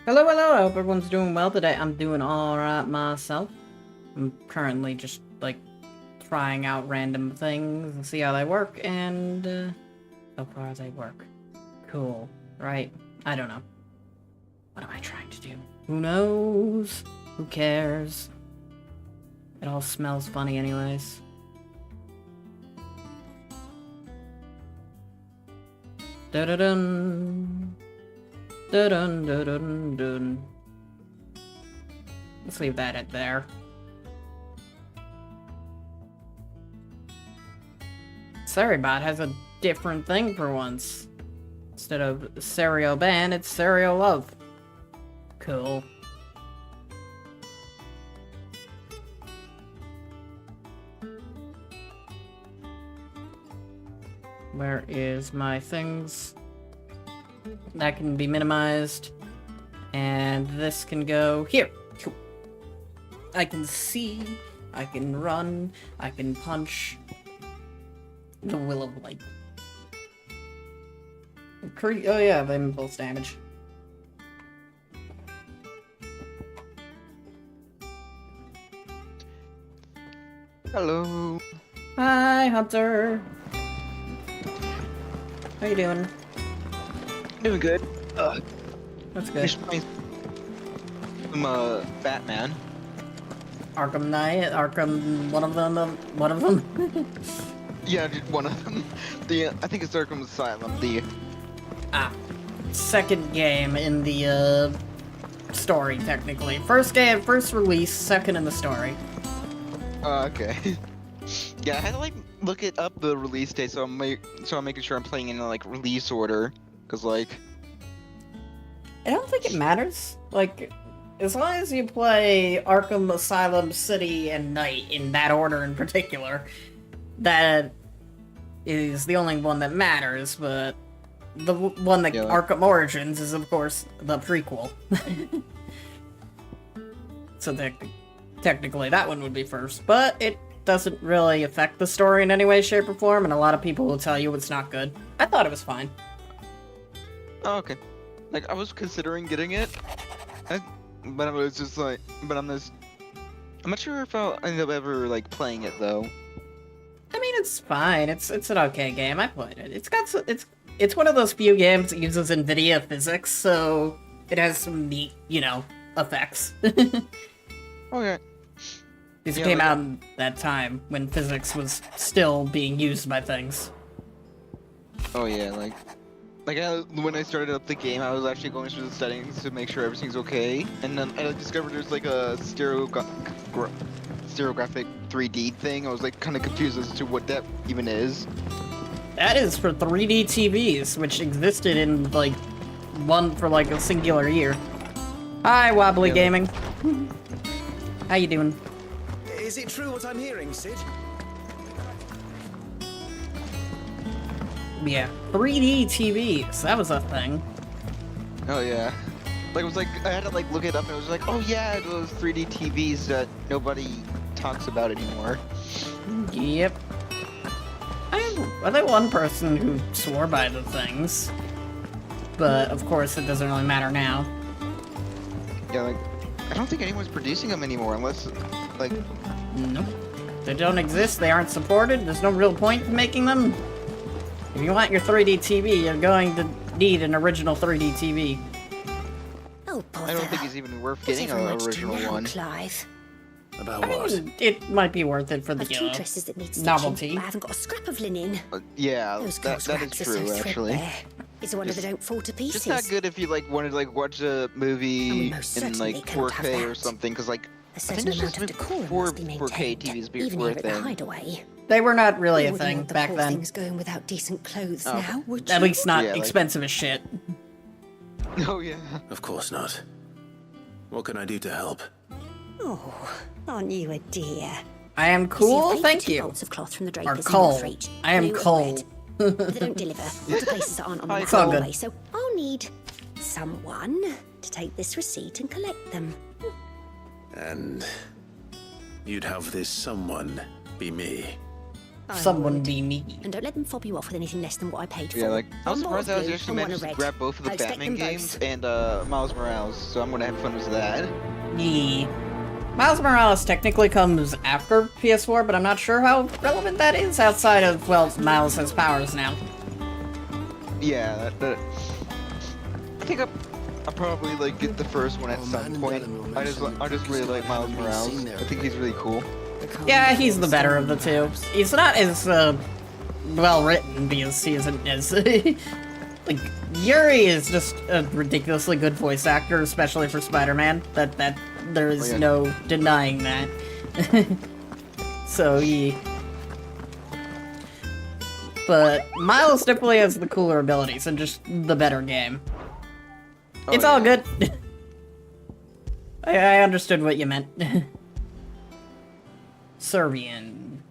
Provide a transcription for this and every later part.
Hello, hello, I hope everyone's doing well today. I'm doing alright myself. I'm currently just, like, trying out random things and see how they work, and, so far they work. Cool, right? I don't know. What am I trying to do? Who knows? Who cares? It all smells funny anyways. Da-da-dun. Dun dun dun dun. Let's leave that at there. Seribot has a different thing for once. Instead of Serial Ban, it's Serial Love. Cool. Where is my things? That can be minimized, and this can go here. I can see, I can run, I can punch. The Will of Light. Oh yeah, the impulse damage. Hello. Hi, Hunter. How you doing? Doing good. That's good. Just playing some Batman. Arkham Knight, Arkham, one of them. Yeah, just one of them. I think it's Arkham Asylum. Second game in the story technically. First game, first release, second in the story. Okay. Yeah, I had to like look it up the release date, so I'm making sure I'm playing in like release order. Cause like, I don't think it matters. Like, as long as you play Arkham Asylum, City, and Night in that order in particular, that is the only one that matters, but the one that Arkham Origins is, of course, the prequel. So technically that one would be first, but it doesn't really affect the story in any way, shape, or form, and a lot of people will tell you it's not good. I thought it was fine. oh, okay. Like I was considering getting it, but I was just like, I'm not sure if I'll end up ever like playing it though. I mean, it's fine. It's an okay game. I played it. It's one of those few games that uses NVIDIA physics, so it has some neat, effects. Okay. Because it came out in that time when physics was still being used by things. Oh yeah, when I started up the game, I was actually going through the settings to make sure everything's okay, and then I discovered there's like a stereographic 3D thing. I was like kind of confused as to what that even is. That is for 3D TVs, which existed in like for a singular year. Hi, Wobbly Gaming. How you doing? Is it true what I'm hearing, Sid? Yeah, 3D TVs. That was a thing. Oh yeah. Like it was like I had to like look it up and it was like, oh yeah, those 3D TVs that nobody talks about anymore. Yep. I'm the one person who swore by the things, but of course it doesn't really matter now. Yeah, like I don't think anyone's producing them anymore unless like. Nope. They don't exist. They aren't supported. There's no real point in making them. If you want your 3D TV, you're going to need an original 3D TV. Oh, bother. I don't think it's even worth getting an original one. Clive. About what? It might be worth it for the two dresses that need stitching, novelty. I haven't got a scrap of linen. Yeah, Those that is true actually. It's a wonder they don't fall to pieces. It's not good if you like wanted to like watch a movie in like 4K or something, because like a certain amount of decorum must be maintained, 4K TVs be even worth here at the it. hideaway. They were not really a We thing wouldn't want the back poor then. things going without decent clothes now, would At you? least not Yeah, like- expensive as shit. Oh yeah. Of course not. What can I do to help? Oh, aren't you a dear? I am cool, See, thank two you. bolts of cloth from the Or drapers in coal. your reach. I am Blue and coal. red. But they don't deliver. Lots of places that aren't on the It's all good. way, so I'll need someone to take this receipt and collect them. And you'd have this someone be me. I Someone would. be me. And don't let them fob you off with anything less than what I paid for. Yeah, like I was One bottle surprised I was of blue actually and one managed of to red. grab both of the I expect Batman them games both. and Miles Morales, so I'm gonna have fun with that. Yeah. Miles Morales technically comes after PS4, but I'm not sure how relevant that is outside of, well, Miles has powers now. Yeah, I think I'll probably like get the first one at some point. I just really like Miles Morales. I think he's really cool. Yeah, he's the better of the two. He's not as, well written because he isn't as, like, Yuri is just a ridiculously good voice actor, especially for Spider-Man. There is no denying that. So, yeah. But Miles definitely has the cooler abilities and just the better game. Oh, It's all good. I understood what you meant. Serbian.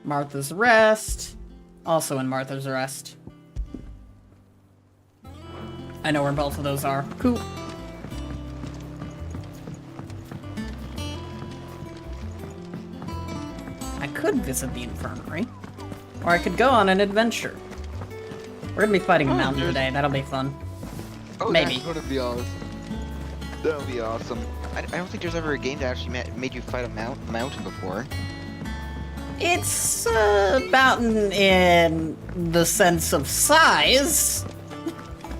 Martha's Rest. Also in Martha's Rest. I know where both of those are. Cool. I could visit the infirmary. Or I could go on an adventure. We're gonna be fighting a mountain today. That'll be fun. Oh, Maybe. That's gonna be awesome. That'll be awesome. I don't think there's ever a game that actually made you fight a mountain before. It's a mountain in the sense of size,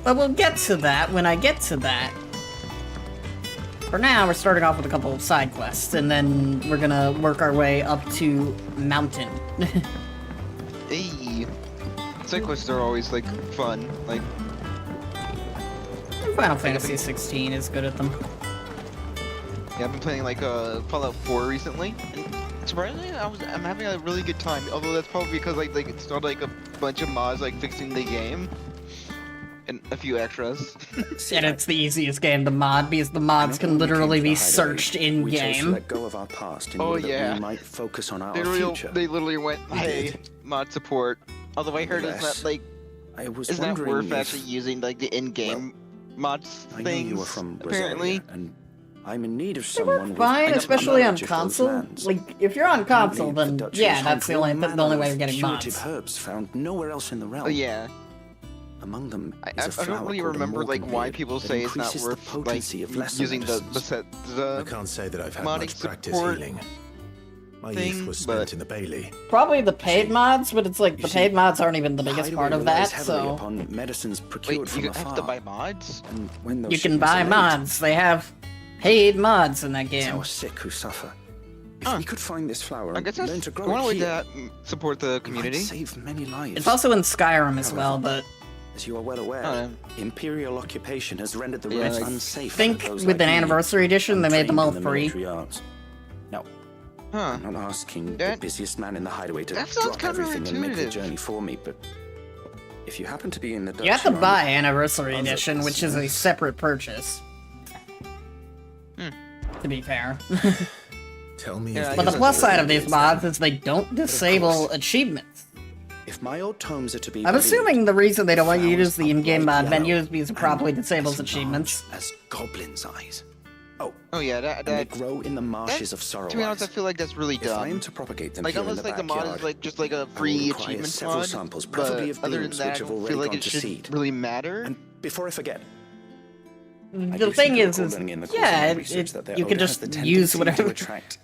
but we'll get to that when I get to that. For now, we're starting off with a couple of side quests, and then we're gonna work our way up to mountain. Hey, side quests are always like fun. Like Final Fantasy 16 is good at them. yeah, I've been playing like Fallout 4 recently, and surprisingly, I'm having a really good time. Although that's probably because like it's not like a bunch of mods like fixing the game. And a few extras. And it's the easiest game to mod because the mods can literally be searched in We chose to game. let go of our past in Oh, order that yeah. we might focus on our They future. literally went, hey, did. mod support. Although I heard it's Yes. not like, I was it's not wondering worth if actually using like the in-game mods I know things. you were from apparently. Rosalia, and I'm in need of They someone work with fine, knowledge especially on of those console. lands. Like, if you're on console, Apparently, then the yeah, Dutch that's the hunt only all the only manner way of you're getting curative mods. herbs found nowhere else in the realm. Oh yeah. Among them I is a flower don't really called a remember like why morganbeard people that say it's not increases the worth like potency of lesser using the medicines. I can't say that I've had modding much practice support healing. My thing, youth was but- spent in the Bailey. Probably the paid mods, but it's like the see, paid mods aren't even the biggest Hideaway part of relies that, heavily so upon medicines Wait, procured from you afar. have to buy mods? And when those you can shipments buy are late, mods. They have paid mods in that it's game. our sick who suffer. If Huh. we could find this flower I and guess learn that's to grow one it way here, to support the we might community. save many lives. It's also in Skyrim as well, but As you are well aware, Oh, imperial occupation has rendered the Yeah, roads like- unsafe. think for those with like an me, anniversary edition, they made them all untrained in the free. military arts. No, Huh. I'm not asking the That- busiest man in the hideaway to that sounds drop everything and make the counterintuitive. journey for me, but if you happen to be in the Dutch You have to army, buy Anniversary Sounds like Edition, a which is a nice. separate purchase. Hmm. To be fair. Tell me Yeah, if I But the guess plus that's side of these is mods is they don't disable achievements. if my old tomes are to be I'm assuming the reason they don't want you to use the flowers are in-game bright mod menu yellow is because it and probably disables as achievements. large as goblins' eyes. Oh yeah, And they that grow in the marshes of sorrow. to be honest, I feel like that's really If I am dumb. to propagate them Like here in unless the like the mod backyard, is like just like a I will free require achievement several mod, samples, but preferably of other than blooms that, I which have don't already feel like gone it to should seed. really matter. And before I forget, I The do thing seem to is recall learning in the course of yeah, my research that their you could odor has just the use tendency whatever. to attract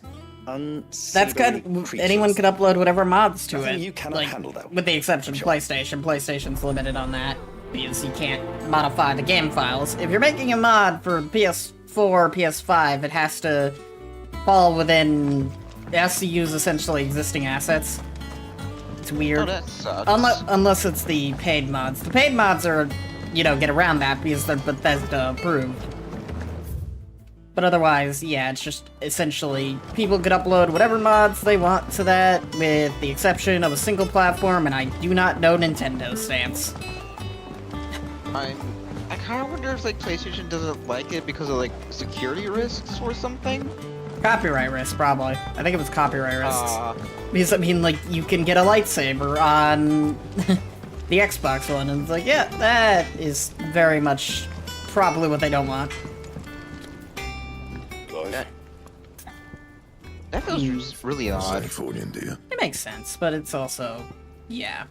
That's good. unsavory Anyone creatures. could upload whatever mods to Nothing it. you cannot like, handle, though. with the exception of Sure. PlayStation. PlayStation's limited on that because you can't modify the game files. If you're making a mod for PS4, PS5, it has to fall within. It has to use essentially existing assets. It's weird. Oh, that sucks. Unless it's the paid mods. The paid mods are, get around that because they're Bethesda approved. But otherwise, yeah, it's just essentially people could upload whatever mods they want to that, with the exception of a single platform, and I do not know Nintendo's stance. I kind of wonder if like PlayStation doesn't like it because of like security risks or something. Copyright risk, probably. I think it was copyright risks. Ah. Because, I mean, like, you can get a lightsaber on the Xbox One, and it's like, yeah, that is very much probably what they don't want. That feels just really odd. Californian, do you? It makes sense, but it's also, yeah.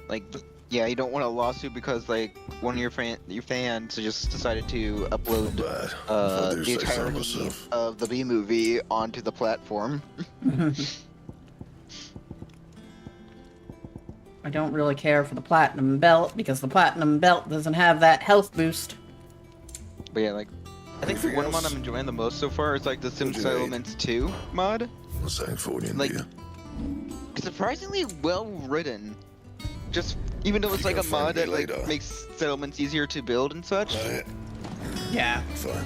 Like, yeah, you don't want a lawsuit because like one of your fans just decided to upload Bad. I do the say so entirety myself. of the B movie onto the platform. I don't really care for the Platinum Belt, because the Platinum Belt doesn't have that health boost. But yeah, like, I think the one mod I'm enjoying the most so far is like the Sim What'd you Settlements 2 mod. Californian, Like- do you? Surprisingly well written. Just even though it's You like a can find mod me that like later. makes settlements easier to build and such. Yeah. Fine.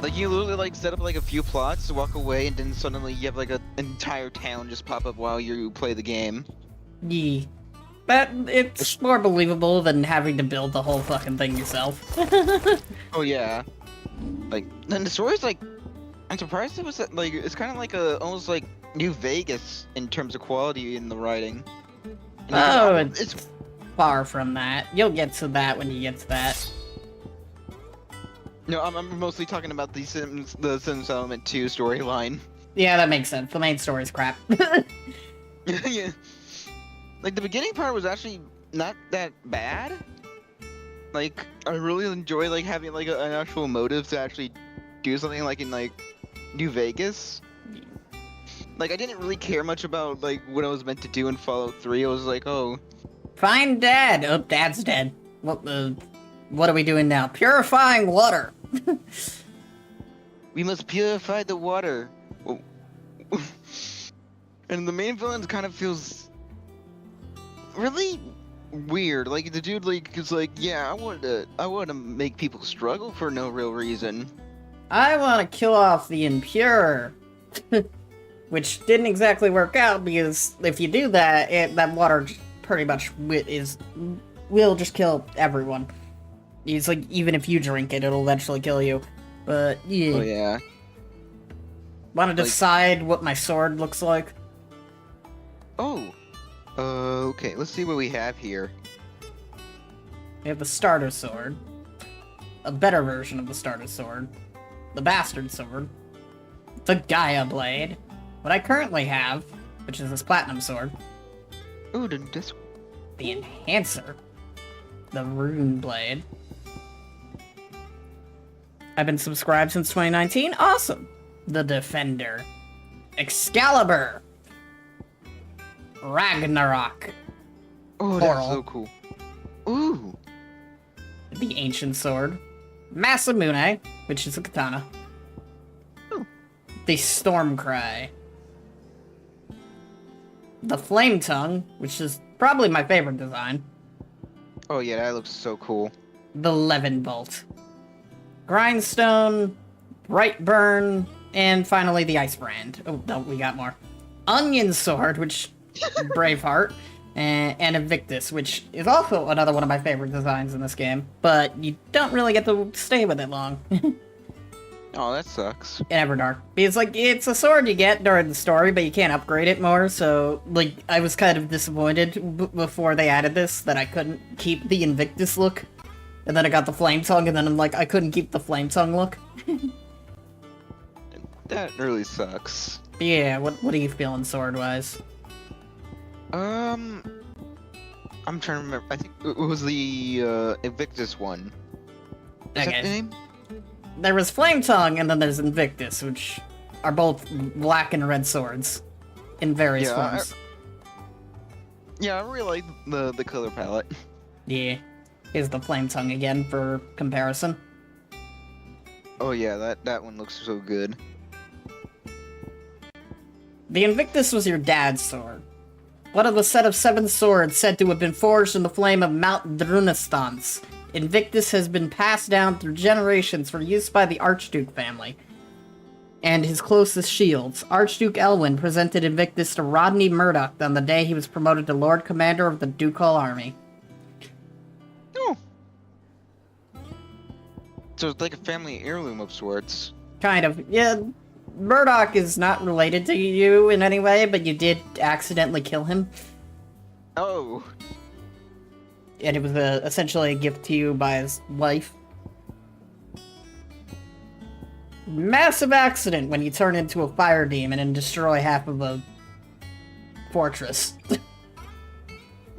Like you literally like set up like a few plots to walk away, and then suddenly you have like an entire town just pop up while you play the game. Yeah. But it's more believable than having to build the whole fucking thing yourself. Oh yeah. Like, and the story's like, I'm surprised it was like, it's kind of like a almost like New Vegas in terms of quality in the writing. And Oh, it's Far from that. You'll get to that when you get to that. no, I'm mostly talking about the Sims Element 2 storyline. Yeah, that makes sense. The main story's crap. Yeah. Like the beginning part was actually not that bad. Like I really enjoy like having like an actual motive to actually do something like in like New Vegas. Like I didn't really care much about like what I was meant to do in Fallout 3. I was like, oh, Find Dad! Oh, Dad's dead. What are we doing now? Purifying water! we must purify the water. And the main villain kind of feels really weird. Like the dude like is like, yeah, I want to make people struggle for no real reason. I want to kill off the impure. Which didn't exactly work out, because if you do that, that water pretty much will just kill everyone. It's like, even if you drink it, it'll eventually kill you. But, yeah. Oh yeah. Want to decide what my sword looks like? Oh. Okay, let's see what we have here. We have the starter sword. A better version of the starter sword. The bastard sword. The Gaia blade. What I currently have, which is this platinum sword. Ooh, this. The enhancer. The rune blade. I've been subscribed since 2019. Awesome. The defender. Excalibur. Ragnarok. Oh, that's Coral. so cool. Ooh. The ancient sword. Masamune, which is a katana. Ooh. The storm cry. The flame tongue, which is probably my favorite design. Oh yeah, that looks so cool. The levin bolt. Grindstone. Brightburn. And finally the ice brand. Oh, no, we got more. Onion sword, which Braveheart. And Invictus, which is also another one of my favorite designs in this game. But you don't really get to stay with it long. Oh, that sucks. In Everdark. Because, like, it's a sword you get during the story, but you can't upgrade it more, so, like, I was kind of disappointed before they added this, that I couldn't keep the Invictus look. And then I got the Flame Tongue, and then I'm like, I couldn't keep the Flame Tongue look. That really sucks. Yeah, what are you feeling sword-wise? I'm trying to remember. I think it was the Invictus one. Is that Okay. the name? There was Flame Tongue, and then there's Invictus, which are both black and red swords. In various Yeah, forms. Yeah, I really like the color palette. Yeah. Here's the Flame Tongue again for comparison. Oh yeah, that one looks so good. The Invictus was your dad's sword. One of the set of 7 swords said to have been forged in the flame of Mount Drunestans. Invictus has been passed down through generations for use by the Archduke family. and his closest shields. Archduke Elwyn presented Invictus to Rodney Murdoch on the day he was promoted to Lord Commander of the Ducal Army. Oh. So it's like a family heirloom of sorts. Kind of. Yeah, Murdoch is not related to you in any way, but you did accidentally kill him. Oh. And it was essentially a gift to you by his wife. Massive accident when you turn into a fire demon and destroy half of a fortress.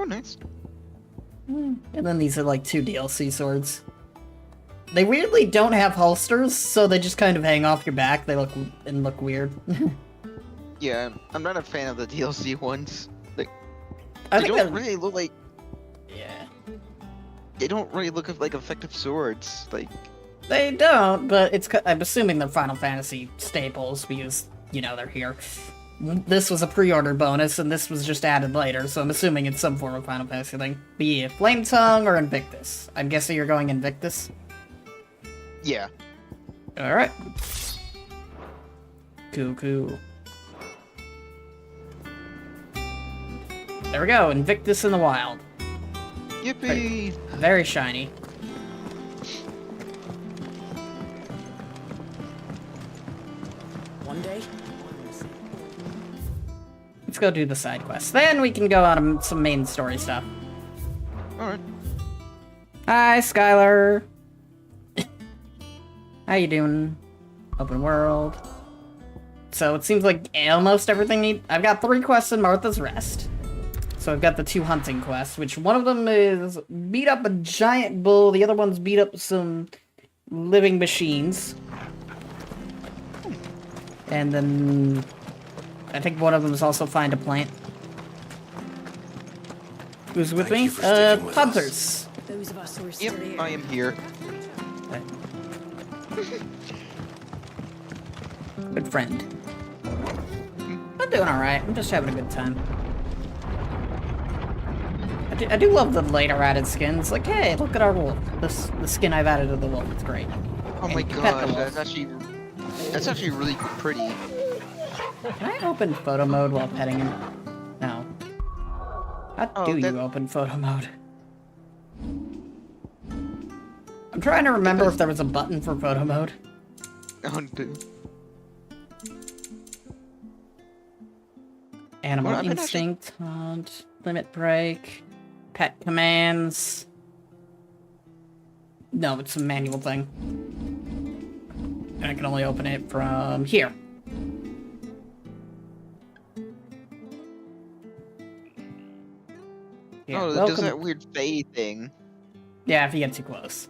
Oh, nice. And then these are like 2 DLC swords. They weirdly don't have holsters, so they just kind of hang off your back. They look weird. Yeah, I'm not a fan of the DLC ones. Like, I they think don't that- really look like. Yeah. They don't really look like effective swords. Like. They don't, but I'm assuming they're Final Fantasy staples because, you know, they're here. This was a pre-order bonus, and this was just added later, so I'm assuming it's some form of Final Fantasy thing. Be it Flame Tongue or Invictus. I'm guessing you're going Invictus? Yeah. Alright. Cool. There we go, Invictus in the wild. Yippee! Very shiny. One day. Let's go do the side quests. Then we can go on some main story stuff. Alright. Hi, Skylar. How you doing? Open world. So it seems like almost everything I've got 3 quests in Martha's Rest. So I've got the 2 hunting quests, which one of them is beat up a giant bull, the other one's beat up some living machines. And then I think one of them is also find a plant. Who's with Thank me? you for sticking with us. Punters. Those of us who are still Yep, here. I am here. Good friend. I'm doing alright. I'm just having a good time. I do love the later added skins. Like, hey, look at our wolf. The skin I've added to the wolf. It's great. Oh And my you can pet the gosh, wolf. that's actually really pretty. Can I open photo mode while petting him? No. How Oh, do that- you open photo mode? I'm trying to remember if there was a button for photo mode. Oh, dude. Animal Well, I've been instinct, hunt, limit break, pet commands. No, it's a manual thing. And I can only open it from here. Yeah, Oh, it does that weird fade thing. Yeah, if you get too close.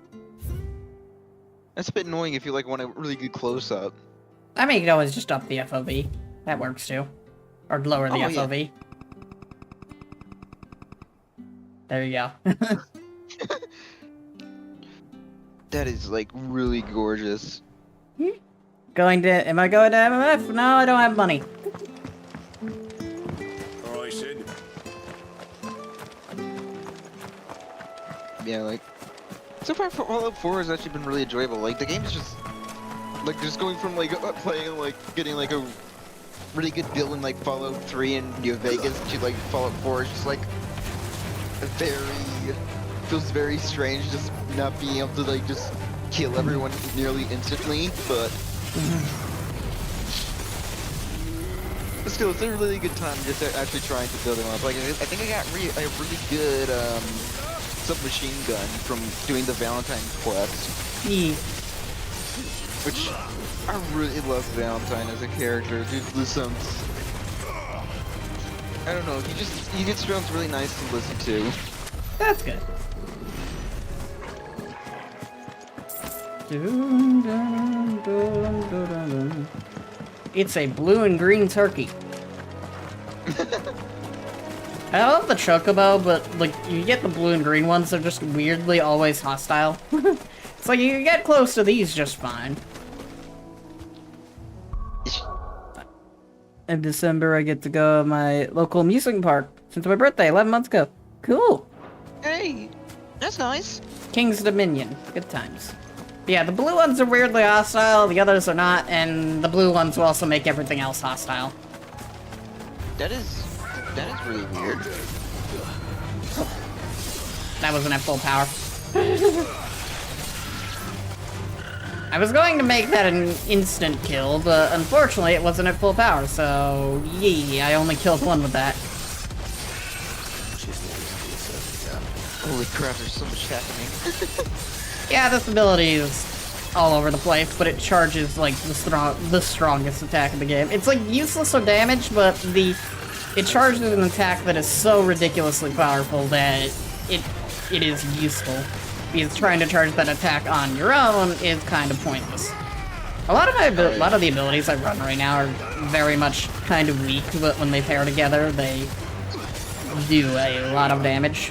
That's a bit annoying if you like want a really good close up. I mean, you can always just up the FOV. That works too. Or lower the Oh, yeah. FOV. There you go. That is like really gorgeous. Am I going to MMF? No, I don't have money. Alright, Sid. Yeah, like so far Fallout 4 has actually been really enjoyable. Like the game is just going from like playing like getting like a really good deal in like Fallout 3 and New Vegas to like Fallout 4 is just like feels very strange just not being able to like just kill everyone nearly instantly, but still it's a really good time just actually trying to build them up. Like I think I got a really good submachine gun from doing the Valentine quest, Yeah. which I really love Valentine as a character. Dude, this sounds, I don't know, he just sounds really nice to listen to. That's good. It's a blue and green turkey. I love the chocobo, but like you get the blue and green ones, they're just weirdly always hostile. It's like you can get close to these just fine. In December, I get to go to my local amusement park since my birthday 11 months ago. Cool. Hey, that's nice. King's Dominion. Good times. Yeah, the blue ones are weirdly hostile, the others are not, and the blue ones will also make everything else hostile. That is really weird. That wasn't at full power. I was going to make that an instant kill, but unfortunately it wasn't at full power, so yee, I only killed one with that. Holy crap, there's so much happening. Yeah, this ability is all over the place, but it charges like the strongest attack in the game. It's like useless or damage, but it charges an attack that is so ridiculously powerful that it is useful. Because trying to charge that attack on your own is kind of pointless. A lot of the abilities I run right now are very much kind of weak, but when they pair together, they do a lot of damage.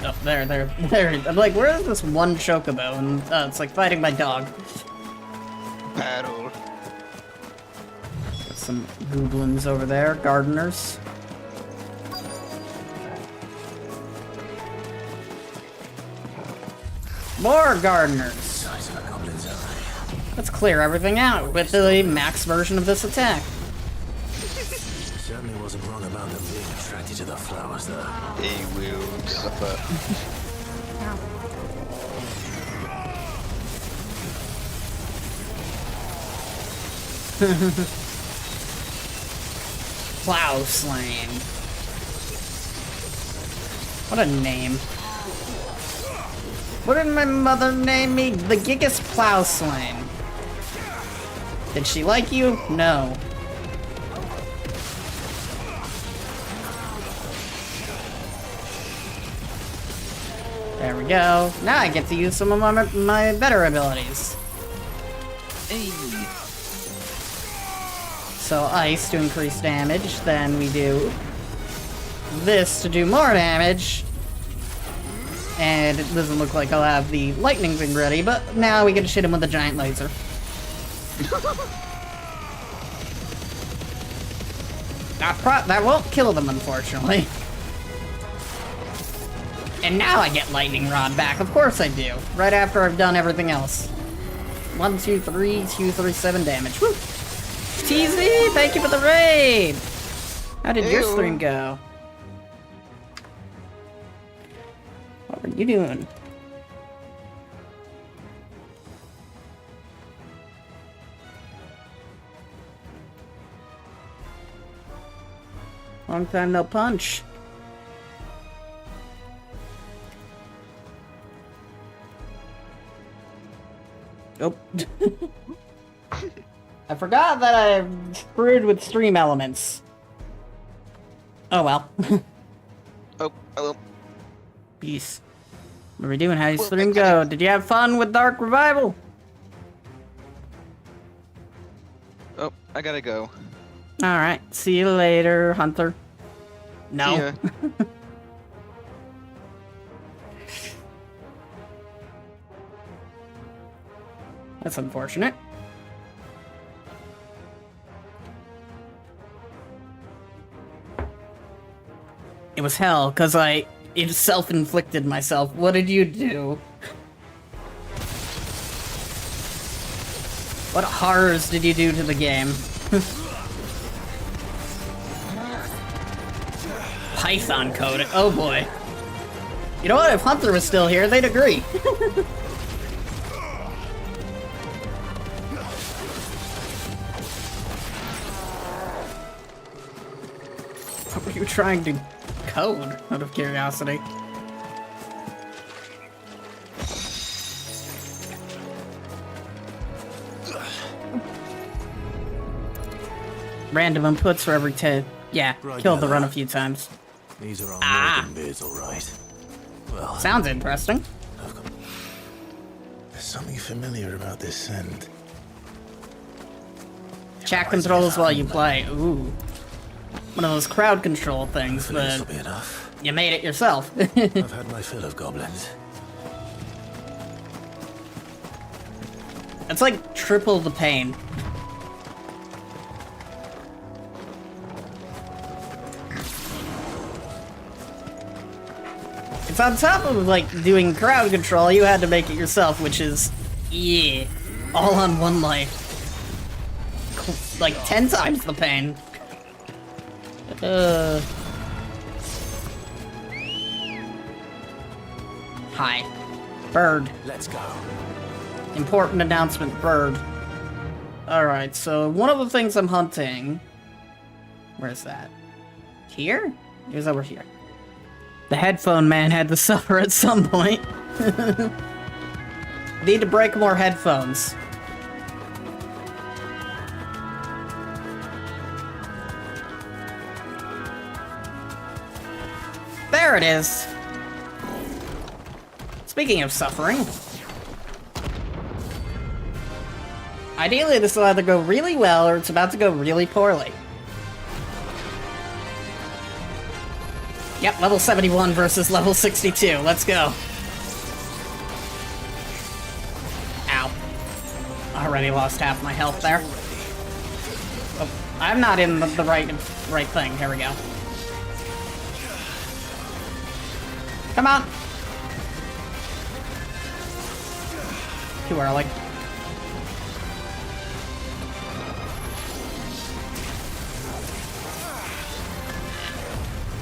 Oh, there. I'm like, where is this one chocobo? And it's like fighting my dog. Battle. Got some goblins over there, gardeners. More gardeners! Let's clear everything out with the max version of this attack. Certainly wasn't wrong about them being attracted to the flowers, though. They will suffer. Plow Slain. What a name. What did my mother name me? The Gigas Plow Slain. Did she like you? No. There we go. Now I get to use some of my better abilities. Hey. So ice to increase damage, then we do this to do more damage. And it doesn't look like I'll have the lightning thing ready, but now we get to shit him with a giant laser. That won't kill them, unfortunately. And now I get lightning rod back. Of course I do. Right after I've done everything else. 1, 2, 3, 2, 3, 7 damage. Woo! TZ, thank you for the raid! How did your stream go? What were you doing? Long time no punch. Nope. I forgot that I screwed with stream elements. Oh well. Oh, hello. Peace. What are we doing? How'd your stream go? Did you have fun with Dark Revival? Oh, I gotta go. Alright, see you later, Hunter. No. Yeah. That's unfortunate. It was hell, because it self-inflicted myself. What did you do? What horrors did you do to the game? Python code. Oh boy. You know what? If Hunter was still here, they'd agree. What were you trying to code, out of curiosity? Random inputs for every 10. Yeah, killed the run a few times. These are our Morgan beards, all right. Well, Sounds interesting. there's something familiar about this scent. Chat controls while you play. Ooh. One of those crowd control things, Hopefully this'll but be enough. you made it yourself. I've had my fill of goblins. It's like triple the pain. It's on top of, like, doing crowd control, you had to make it yourself, which is, yeah, all on one life. Like, 10 times the pain. Hi. Bird. Let's go. Important announcement, bird. Alright, so one of the things I'm hunting... Where's that? Here? It was over here. The headphone man had to suffer at some point. Need to break more headphones. There it is. Speaking of suffering. Ideally, this will either go really well or it's about to go really poorly. Yep, level 71 versus level 62. Let's go. Ow. Already lost half my health there. Oh, I'm not in the right thing. Here we go. Come on. Too early.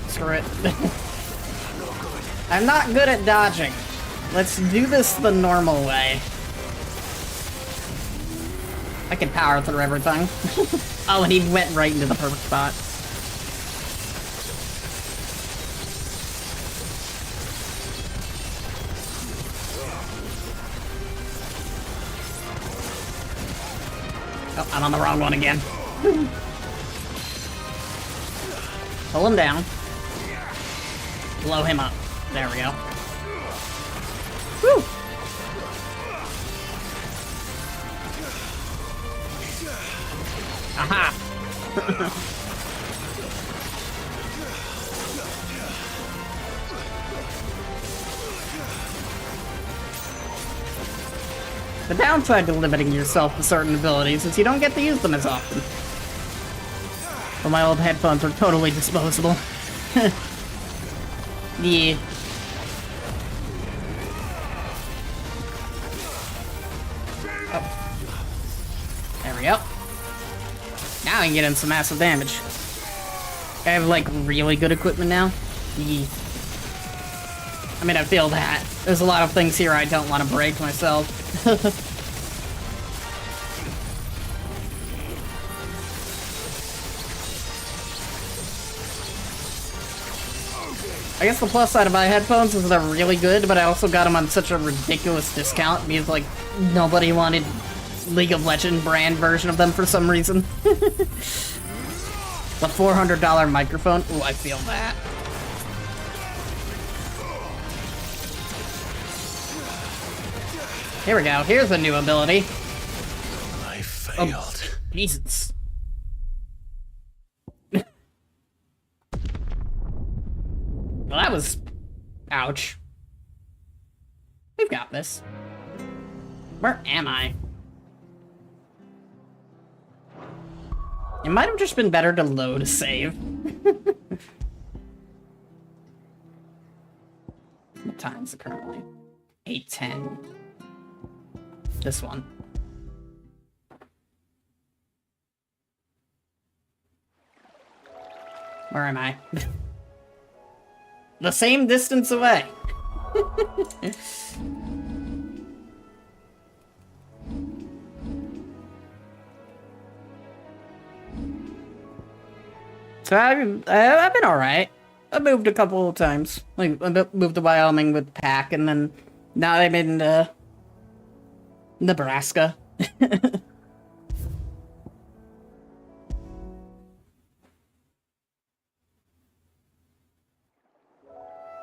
Screw it. I'm not good at dodging. Let's do this the normal way. I can power through everything. Oh, and he went right into the perfect spot. Oh, I'm on the wrong one again. Pull him down. Blow him up. There we go. Woo! Aha! The downside to limiting yourself to certain abilities is you don't get to use them as often. But my old headphones are totally disposable. Yeah. Oh. There we go. Now I can get in some massive damage. I have, like, really good equipment now. Yeah. I mean, I feel that. There's a lot of things here I don't want to break myself. I guess the plus side of my headphones is they're really good, but I also got them on such a ridiculous discount because, like, nobody wanted League of Legends brand version of them for some reason. The $400 microphone. Ooh, I feel that. Here we go. Here's a new ability. I failed. Oh, Jesus. Well, that was... ouch. We've got this. Where am I? It might have just been better to load a save. What time is it currently? 8:10. This one. Where am I? The same distance away. So I've been alright. I moved a couple of times. Like, I moved to Wyoming with Pack, and then now I'm in Nebraska.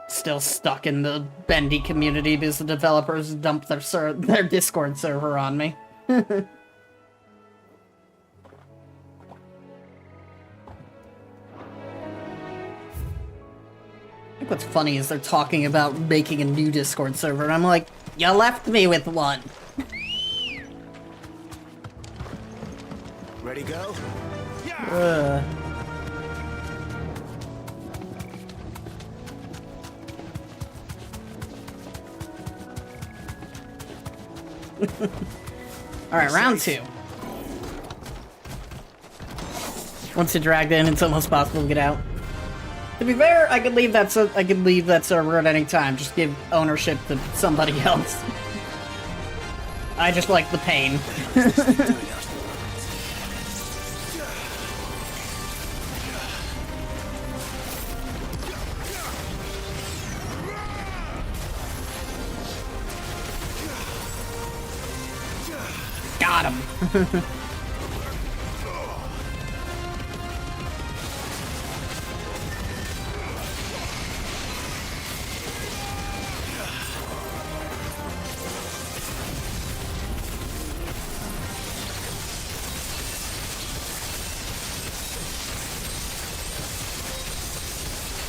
Still stuck in the Bendy community because the developers dumped their Discord server on me. I think what's funny is they're talking about making a new Discord server, and I'm like, you left me with one. Ready, go? Alright, round 2. Once you're dragged in, it's almost possible to get out. To be fair, I could leave that server at any time. Just give ownership to somebody else. I just like the pain. Got him.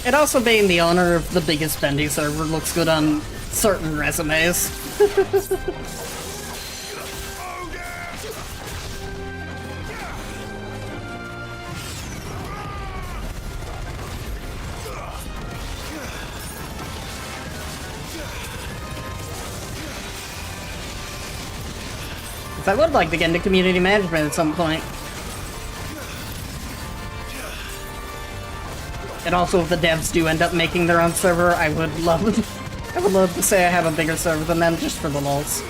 It also being the owner of the biggest bendy server looks good on certain resumes. I would like to get into community management at some point. And also, if the devs do end up making their own server, I would love to say I have a bigger server than them just for the lulz.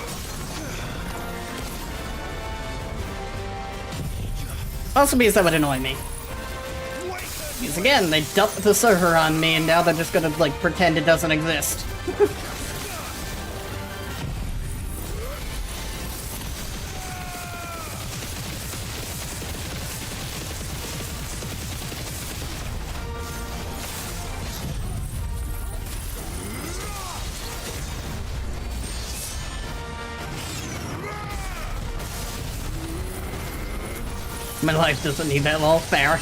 Also because that would annoy me. Because again, they dumped the server on me and now they're just gonna, like, pretend it doesn't exist. My life doesn't need that little fair.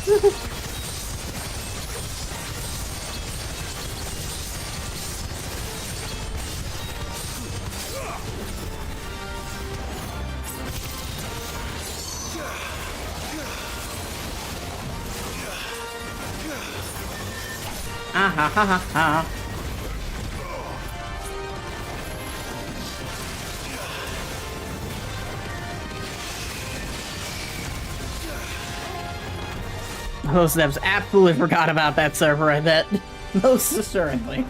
Ah ha ha ha ha. Those devs absolutely forgot about that server, I bet. Most assuredly.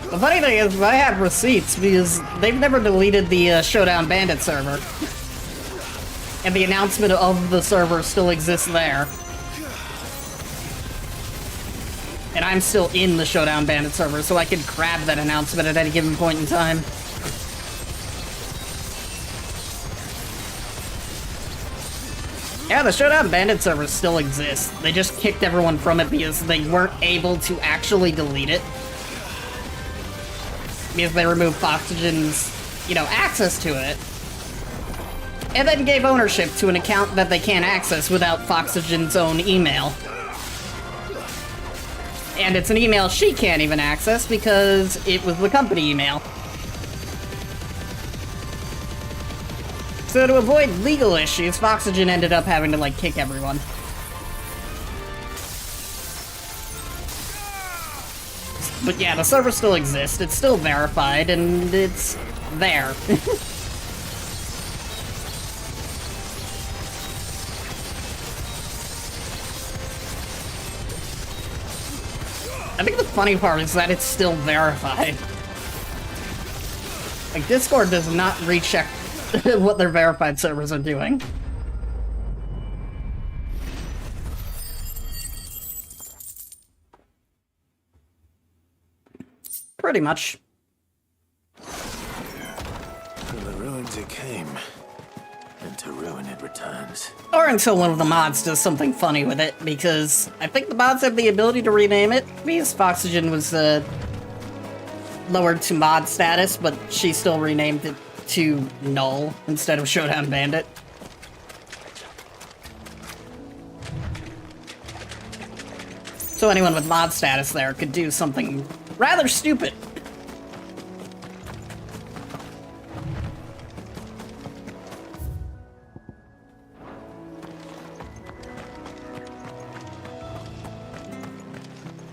The funny thing is, I have receipts because they've never deleted the Showdown Bandit server. And the announcement of the server still exists there. And I'm still in the Showdown Bandit server, so I can grab that announcement at any given point in time. Yeah, the Showdown Bandit server still exists. They just kicked everyone from it because they weren't able to actually delete it. Because they removed Foxygen's, access to it. And then gave ownership to an account that they can't access without Foxygen's own email. And it's an email she can't even access because it was the company email. So to avoid legal issues, Foxygen ended up having to, kick everyone. But yeah, the server still exists, it's still verified, and it's there. I think the funny part is that it's still verified. Discord does not recheck what their verified servers are doing. Pretty much. From the ruins it came, and to ruin it returns. Or until one of the mods does something funny with it, because I think the mods have the ability to rename it, because Foxygen was lowered to mod status, but she still renamed it to Null instead of Showdown Bandit. So anyone with mod status there could do something rather stupid.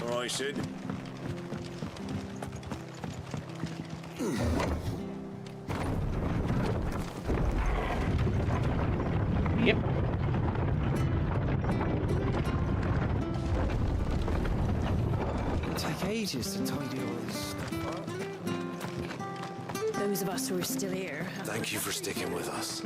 All right, Sid. Yep. It'll take ages to tidy all this stuff up. Those of us who are still here. Thank you for sticking with us.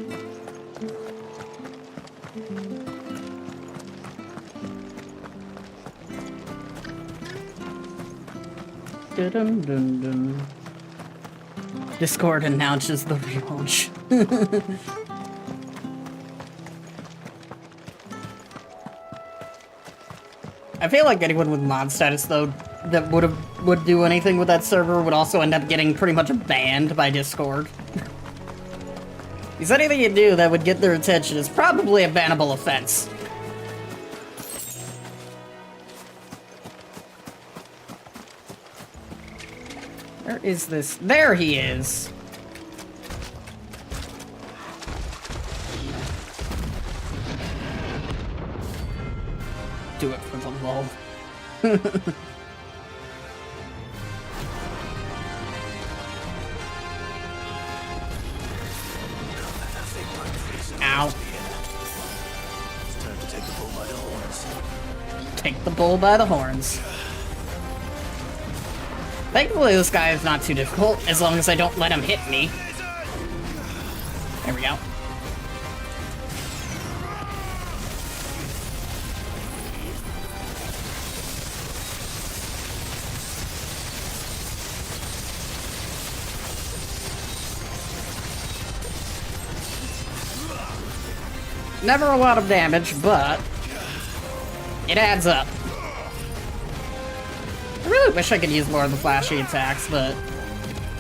Dun-dun-dun-dun. Discord announces the relaunch. I feel like anyone with mod status though that would do anything with that server would also end up getting pretty much banned by Discord. Because anything you do that would get their attention is probably a bannable offense. Where is this? There he is! Do it for the lol. Ow. It's time to take the bull by the horns. Take the bull by the horns. Thankfully, this guy is not too difficult, as long as I don't let him hit me. There we go. Never a lot of damage, but it adds up. I really wish I could use more of the flashy attacks, but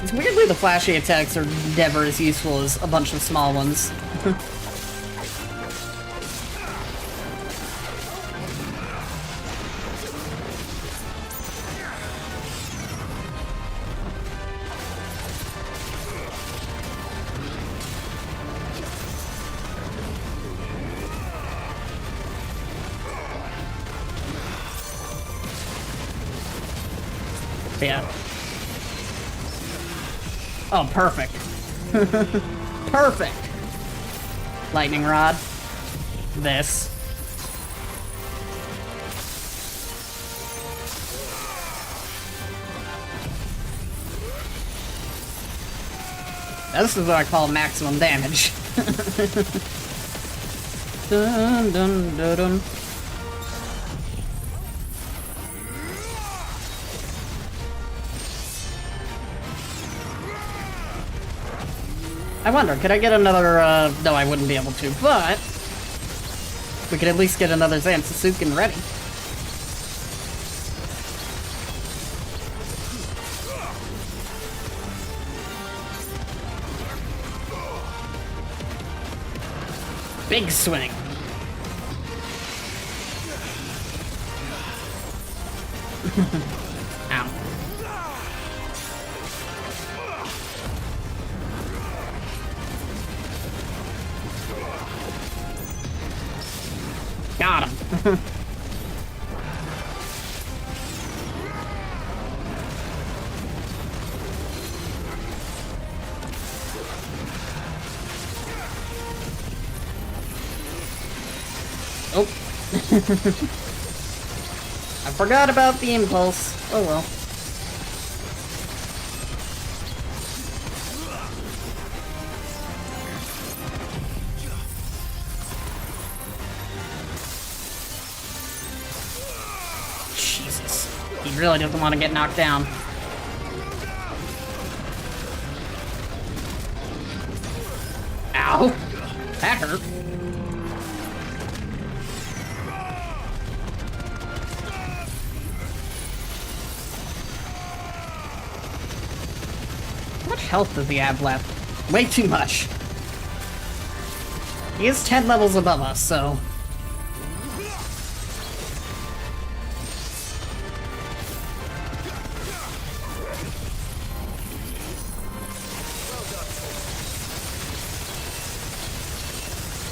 it's weirdly the flashy attacks are never as useful as a bunch of small ones. Yeah. Oh, perfect. Perfect. Lightning rod. This. Now, this is what I call maximum damage. Dun, dun, dun, dun. I wonder, could I get another, no, I wouldn't be able to, but we could at least get another Zantsasuken ready. Big swing. Ow. Got him. Oh. I forgot about the impulse. Oh well. Jesus. He really doesn't want to get knocked down. Ow. That hurt. How much health does he have left? Way too much. He is 10 levels above us, so...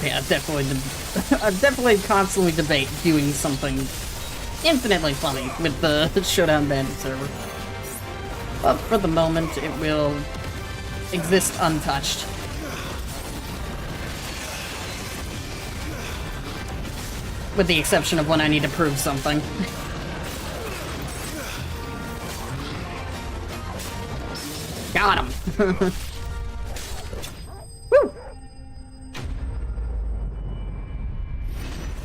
Yeah, definitely. I definitely constantly debate doing something infinitely funny with the Showdown Bandit server. But for the moment, it will exist untouched. With the exception of when I need to prove something. Got him! Woo!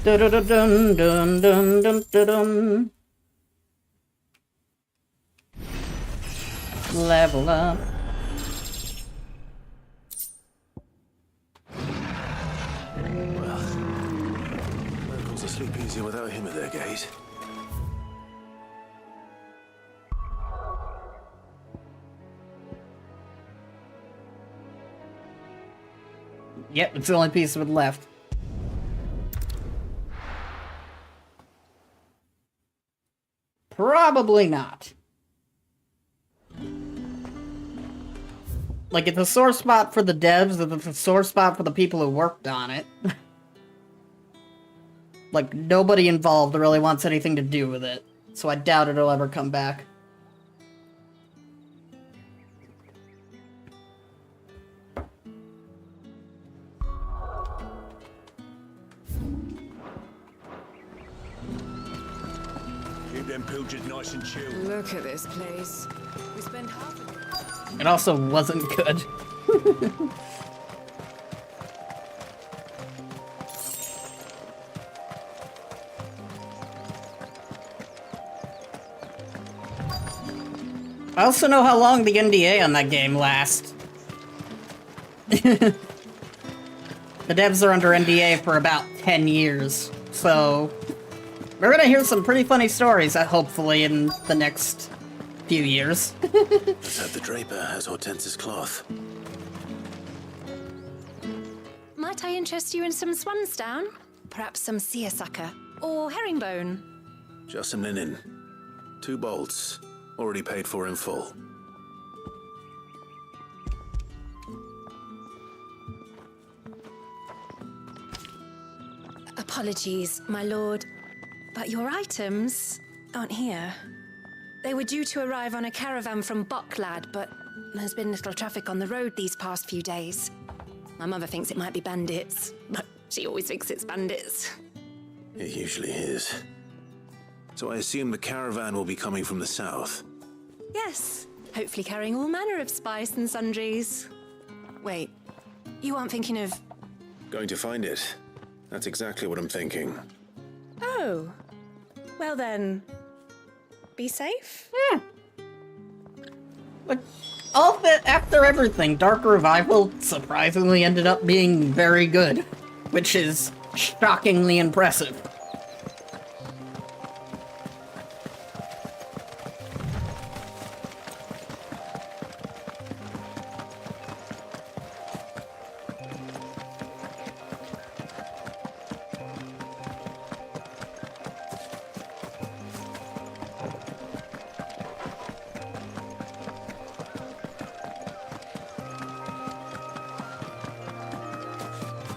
Dun dun dun dun dun dun dun. Level up. Locals will sleep easier without him at their gate. Yep, it's the only piece of it left. Probably not. Like, it's a sore spot for the devs, and it's a sore spot for the people who worked on it. Like, nobody involved really wants anything to do with it. So I doubt it'll ever come back. Keep them pilgers nice and chill. Look at this place. We spend half of it. It also wasn't good. I also know how long the NDA on that game lasts. The devs are under NDA for about 10 years, so we're gonna hear some pretty funny stories, hopefully, in the next few years. Let's hope the draper has Hortense's cloth. Might I interest you in some swansdown? Perhaps some seersucker or herringbone? Just some linen. 2 bolts. Already paid for in full. Apologies, my lord, but your items aren't here. They were due to arrive on a caravan from Bocklad, but there's been little traffic on the road these past few days. My mother thinks it might be bandits, but she always thinks it's bandits. It usually is. So I assume the caravan will be coming from the south. Yes, hopefully carrying all manner of spice and sundries. Wait, you aren't thinking of... Going to find it. That's exactly what I'm thinking. Oh, well then, be safe? But all that, after everything, Dark Revival surprisingly ended up being very good, which is shockingly impressive.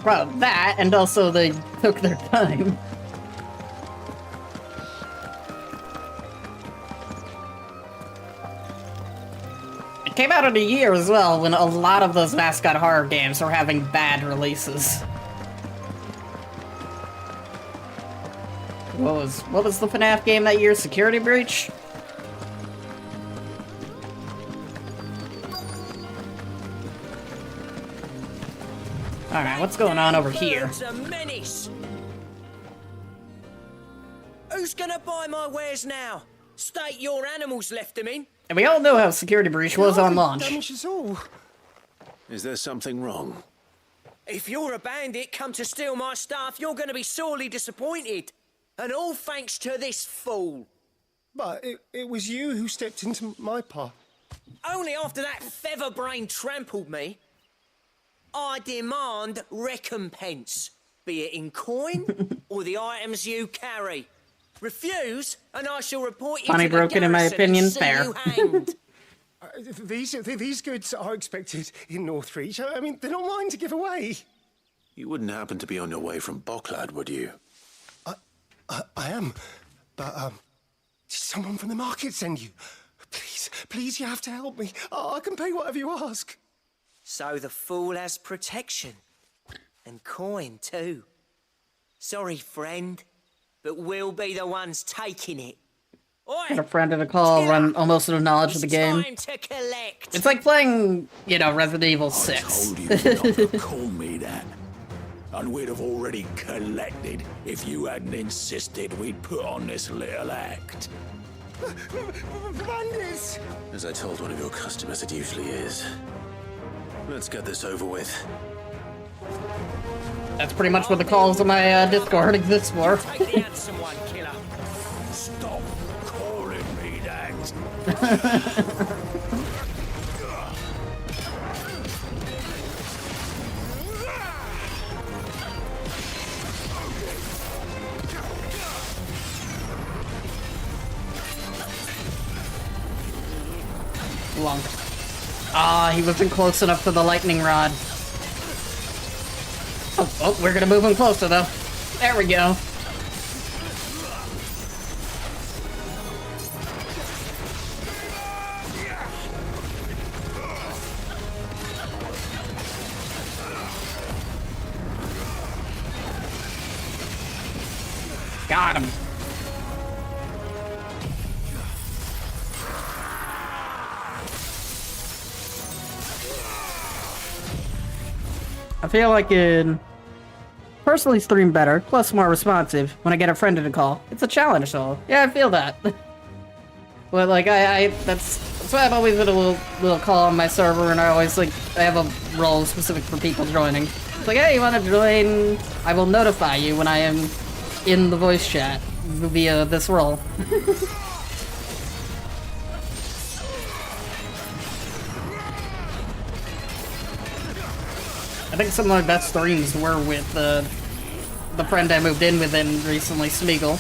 Well, that, and also they took their time. It came out in a year as well, when a lot of those mascot horror games were having bad releases. What was the FNAF game that year? Security Breach? Alright, what's going on over here? It's a menace. Who's gonna buy my wares now? State your animals left them in. And we all know how Security Breach was on launch. Damage us all. Is there something wrong? If you're a bandit come to steal my stuff, you're gonna be sorely disappointed. And all thanks to this fool. But it was you who stepped into my path. Only after that feather-brain trampled me. I demand recompense, be it in coin or the items you carry. Refuse, and I shall report you Funny to the broken, in my garrison opinion, and see fair. you hanged. These goods are expected in Northreach. I mean, they're not mine to give away. You wouldn't happen to be on your way from Bocklad, would you? I am, but did someone from the market send you? Please, you have to help me. Oh, I can pay whatever you ask. So the fool has protection. And coin, too. Sorry, friend, but we'll be the ones taking it. Got a friend in a call, run almost no knowledge of the game. Time to collect. It's like playing, you know, Resident Evil 6. Told you not to call me that. And we'd have already collected if you hadn't insisted we'd put on this little act. Bandits! As I told one of your customers, it usually is. Let's get this over with. That's pretty much what the calls on my Discord exist for. Take the handsome one, killer. Stop calling me that. Lunk. Ah, he wasn't close enough to the lightning rod. Oh, we're gonna move him closer though. There we go. Got him. I feel like it personally stream better, plus more responsive when I get a friend to call. It's a challenge, so yeah, I feel that. But like that's why I've always been a little call on my server, and I always I have a role specific for people joining. It's like, hey, you want to join? I will notify you when I am in the voice chat via this role. I think some of my best streams were with the friend I moved in with him recently, Smeagol.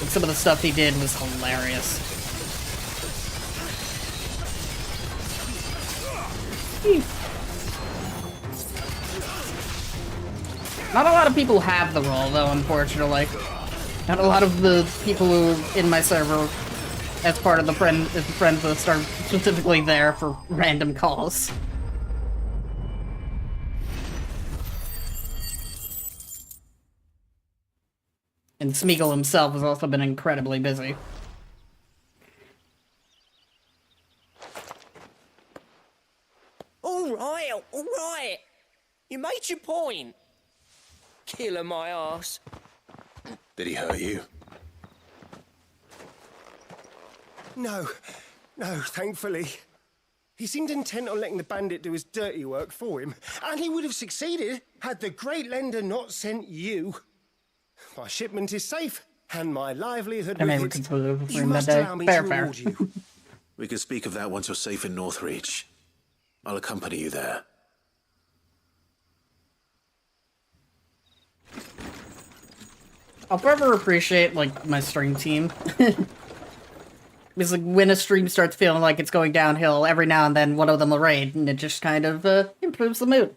And some of the stuff he did was hilarious. Not a lot of people have the role, though, unfortunately. Not a lot of the people who are in my server as part of the friends list are specifically there for random calls. And Smeagol himself has also been incredibly busy. All right. You made your point. Killer my ass. Did he hurt you? No, thankfully. He seemed intent on letting the bandit do his dirty work for him, and he would have succeeded had the great lender not sent you. My shipment is safe, and my livelihood I mean, with we it. can You that must day. allow me Fair. to reward you. We can speak of that once you're safe in Northreach. I'll accompany you there. I'll forever appreciate, like, my stream team. Because, like, when a stream starts feeling like it's going downhill, every now and then one of them will raid, and it just kind of, improves the mood.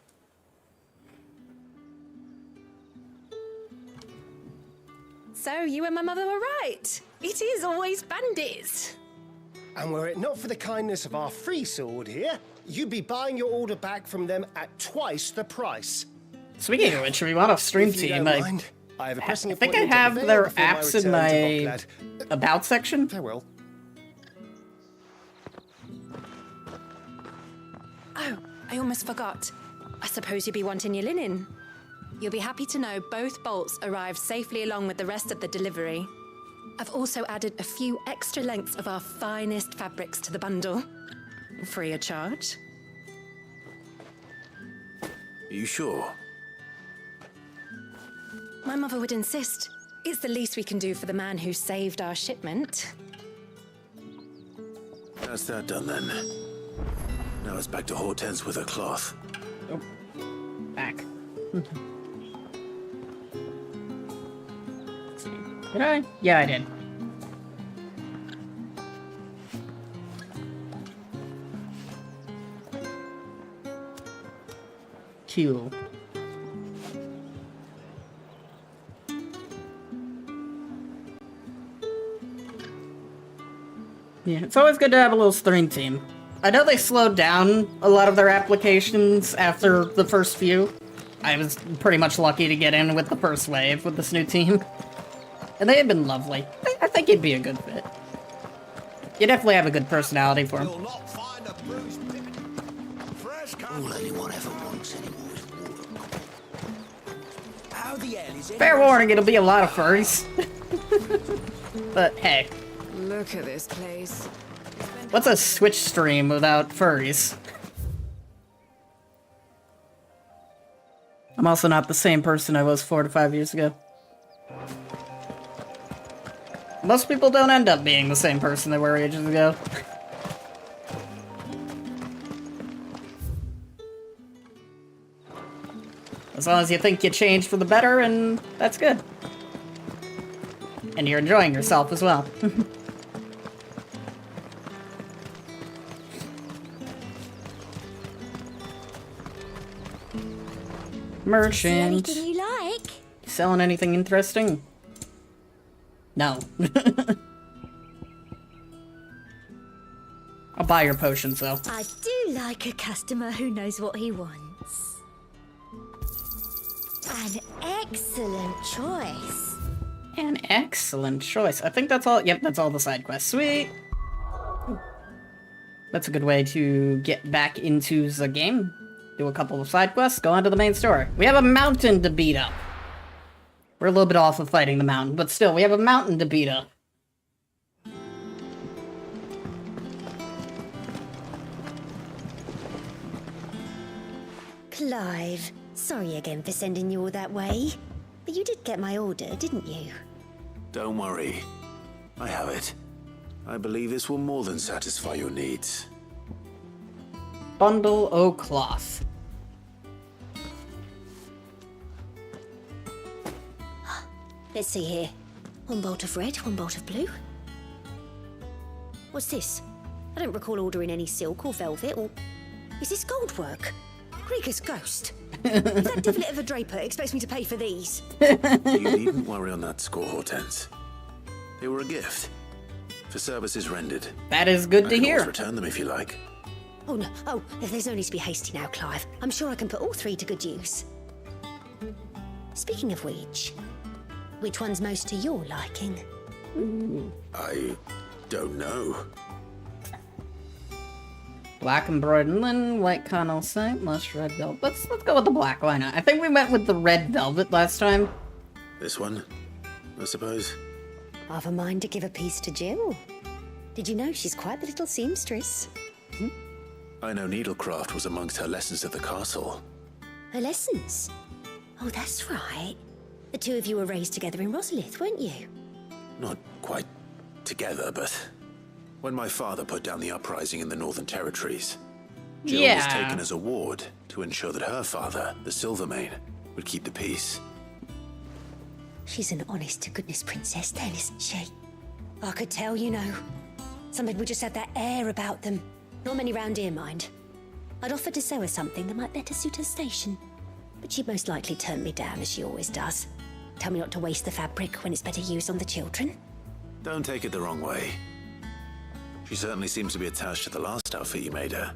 So you and my mother were right. It is always bandits. And were it not for the kindness of our free sword here, you'd be buying your order back from them at twice the price. Speaking of which, we want a stream If you team. don't mind, I have a pressing I think I appointment at have the Vale their before my apps in return to my Bocklad. about section. Farewell. Oh, I almost forgot. I suppose you'll be wanting your linen. You'll be happy to know both bolts arrived safely along with the rest of the delivery. I've also added a few extra lengths of our finest fabrics to the bundle. Free of charge. Are you sure? My mother would insist. It's the least we can do for the man who saved our shipment. That's that done then. Now it's back to Hortense with her cloth. Oh, back. Did I? Yeah, I did. Cool. Yeah, it's always good to have a little stream team. I know they slowed down a lot of their applications after the first few. I was pretty much lucky to get in with the first wave with this new team. And they have been lovely. I think you'd be a good fit. You definitely have a good personality for him. All anyone ever wants anymore is water. How the hell is it? Fair warning, it'll be a lot of furries. But hey. Look at this place. What's a Switch stream without furries? I'm also not the same person I was 4 to 5 years ago. Most people don't end up being the same person they were ages ago. As long as you think you changed for the better, and that's good. And you're enjoying yourself as well. Merchant. Anything you like? Selling anything interesting? No. I'll buy your potions, though. I do like a customer who knows what he wants. An excellent choice. An excellent choice. I think that's all. Yep, that's all the side quests. Sweet. That's a good way to get back into the game. Do a couple of side quests, go on to the main story. We have a mountain to beat up. We're a little bit off of fighting the mountain, but still, we have a mountain to beat up. Clive, sorry again for sending you all that way. But you did get my order, didn't you? Don't worry. I have it. I believe this will more than satisfy your needs. Bundle o' cloth. Let's see here. 1 bolt of red, 1 bolt of blue. What's this? I don't recall ordering any silk or velvet, or... Is this gold work? Krieger's ghost. If that divlet of a draper expects me to pay for these. You needn't worry on that score, Hortense. They were a gift. For services rendered. That is good I to can hear. always return them if you like. Oh, no. Oh, there's no need to be hasty now, Clive. I'm sure I can put all 3 to good use. Speaking of which one's most to your liking? I don't know. Black embroidered linen, white connell silk, lush red velvet. Let's go with the black, why not? I think we went with the red velvet last time. This one, I suppose. I've a mind to give a piece to Jill. Did you know she's quite the little seamstress? I know needlecraft was amongst her lessons at the castle. Her lessons? Oh, that's right. The 2 of you were raised together in Rosalith, weren't you? Not quite together, but when my father put down the uprising in the Northern Territories, Jill was taken as a ward to ensure that her father, the Silvermane, would keep the peace. She's an honest-to-goodness princess then, isn't she? I could tell, you know. Some people just had that air about them. Not many round here, mind. I'd offered to sew her something that might better suit her station. But she'd most likely turn me down, as she always does. Tell me not to waste the fabric when it's better used on the children. Don't take it the wrong way. She certainly seems to be attached to the last outfit you made her.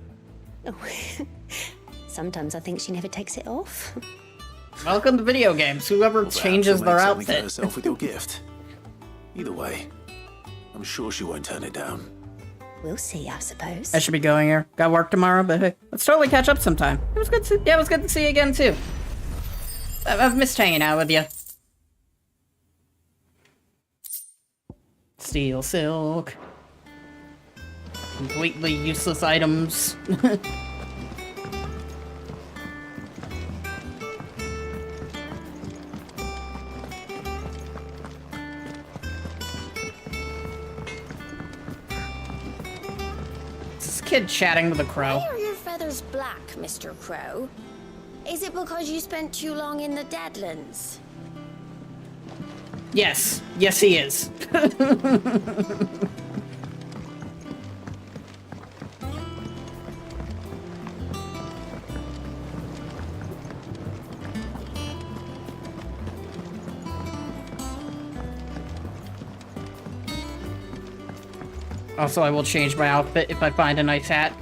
Oh, sometimes I think she never takes it off. Welcome to video games. Whoever changes their Something for outfit. herself with your gift. Either way, I'm sure she won't turn it down. We'll see, I suppose. I should be going here. Got work tomorrow, but hey, let's totally catch up sometime. It was good to, it was good to see you again too. I've missed hanging out with you. Steel silk. Completely useless items. This kid chatting with a crow. Why are your feathers black, Mr. Crow? Is it because you spent too long in the Deadlands? Yes. Yes, he is. Also, I will change my outfit if I find a nice hat.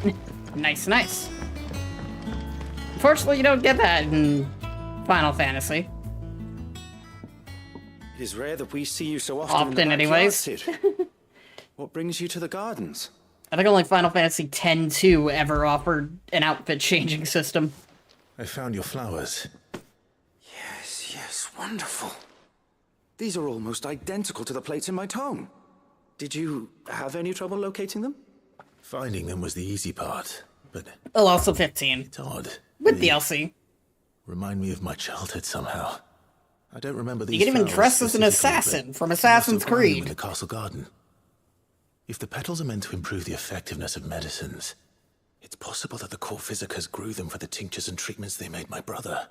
Nice, nice. Unfortunately, you don't get that in Final Fantasy. It is rare that we see you so often. Often, anyways. Sid. What brings you to the gardens? I think only Final Fantasy X-2 ever offered an outfit changing system. I found your flowers. Yes, wonderful. These are almost identical to the plates in my tome. Did you have any trouble locating them? Finding them was the easy part, but Oh, also 15. it's odd. With They DLC. remind me of my childhood somehow. I don't remember these. You can even flowers dress as an specifically, assassin but from I Assassin's also found them Creed. in the castle garden. If the petals are meant to improve the effectiveness of medicines, it's possible that the court physicers grew them for the tinctures and treatments they made my brother.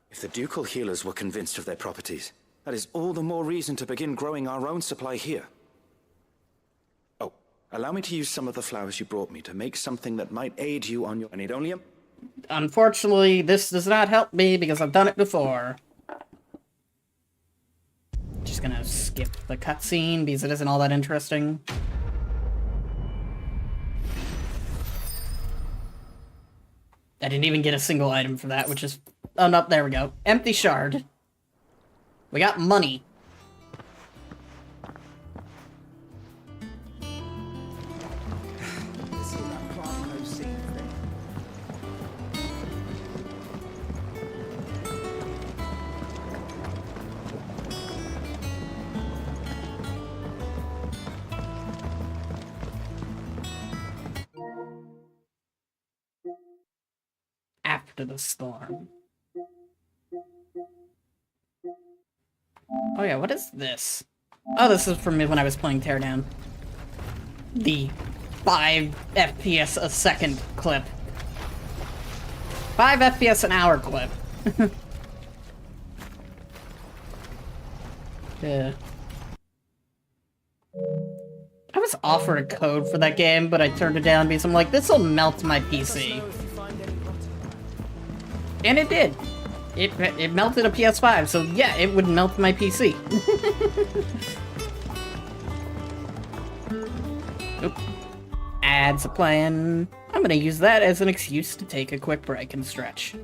If the ducal healers were convinced of their properties, that is all the more reason to begin growing our own supply here. Oh, allow me to use some of the flowers you brought me to make something that might aid you on your... I need only a... Unfortunately, this does not help me because I've done it before. Just gonna skip the cutscene because it isn't all that interesting. I didn't even get a single item for that, which is... Oh, no, there we go. Empty shard. We got money. After the storm. Oh yeah, what is this? Oh, this is from me when I was playing Teardown. The 5 FPS a second clip. 5 FPS an hour clip. Yeah. I was offered a code for that game, but I turned it down because I'm like, this'll melt my PC. And it did. It melted a PS5, so yeah, it would melt my PC. Oop. Ads playing. I'm gonna use that as an excuse to take a quick break and stretch.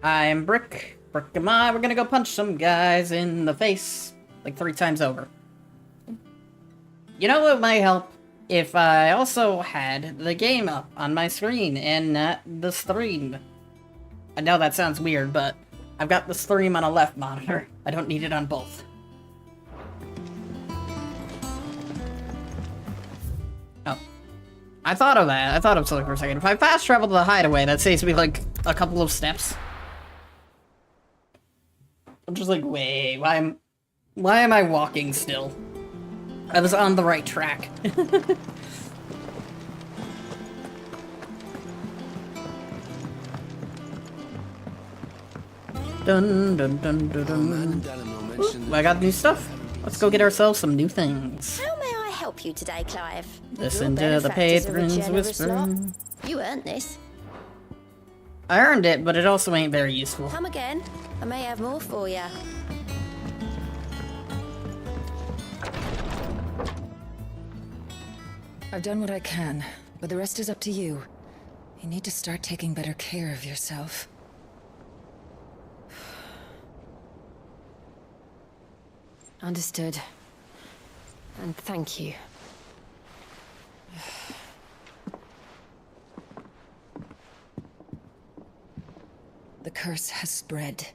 I am Brick. Brick am I. We're gonna go punch some guys in the face like 3 times over. You know what might help? if I also had the game up on my screen and not the stream. I know that sounds weird, but I've got the stream on a left monitor. I don't need it on both. Oh. I thought of that. I thought of something for a second. If I fast travel to the hideaway, that saves me like a couple of steps. I'm just like, wait, why am I walking still? I was on the right track. Dun dun dun dun dun. Ooh, I got new stuff. Let's go get ourselves some new things. How may I help you today, Clive? Listen Your to the benefactors are a patrons generous whisper. lot. You earned this. I earned it, but it also ain't very useful. Come again. I may have more for you. I've done what I can, but the rest is up to you. You need to start taking better care of yourself. Understood. And thank you. The curse has spread.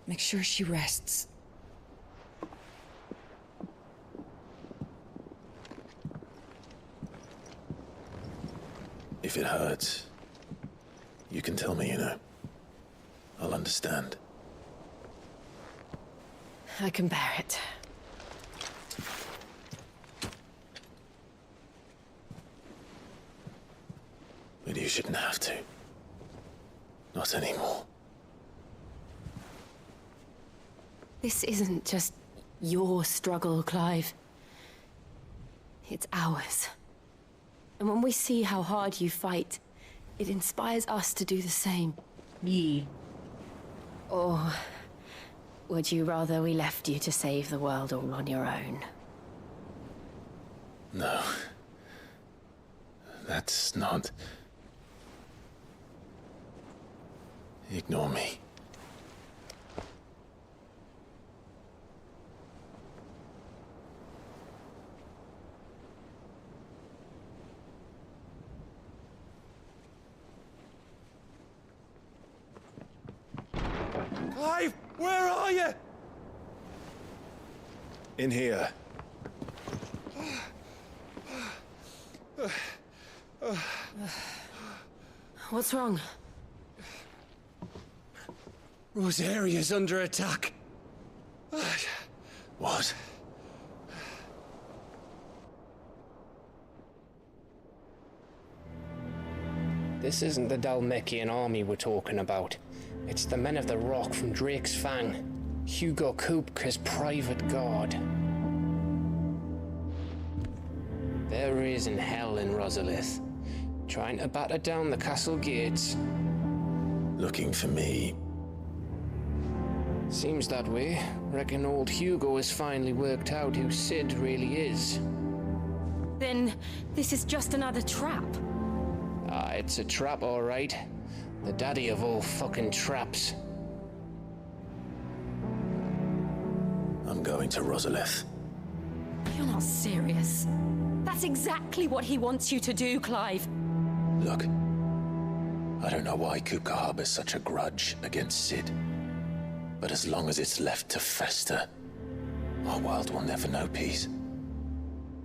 Make sure she rests. If it hurts, you can tell me, you know. I'll understand. I can bear it. But you shouldn't have to. Not anymore. This isn't just your struggle, Clive. It's ours. And when we see how hard you fight, it inspires us to do the same. Yeah. Or would you rather we left you to save the world all on your own? No. That's not... Ignore me. Clive, where are you? In here. What's wrong? Rosaria's under attack. What? This isn't the Dalmekian army we're talking about. It's the men of the Rock from Drake's Fang. Hugo Kupka's private guard. There is in hell in Rosalith, trying to batter down the castle gates. Looking for me? Seems that way. Reckon old Hugo has finally worked out who Sid really is. Then this is just another trap. Ah, it's a trap, all right. The daddy of all fucking traps. I'm going to Rosalith. You're not serious. That's exactly what he wants you to do, Clive. Look, I don't know why Kupka harbors such a grudge against Sid. But as long as it's left to fester, our world will never know peace.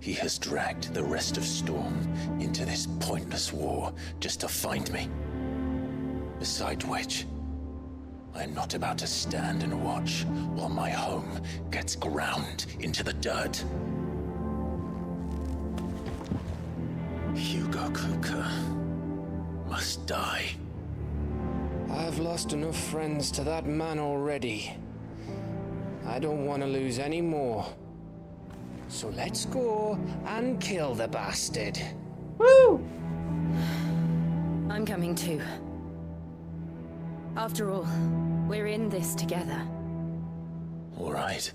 He has dragged the rest of Storm into this pointless war just to find me. Besides which, I am not about to stand and watch while my home gets ground into the dirt. Hugo Kupka must die. I've lost enough friends to that man already. I don't want to lose any more. So let's go and kill the bastard. Woo! I'm coming too. After all, we're in this together. All right.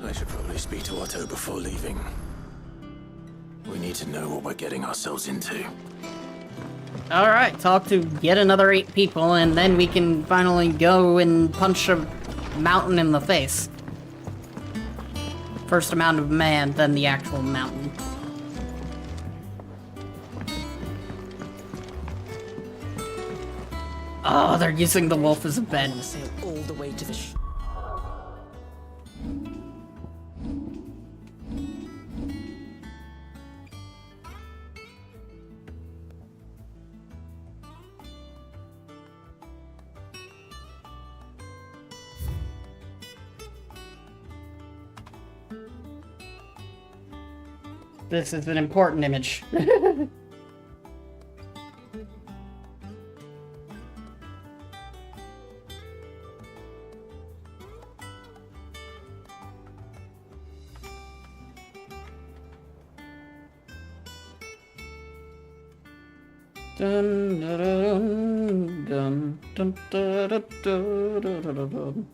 I should probably speak to Otto before leaving. We need to know what we're getting ourselves into. Alright, talk to yet another 8 people, and then we can finally go and punch a mountain in the face. First a mountain of man, then the actual mountain. Oh, they're using the wolf as a bed. Sail all the way to the This is an important image. Dun, dun, dun, dun, dun, dun, dun, dun, dun.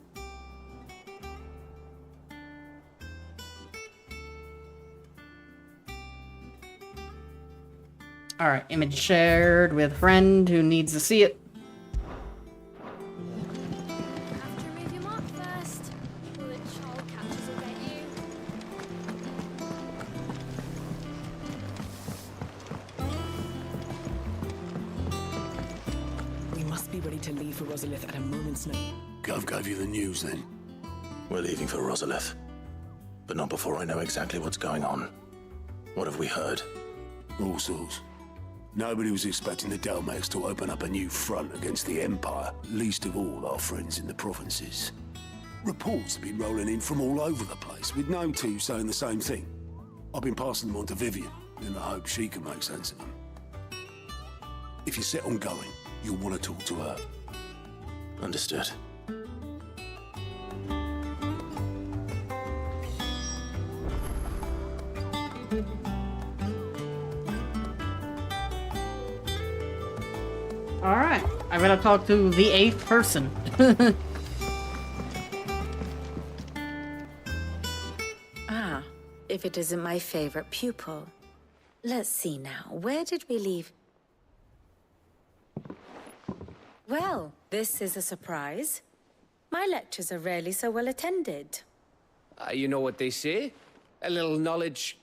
Alright, image shared with friend who needs to see it. Have to remove your mark first. Bullet shoal catches will get you. We must be ready to leave for Rosalith at a moment's notice. Gov gave you the news then? We're leaving for Rosalith. But not before I know exactly what's going on. What have we heard? All sorts. Nobody was expecting the Dalmacs to open up a new front against the Empire, least of all our friends in the provinces. Reports have been rolling in from all over the place, with no two saying the same thing. I've been passing them on to Vivian, in the hope she can make sense of them. If you're set on going, you'll want to talk to her. Understood. Alright, I'm gonna talk to the 8th person. Ah, if it isn't my favorite pupil. Let's see now, where did we leave? Well, this is a surprise. My lectures are rarely so well attended. You know what they say? A little knowledge,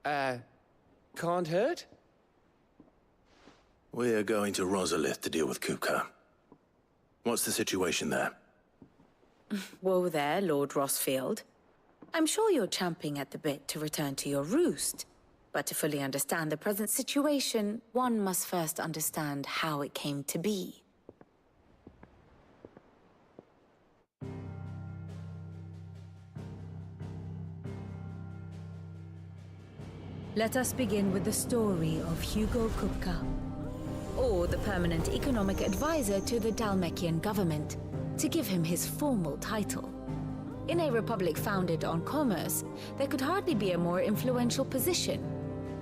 can't hurt? We're going to Rosalith to deal with Kupka. What's the situation there? Whoa there, Lord Rossfield. I'm sure you're champing at the bit to return to your roost. But to fully understand the present situation, one must first understand how it came to be. Let us begin with the story of Hugo Kupka, or the permanent economic advisor to the Dalmekian government, to give him his formal title. In a republic founded on commerce, there could hardly be a more influential position.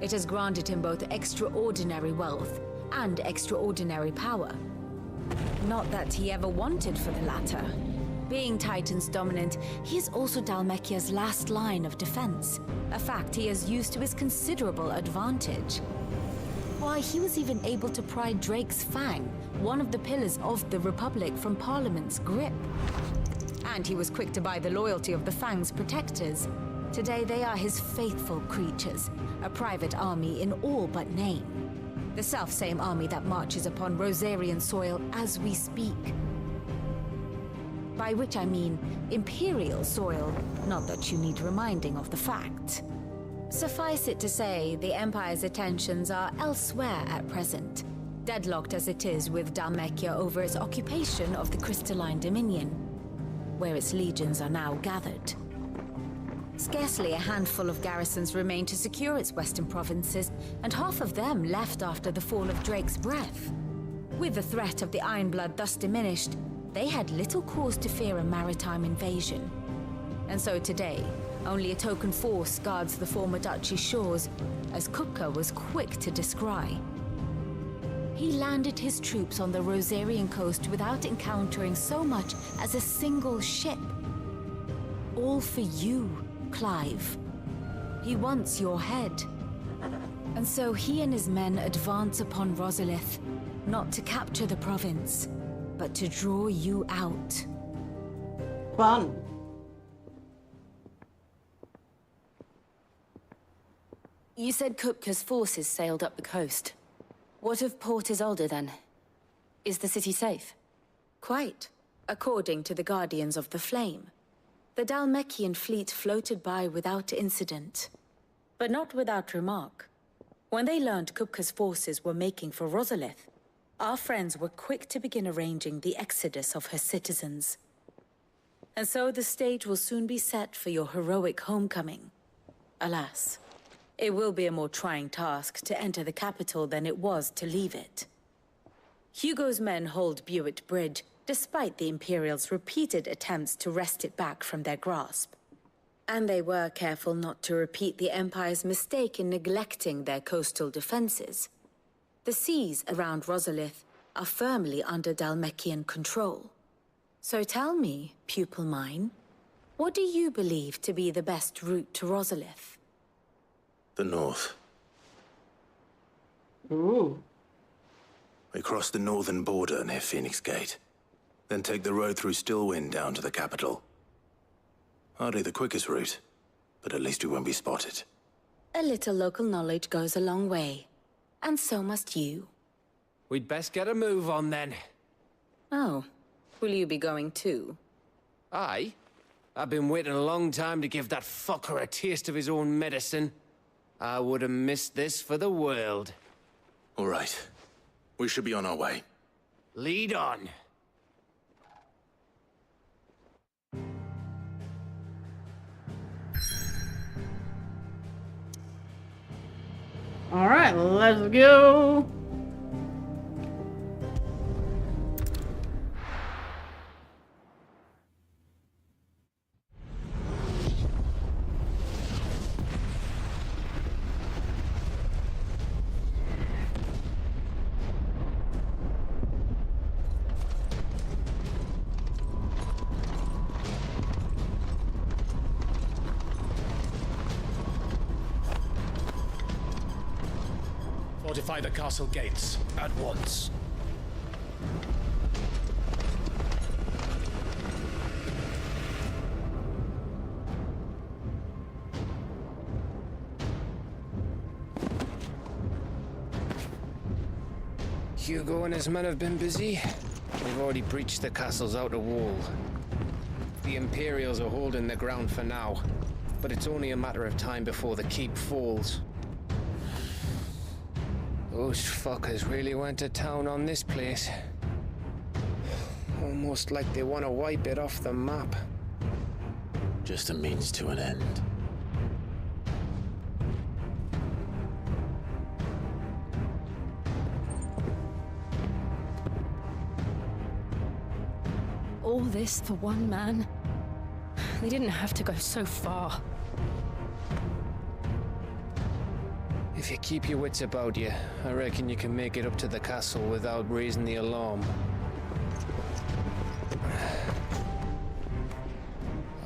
It has granted him both extraordinary wealth and extraordinary power. Not that he ever wanted for the latter. Being Titan's dominant, he is also Dalmekia's last line of defense, a fact he has used to his considerable advantage. Why, he was even able to pry Drake's Fang, one of the pillars of the Republic, from Parliament's grip. And he was quick to buy the loyalty of the Fang's protectors. Today they are his faithful creatures, a private army in all but name. The self-same army that marches upon Rosarian soil as we speak. By which I mean Imperial soil, not that you need reminding of the fact. Suffice it to say, the Empire's attentions are elsewhere at present, deadlocked as it is with Dalmekia over its occupation of the Crystalline Dominion, where its legions are now gathered. Scarcely a handful of garrisons remain to secure its western provinces, and half of them left after the fall of Drake's Breath. With the threat of the Ironblood thus diminished, they had little cause to fear a maritime invasion. And so today, only a token force guards the former duchy's shores, as Kupka was quick to descry. He landed his troops on the Rosarian coast without encountering so much as a single ship. All for you, Clive. He wants your head. And so he and his men advance upon Rosalith, not to capture the province, but to draw you out. Fun. You said Kupka's forces sailed up the coast. What of Port Isolde then? Is the city safe? Quite, according to the Guardians of the Flame. The Dhalmekian fleet floated by without incident, but not without remark. When they learned Kupka's forces were making for Rosalith, our friends were quick to begin arranging the exodus of her citizens. And so the stage will soon be set for your heroic homecoming. Alas, it will be a more trying task to enter the capital than it was to leave it. Hugo's men hold Buet Bridge, despite the Imperials' repeated attempts to wrest it back from their grasp. And they were careful not to repeat the Empire's mistake in neglecting their coastal defenses. The seas around Rosalith are firmly under Dhalmekian control. So tell me, pupil mine, what do you believe to be the best route to Rosalith? The north. Ooh. We cross the northern border near Phoenix Gate. Then take the road through Stillwind down to the capital. Hardly the quickest route, but at least we won't be spotted. A little local knowledge goes a long way. And so must you. We'd best get a move on then. Oh, will you be going too? Aye. I've been waiting a long time to give that fucker a taste of his own medicine. I would have missed this for the world. All right. We should be on our way. Lead on. Alright, let's go. Fortify the castle gates at once. Hugo and his men have been busy. We've already breached the castle's outer wall. The Imperials are holding the ground for now, but it's only a matter of time before the keep falls. Those fuckers really went to town on this place. Almost like they want to wipe it off the map. Just a means to an end. All this for one man? They didn't have to go so far. If you keep your wits about you, I reckon you can make it up to the castle without raising the alarm.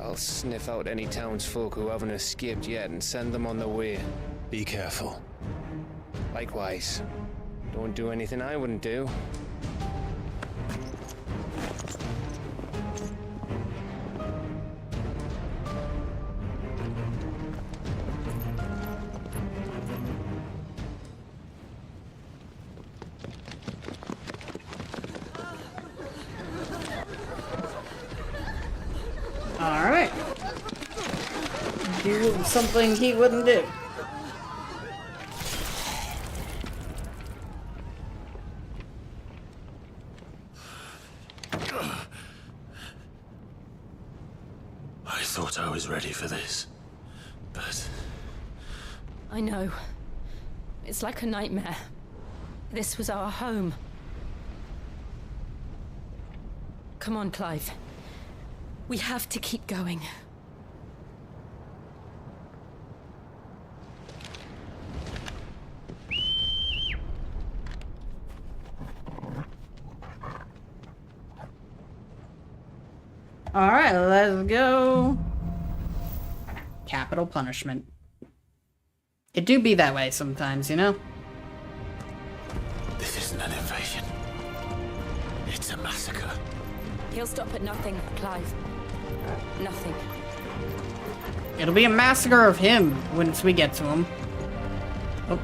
I'll sniff out any townsfolk who haven't escaped yet and send them on their way. Be careful. Likewise. Don't do anything I wouldn't do. Alright. Do something he wouldn't do. I thought I was ready for this, but... I know. It's like a nightmare. This was our home. Come on, Clive. We have to keep going. Alright, let's go. Capital punishment. It do be that way sometimes, you know? This isn't an invasion. It's a massacre. He'll stop at nothing, Clive. Nothing. It'll be a massacre of him once we get to him. Oh.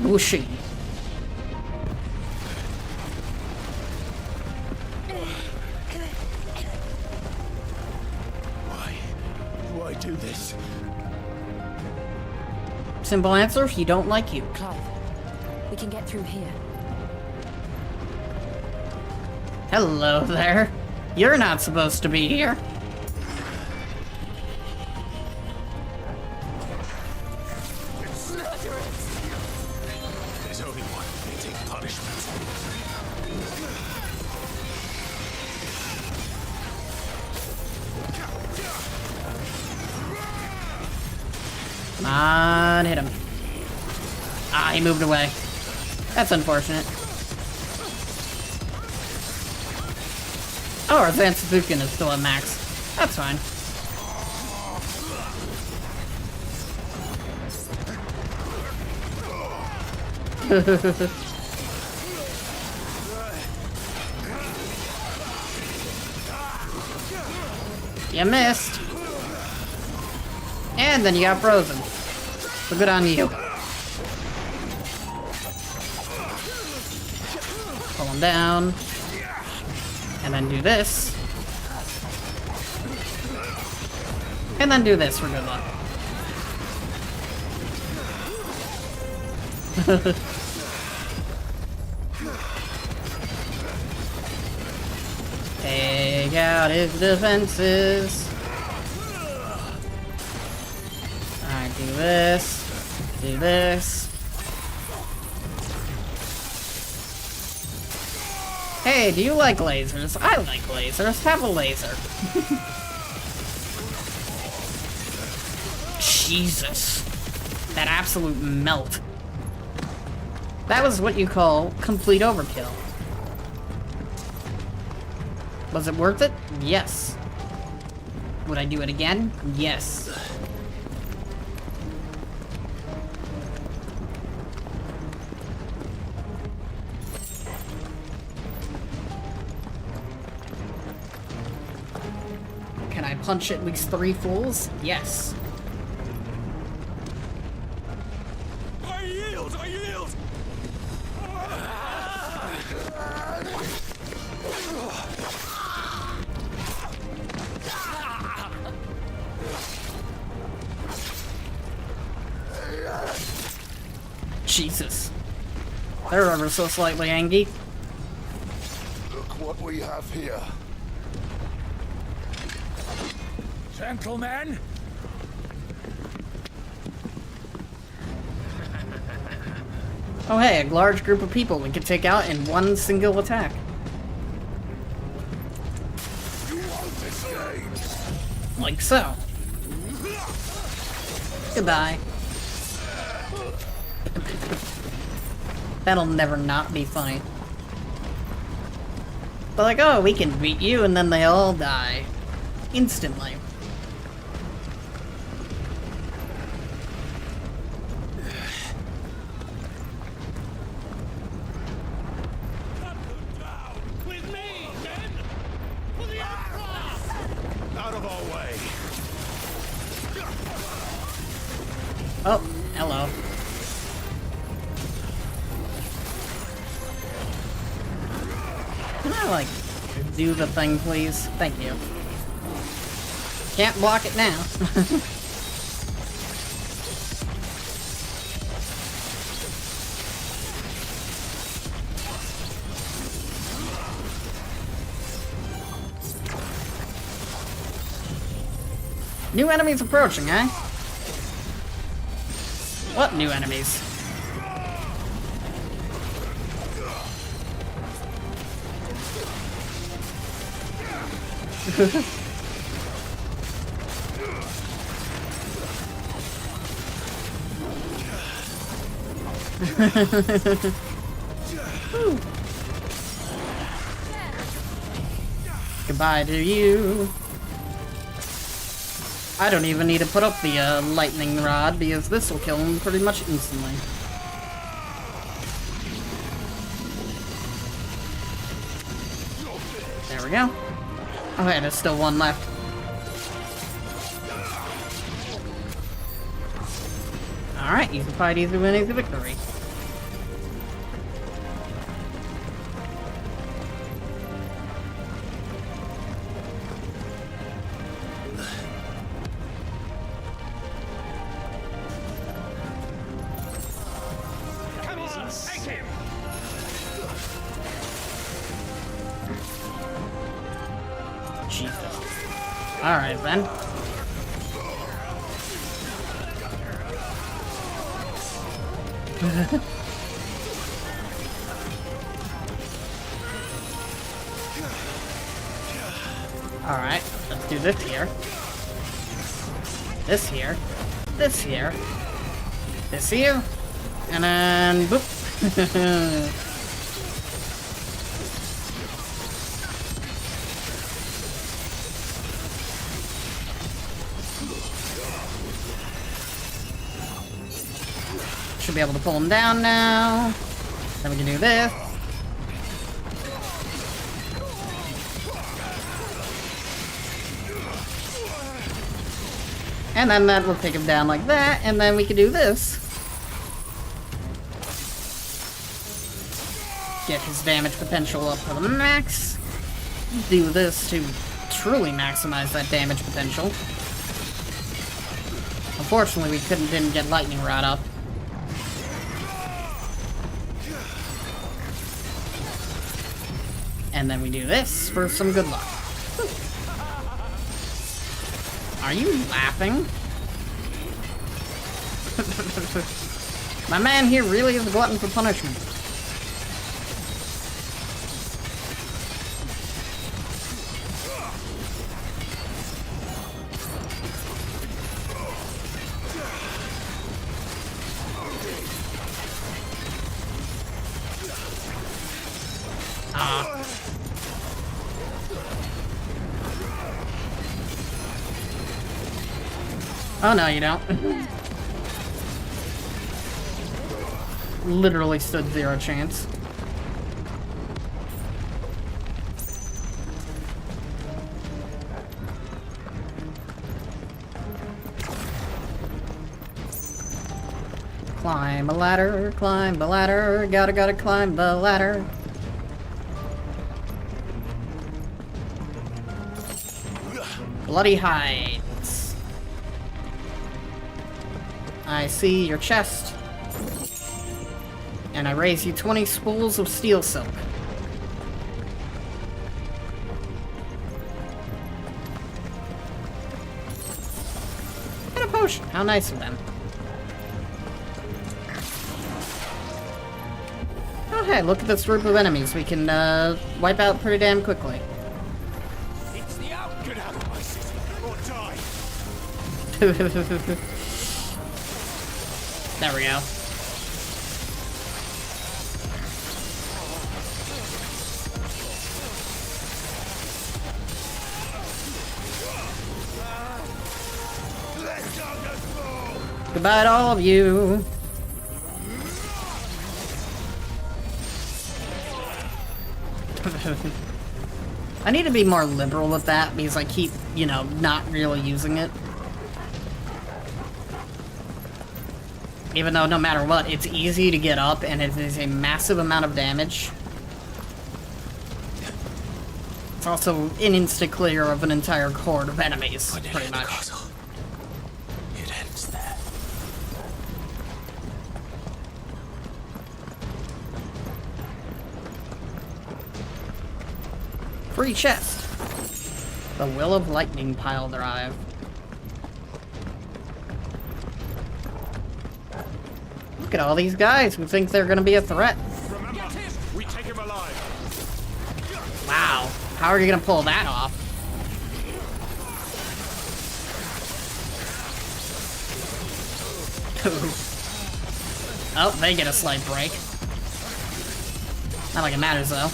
Whooshy. Why do this? Simple answer, he don't like you. Clive, we can get through here. Hello there. You're not supposed to be here. There's only one fitting punishment. Come on, hit him. Ah, he moved away. That's unfortunate. Oh, our Zansufukin is still at max. That's fine. You missed. And then you got frozen. So good on you. Pull him down. And then do this. And then do this for good luck. Take out his defenses. Alright, do this. Do this. Hey, do you like lasers? I like lasers. Have a laser. Jesus. That absolute melt. That was what you call complete overkill. Was it worth it? Yes. Would I do it again? Yes. Can I punch at least 3 fools? Yes. I yield! I yield! Jesus. They're ever so slightly angry. Look what we have here. Gentlemen! Oh hey, a large group of people we could take out in one single attack. You won't escape! Like so. Goodbye. That'll never not be funny. They're like, oh, we can beat you, and then they all die. Instantly. With me, men! For the Emperor! Out of our way! Oh, hello. Can I, like, do the thing, please? Thank you. Can't block it now. New enemies approaching, eh? What new enemies? Goodbye to you. I don't even need to put up the lightning rod because this will kill him pretty much instantly. go. Okay, there's still one left. Alright, easy fight, easy win, easy victory. Jesus. Alright then. Alright, let's do this here. This here. This here. This here. And then boop. Should be able to pull him down now. Then we can do this. And then that will take him down like that, and then we can do this. Get his damage potential up to the max. Do this to truly maximize that damage potential. Unfortunately, we didn't get Lightning Rod up. And then we do this for some good luck. Are you laughing? My man here really is a glutton for punishment. Oh no, you don't. Literally stood zero chance. Climb a ladder, gotta climb the ladder. Bloody hides. I see your chest. And I raise you 20 spools of steel silk. And a potion. How nice of them. Oh hey, look at this group of enemies we can wipe out pretty damn quickly. It's the out. Get out of my city or die. There we go. Goodbye to all of you. I need to be more liberal with that because I keep, you know, not really using it. Even though no matter what, it's easy to get up and it is a massive amount of damage. It's also an instant clear of an entire horde of enemies, pretty much. It ends there. Free chest. The Will of Lightning Pile Drive. Look at all these guys who think they're gonna be a threat. Remember, we take him alive. Wow. How are you gonna pull that off? Oh, they get a slight break. Not like it matters though.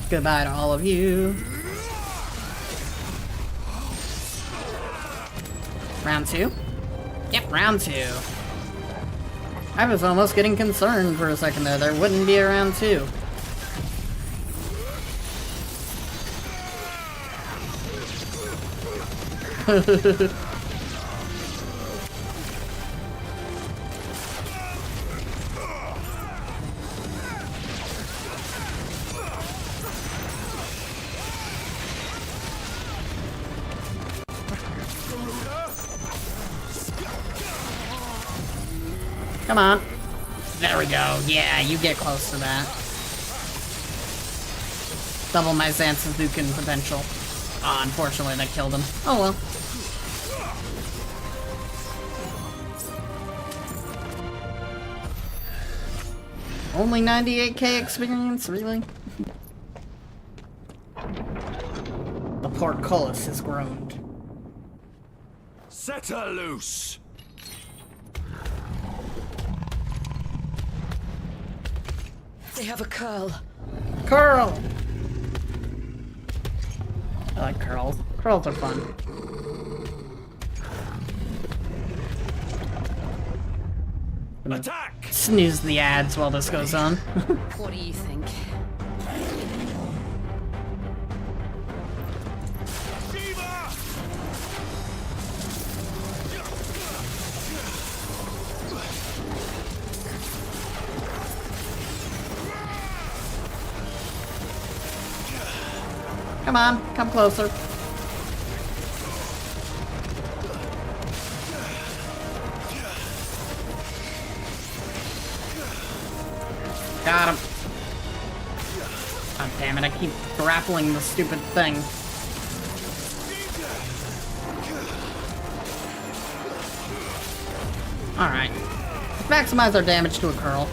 Goodbye to all of you. Round two? Yep, round two. I was almost getting concerned for a second there. There wouldn't be a round 2. Come on. There we go. Yeah, you get close to that. Double my Zansuzukin potential. Oh, unfortunately, that killed him. Oh well. Only 98k experience? Really? The portcullis has groaned. Set her loose! They have a curl. Curl! I like curls. Curls are fun. Attack! Snooze the ads while this goes on. What do you think? Come on, come closer. Got him. God damn it, I keep grappling the stupid thing. Alright. Let's maximize our damage to a curl.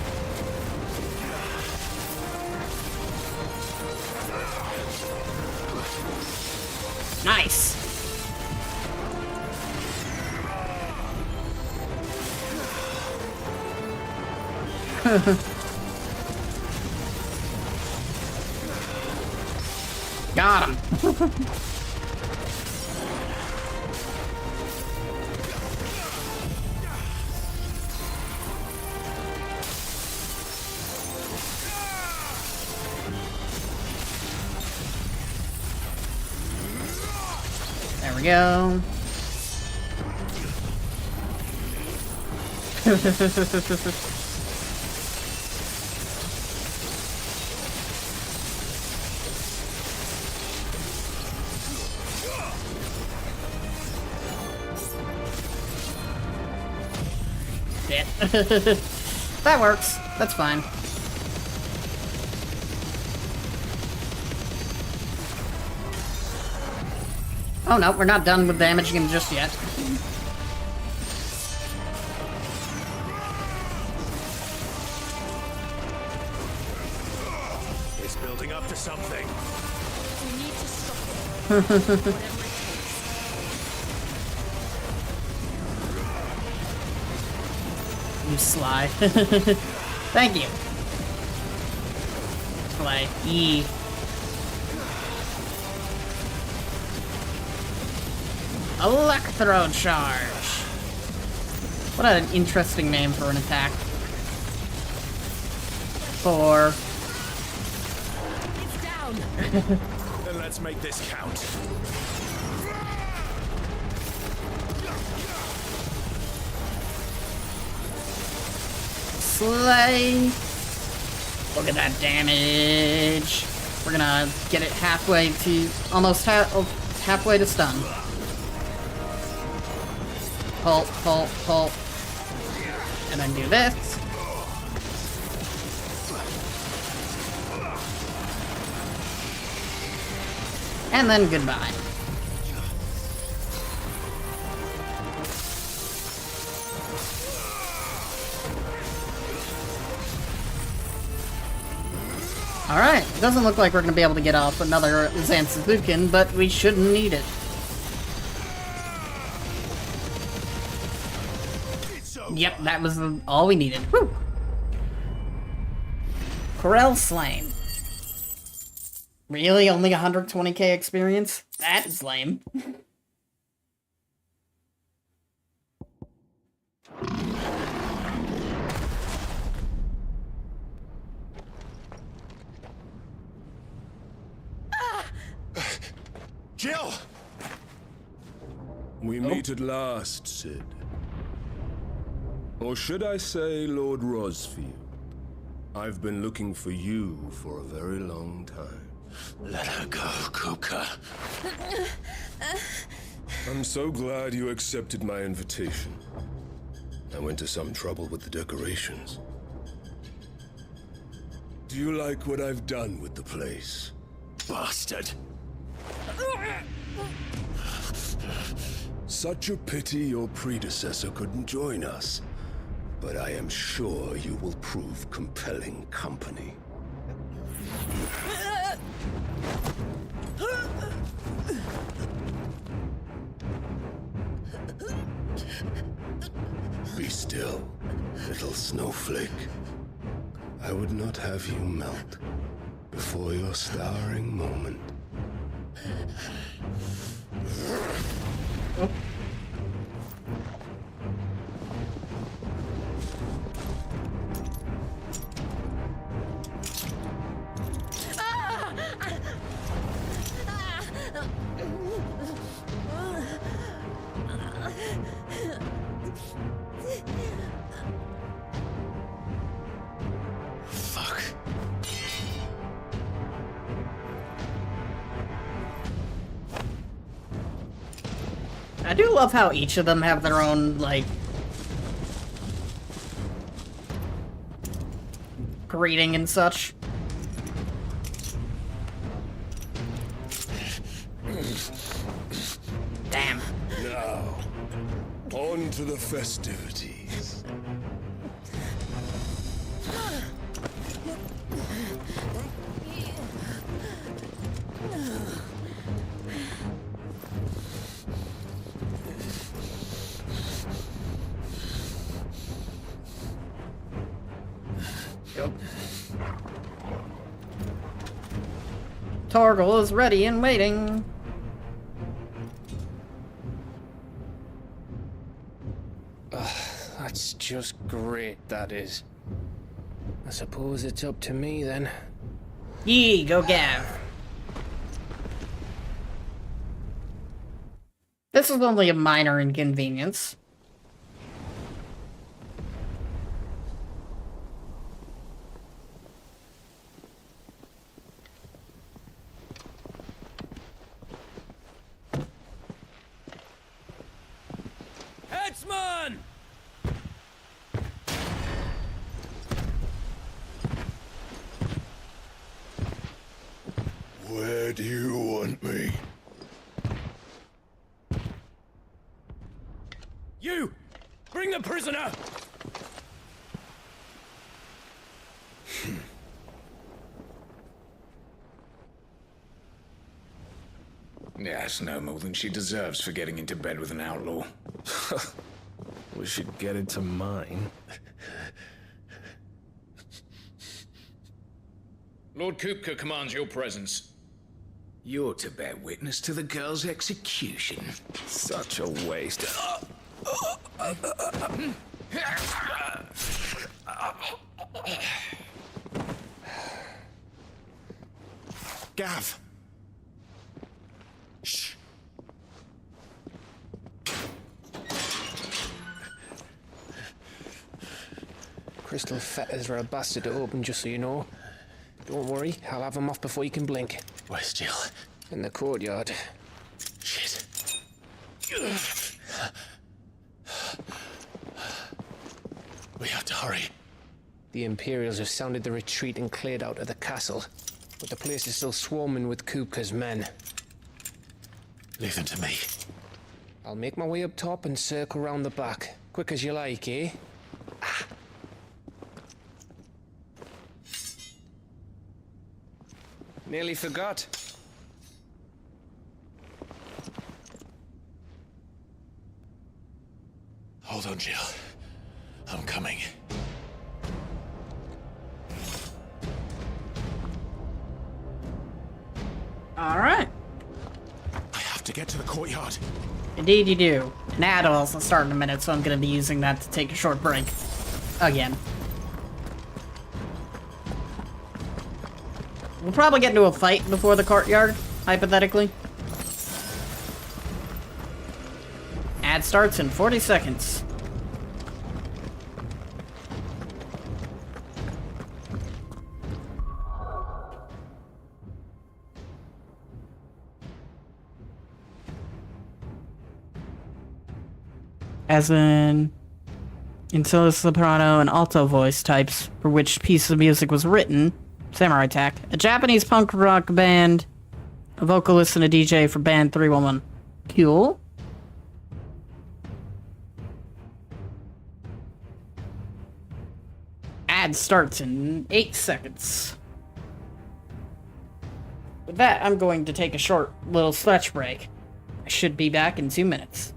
Nice! Got him! There we go. Shit. That works. That's fine. Oh no, we're not done with damaging him just yet. It's building up to something. We need to stop it. You sly. Thank you. Sly. E. Electro charge. What an interesting name for an attack. 4. It's down. Then let's make this count. Slay. Look at that damage. We're gonna get it halfway to almost halfway to stun. Pull, pull, pull. And then do this. And then goodbye. Alright, it doesn't look like we're gonna be able to get off another Zansuzukin, but we shouldn't need it. Yep, that was all we needed. Woo! Corel slain. Really? Only 120k experience? That is lame. Jill! We meet at last, Sid. Or should I say, Lord Rosfield? I've been looking for you for a very long time. Let her go, Kupka. I'm so glad you accepted my invitation. I went to some trouble with the decorations. Do you like what I've done with the place? Bastard. Such a pity your predecessor couldn't join us. But I am sure you will prove compelling company. Be still, little snowflake. I would not have you melt before your starring moment. Oh. Fuck. I do love how each of them have their own, like, greeting and such. Damn. Now, on to the festivities. Yep. Torgal is ready and waiting. That's just great, that is. I suppose it's up to me then. Yee, go Gav. This is only a minor inconvenience. Headsman! Where do you want me? You! Bring the prisoner! Yes, no more than she deserves for getting into bed with an outlaw. We should get into mine. Lord Kupka commands your presence. You're to bear witness to the girl's execution. Such a waste. Gav. Shh. Crystal fetters are a bastard to open, just so you know. Don't worry, I'll have them off before you can blink. Where's Jill? In the courtyard. Shit. We have to hurry. The Imperials have sounded the retreat and cleared out of the castle, but the place is still swarming with Kupka's men. Leave them to me. I'll make my way up top and circle round the back. Quick as you like, eh? Nearly forgot. Hold on, Jill. I'm coming. Alright. I have to get to the courtyard. Indeed you do. And Adults will start in a minute, so I'm gonna be using that to take a short break. Again. We'll probably get into a fight before the courtyard, hypothetically. Ad starts in 40 seconds. As in solo soprano and alto voice types for which piece of music was written. Samurai Attack, a Japanese punk rock band, a vocalist and a DJ for band 311. Cool. Ad starts in 8 seconds. With that, I'm going to take a short little stretch break. I should be back in 2 minutes.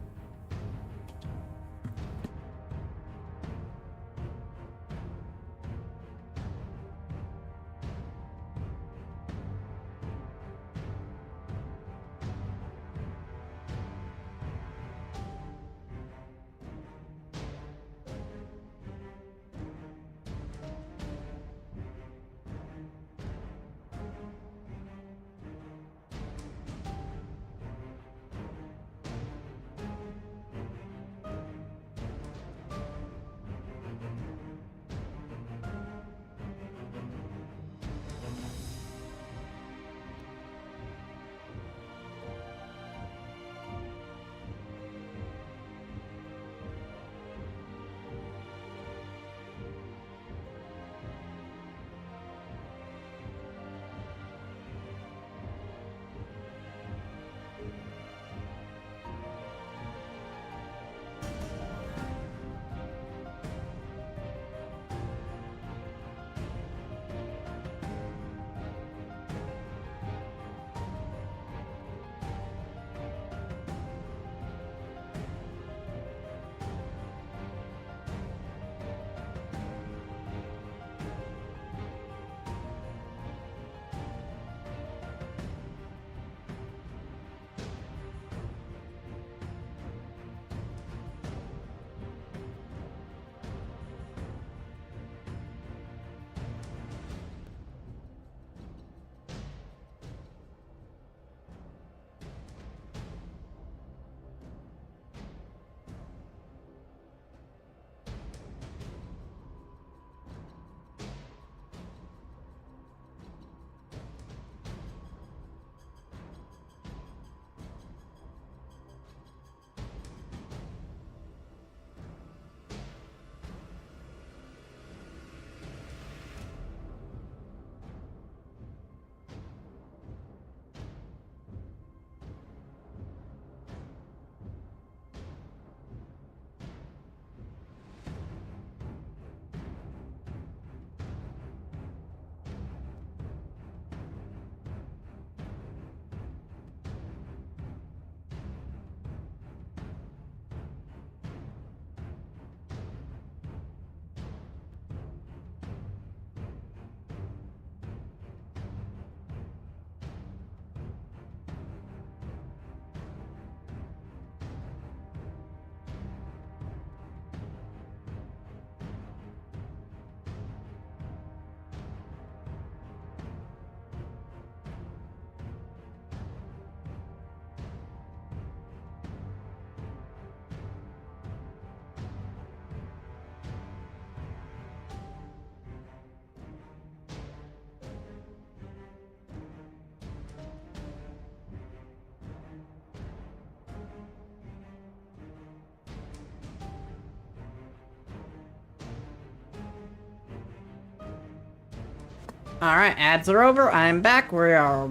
Alright, ads are over. I'm back. We are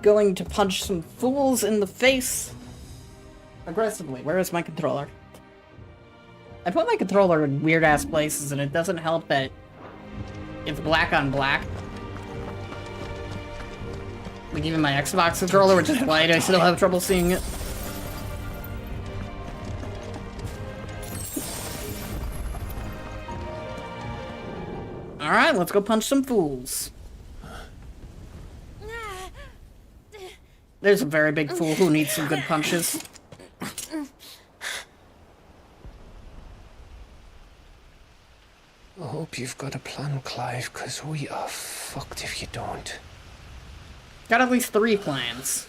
going to punch some fools in the face. Aggressively. Where is my controller? I put my controller in weird-ass places, and it doesn't help that it's black on black. Like, even my Xbox controller, which is white, I still have trouble seeing it. Alright, let's go punch some fools. There's a very big fool who needs some good punches. I hope you've got a plan, Clive, because we are fucked if you don't. Got at least 3 plans.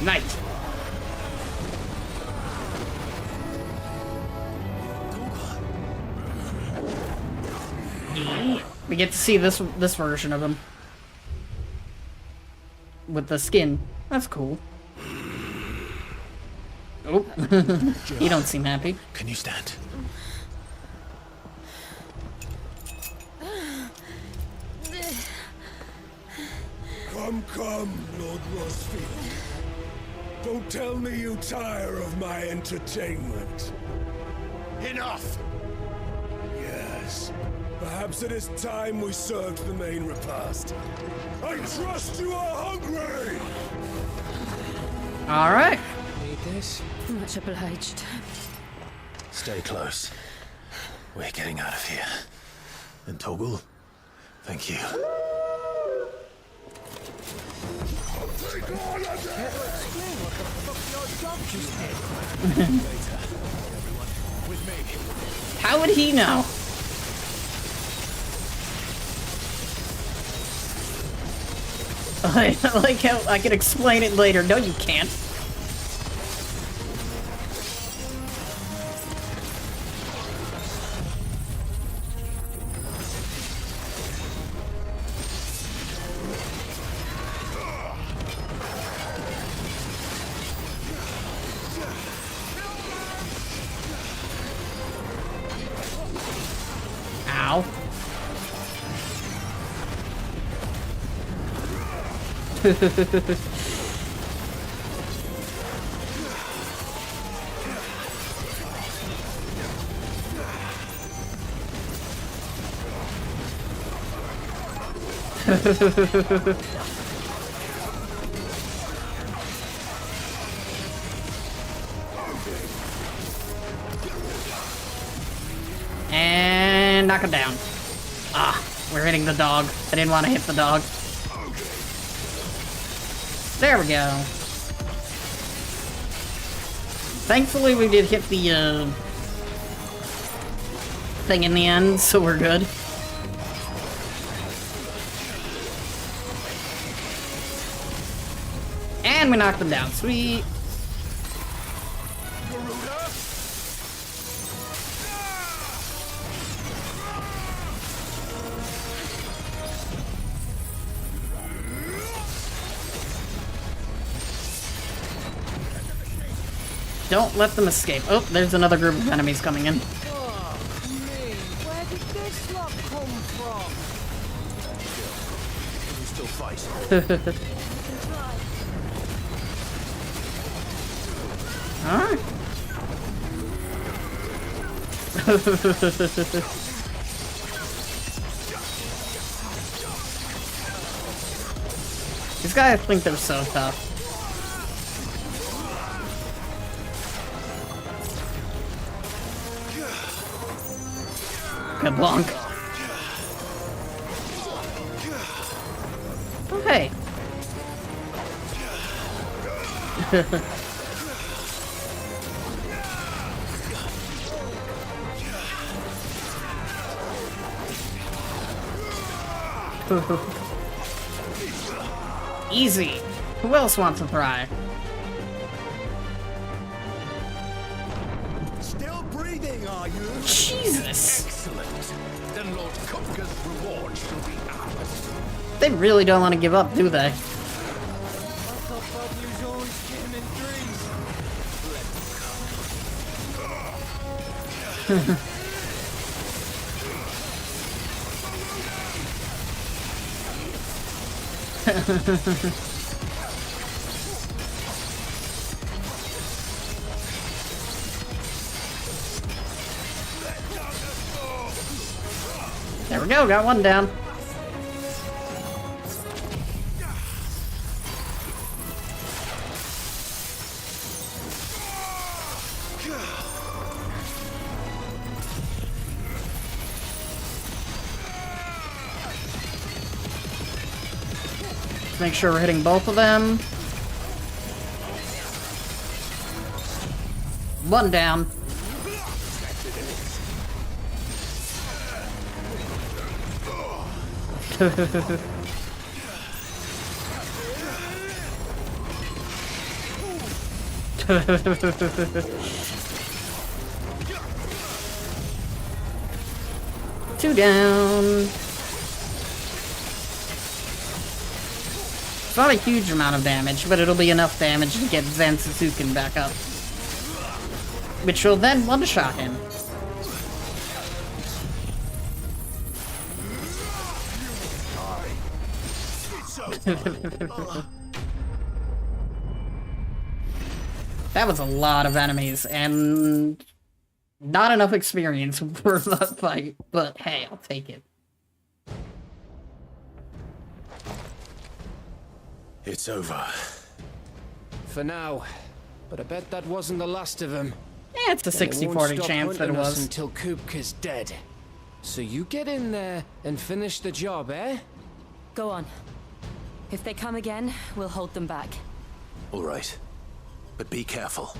Nice. We get to see this version of him with the skin. That's cool. Oh, you don't seem happy. Can you stand? Come, Lord Rosfield. Don't tell me you tire of my entertainment. Enough! Yes. Perhaps it is time we served the main repast. I trust you are hungry! All right. Need this? Much obliged. Stay close. We're getting out of here. And Toggle, thank you. How would he know? I like how I can explain it later. No, you can't. Ow. And knock him down. Ah, we're hitting the dog. I didn't want to hit the dog. There we go. Thankfully, we did hit the thing in the end, so we're good. And we knocked them down. Sweet. Don't let them escape. Oh, there's another group of enemies coming in. Where did this lot come from? Can you still fight? Alright. These guys think they're so tough. Kablank. Oh, hey. Easy. Who else wants to try? Still breathing, are you? Jesus. Excellent. Then Lord Kupka's reward shall be ours. They really don't want to give up, do they? There we go, got one down. Let's make sure we're hitting both of them. One down. Two down. It's not a huge amount of damage, but it'll be enough damage to get Zen Suzukin back up. Which will then one-shot him. That was a lot of enemies, and not enough experience for that fight, but hey, I'll take it. It's over. For now. But I bet that wasn't the last of them. Yeah, it's a 60-40 chance that it was. Until Kupka's dead. So you get in there and finish the job, eh? Go on. If they come again, we'll hold them back. All right. But be careful.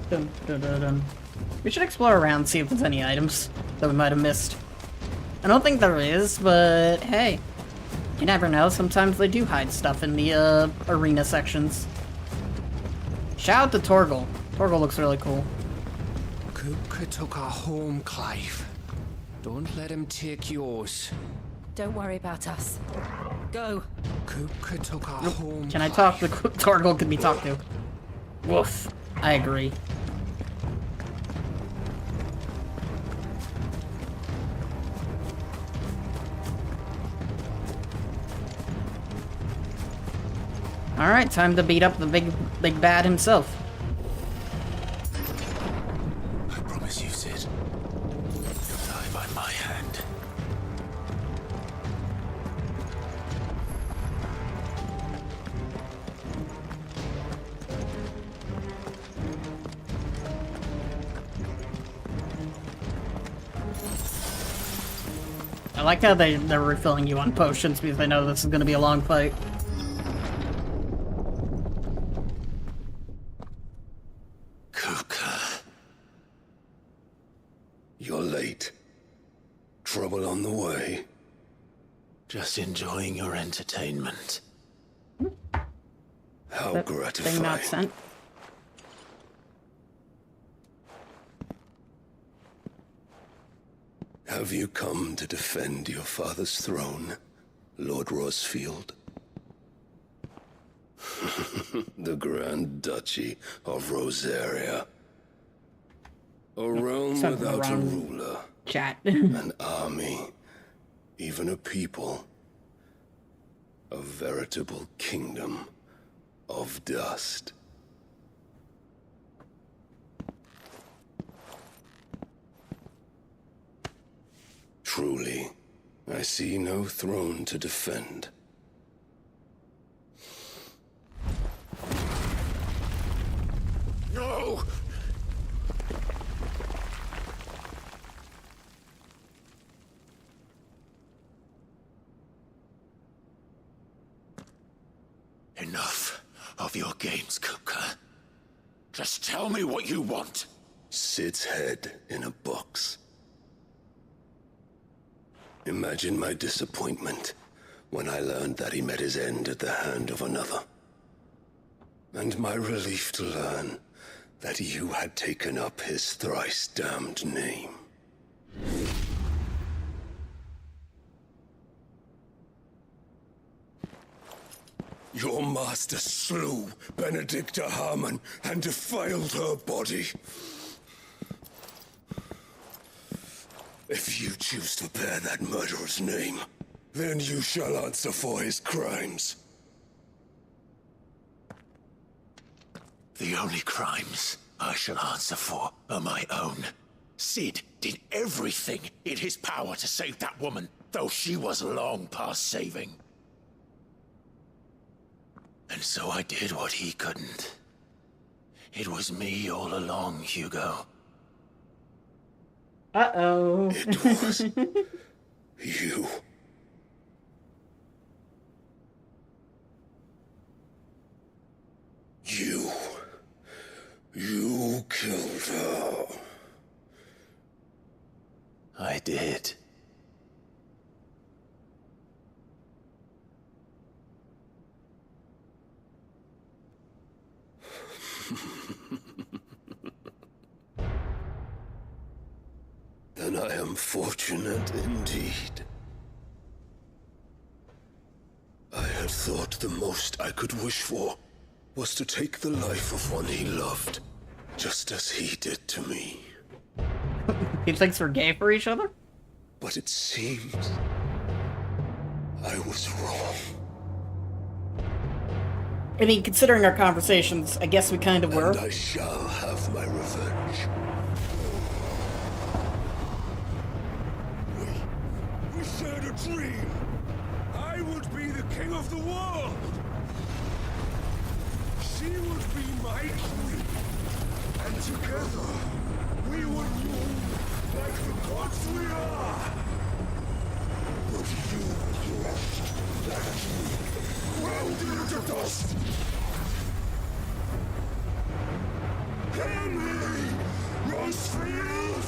Dun, dun, dun, dun. We should explore around, see if there's any items that we might have missed. I don't think there is, but hey. You never know, sometimes they do hide stuff in the arena sections. Shout out to Torgal. Torgal looks really cool. Kupka took our home, Clive. Don't let him take yours. Don't worry about us. Go. Kupka took our home. Can I talk to Torgal? Can be talked to? Woof. I agree. Alright, time to beat up the big bad himself. I promise you, Sid. You'll die by my hand. I like how they're refilling you on potions because they know this is going to be a long fight. You're late. Trouble on the way. Just enjoying your entertainment. How Thing gratifying. not sent. Have you come to defend your father's throne, Lord Rosfield? The Grand Duchy of Rosaria. A realm Something without a wrong. ruler. Chat. An army. Even a people. A veritable kingdom of dust. Truly, I see no throne to defend. No! Enough of your games, Kupka. Just tell me what you want. Sid's head in a box. Imagine my disappointment when I learned that he met his end at the hand of another. And my relief to learn that you had taken up his thrice damned name. Your master slew Benedicta Harmon and defiled her body. If you choose to bear that murderer's name, then you shall answer for his crimes. The only crimes I shall answer for are my own. Sid did everything in his power to save that woman, though she was long past saving. And so I did what he couldn't. It was me all along, Hugo. Uh-oh. It was you. You killed her. I did. Then I am fortunate indeed. I had thought the most I could wish for was to take the life of one he loved, just as he did to me. He thinks we're gay for each other? But it seems I was wrong. I mean, considering our conversations, I guess we kind of were. And I shall have my revenge. We shared a dream. I would be the king of the world. She would be my queen. And together, we would rule like the gods we are. But you crushed that dream. Ground it into dust. Hear me, Rosefield!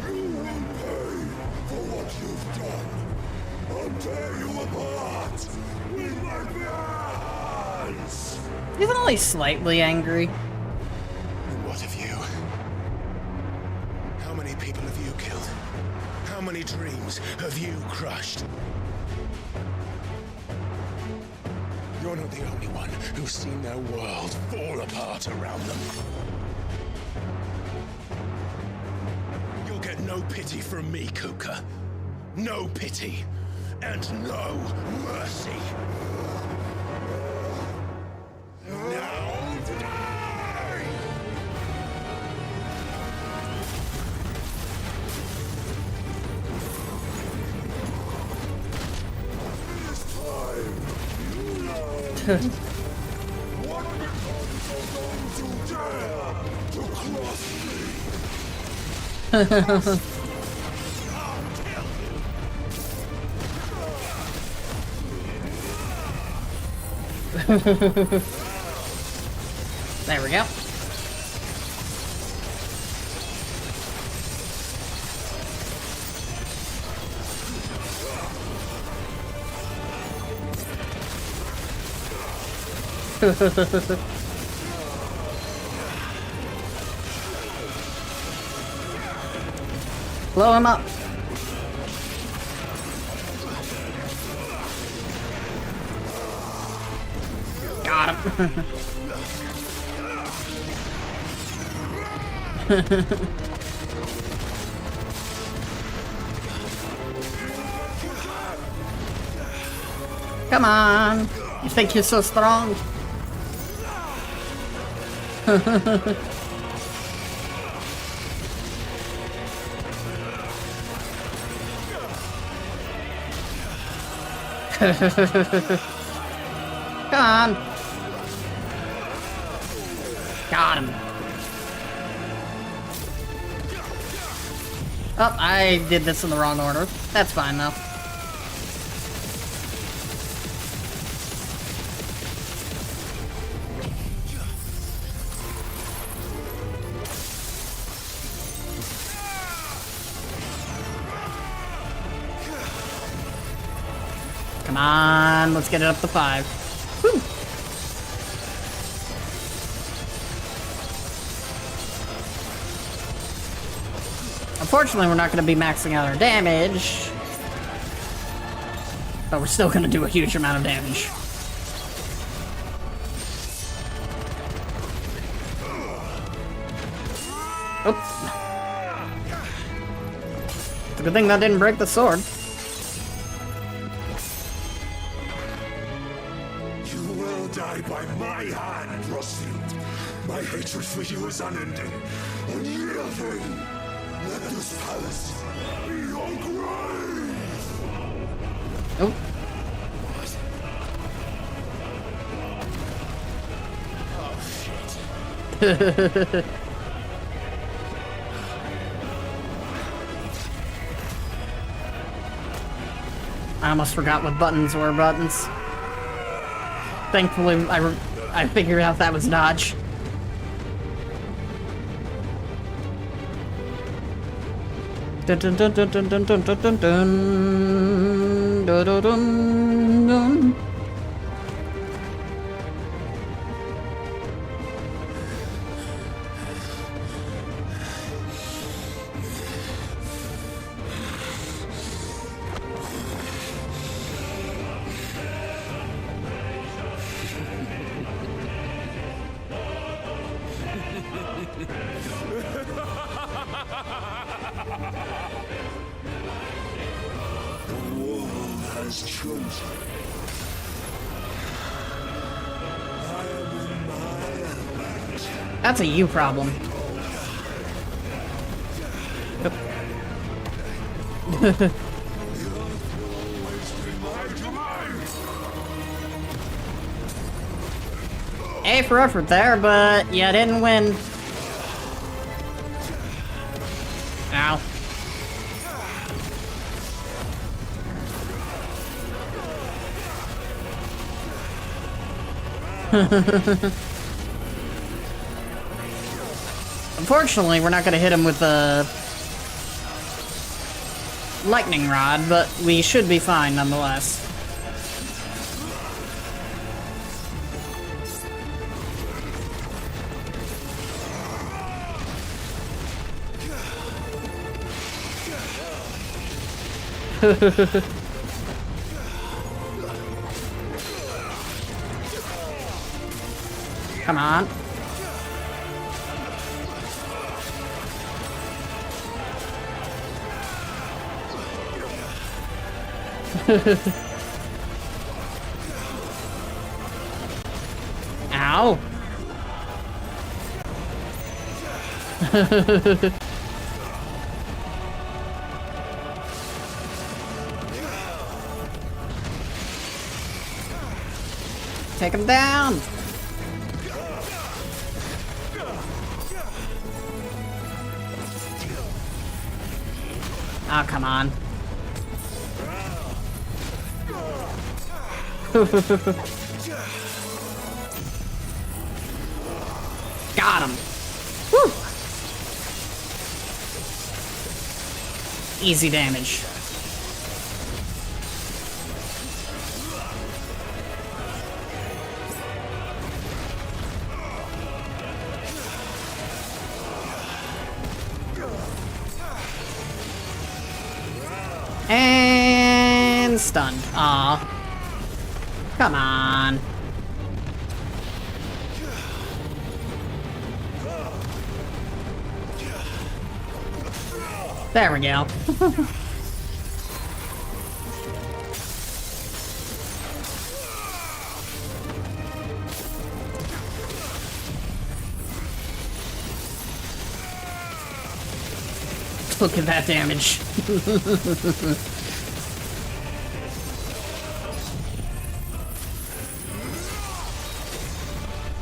You will pay for what you've done. I'll tear you apart with my bare hands! He's only slightly angry. And what of you? How many people have you killed? How many dreams have you crushed? You're not the only one who's seen their world fall apart around them. You'll get no pity from me, Kuka. No pity. And no mercy. Now die! This time, you know what becomes of those who dare to cross me. There we go. Blow him up. Got him. Come on. You think you're so strong? Come on. Got him. Oh, I did this in the wrong order. That's fine though. Come on, let's get it up to 5. Woo. Unfortunately, we're not going to be maxing out our damage. But we're still going to do a huge amount of damage. Oops. It's a good thing that didn't break the sword. You will die by my hand, Rosefield. My hatred for you is unending, unyielding. Let this palace be your grave! Oh. Oh, shit. I almost forgot what buttons were buttons. Thankfully, I figured out that was dodge. Dun dun dun dun dun dun dun dun dun dun dun dun dun dun. That's a you problem. A for effort there, but you didn't win. Ow. Unfortunately, we're not going to hit him with a lightning rod, but we should be fine nonetheless. Come on. Ow. Take him down. Oh, come on. Got him. Woo. Easy damage. And stunned. Aw. Come on. There we go. Look at that damage.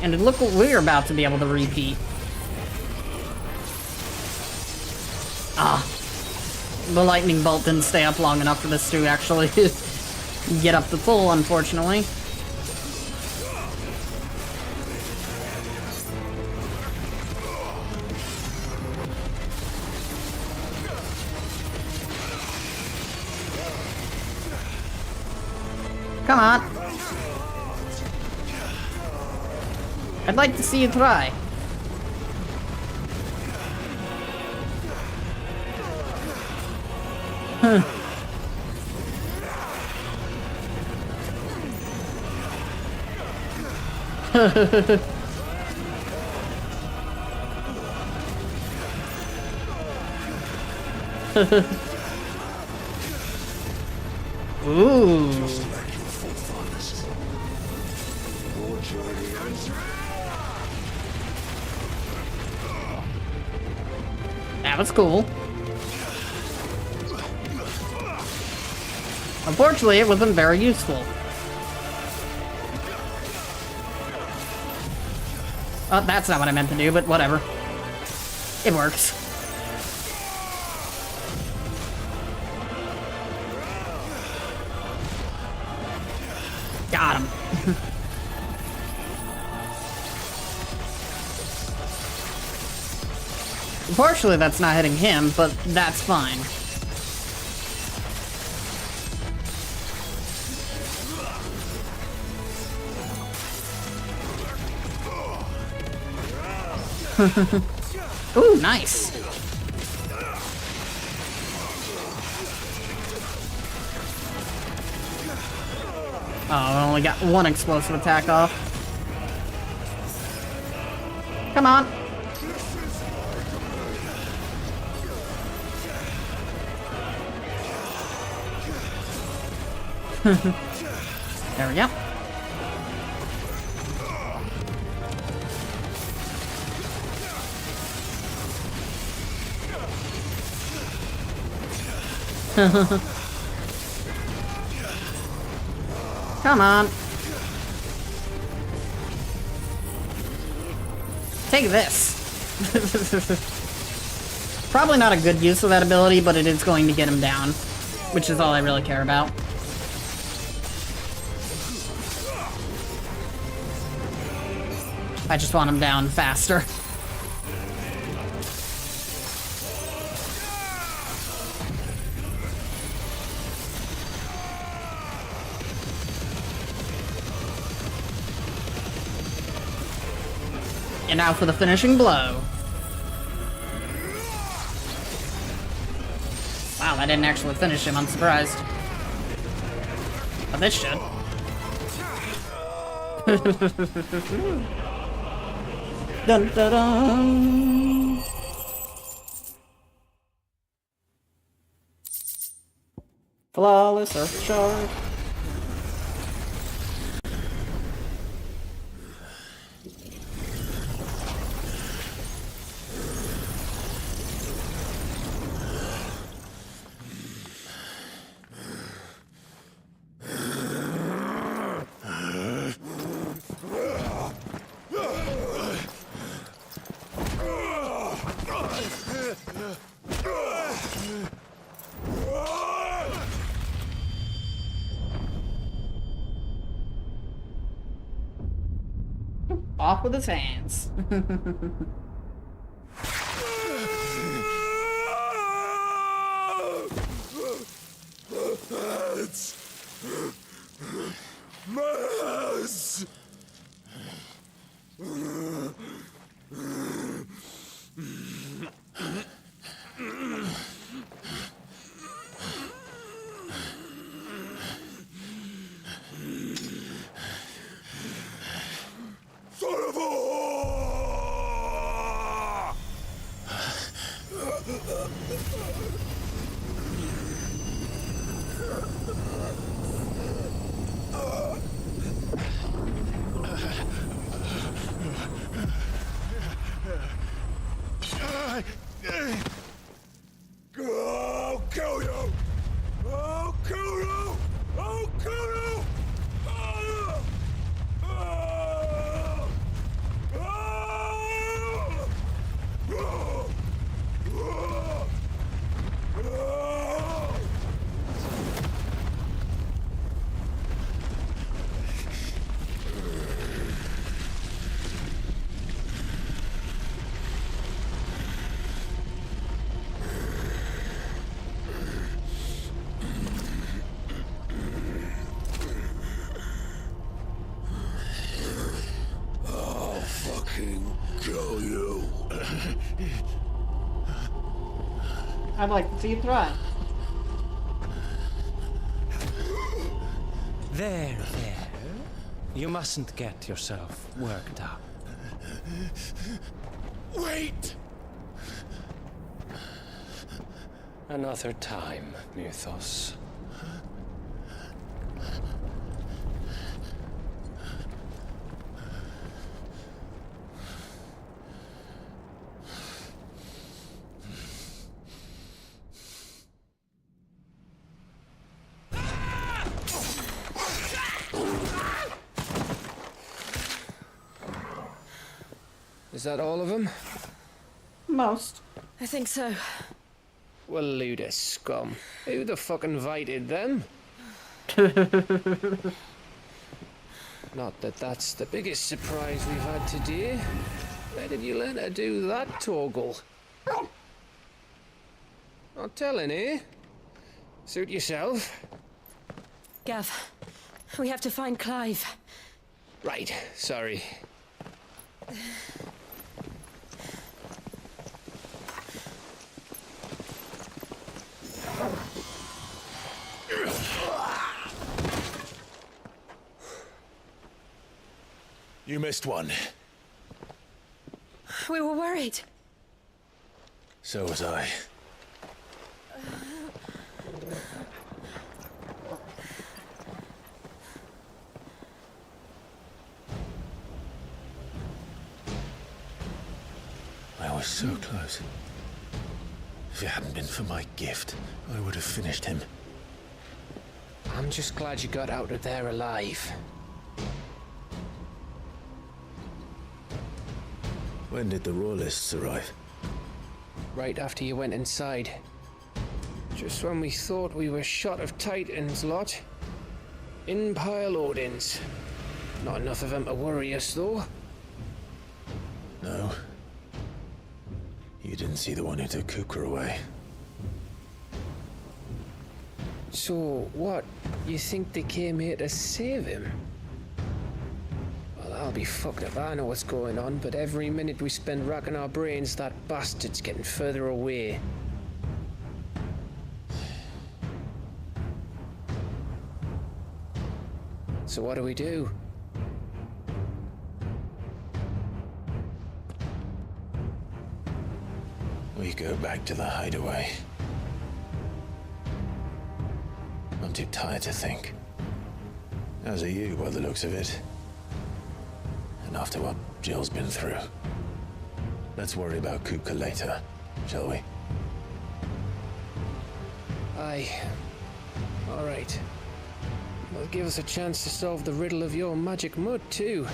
And look what we're about to be able to repeat. Ah. The lightning bolt didn't stay up long enough for this to actually get up to full, unfortunately. Come on. I'd like to see you try. Huh. Ooh. That was cool. Unfortunately, it wasn't very useful. Oh, that's not what I meant to do, but whatever. It works. Got him. Unfortunately, that's not hitting him, but that's fine. Ooh, nice. Oh, I only got one explosive attack off. Come on. There we go. Come on. Take this. Probably not a good use of that ability, but it is going to get him down, which is all I really care about. I just want him down faster. And now for the finishing blow. Wow, that didn't actually finish him, I'm surprised. But this should. Dun dun dun. Flawless Earth Shard. Off with his hands. I'll kill you! I'll kill you! I'll kill you! Kill you. I'd like to see you try. There. You mustn't get yourself worked up. Wait! Another time, Mythos. Is that all of them? Most. I think so. Well, load of scum. Who the fuck invited them? Not that that's the biggest surprise we've had today. Where did you learn to do that, Toggle? Not telling, eh? Suit yourself. Gav, we have to find Clive. Right, sorry. You missed one. We were worried. So was I. I was so close. If it hadn't been for my gift, I would have finished him. I'm just glad you got out of there alive. When did the Royalists arrive? Right after you went inside. Just when we thought we were shot of Titans, lot. In pile Odins. Not enough of them to worry us, though. No. You didn't see the one who took Kupka away. So, what? You think they came here to save him? Well, I'll be fucked if I know what's going on, but every minute we spend racking our brains, that bastard's getting further away. So what do we do? We go back to the hideaway. I'm too tired to think. As are you, by the looks of it. And after what Jill's been through. Let's worry about Kupka later, shall we? Aye. All right. Well, give us a chance to solve the riddle of your magic mud, too.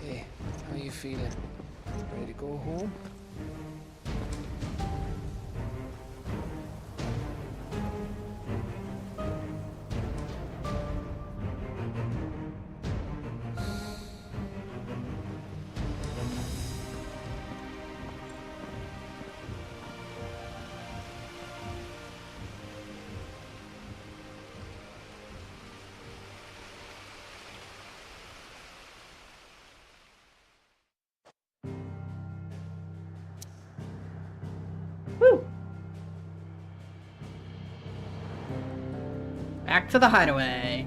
Hey, how you feeling? Ready to go home? Back to the hideaway.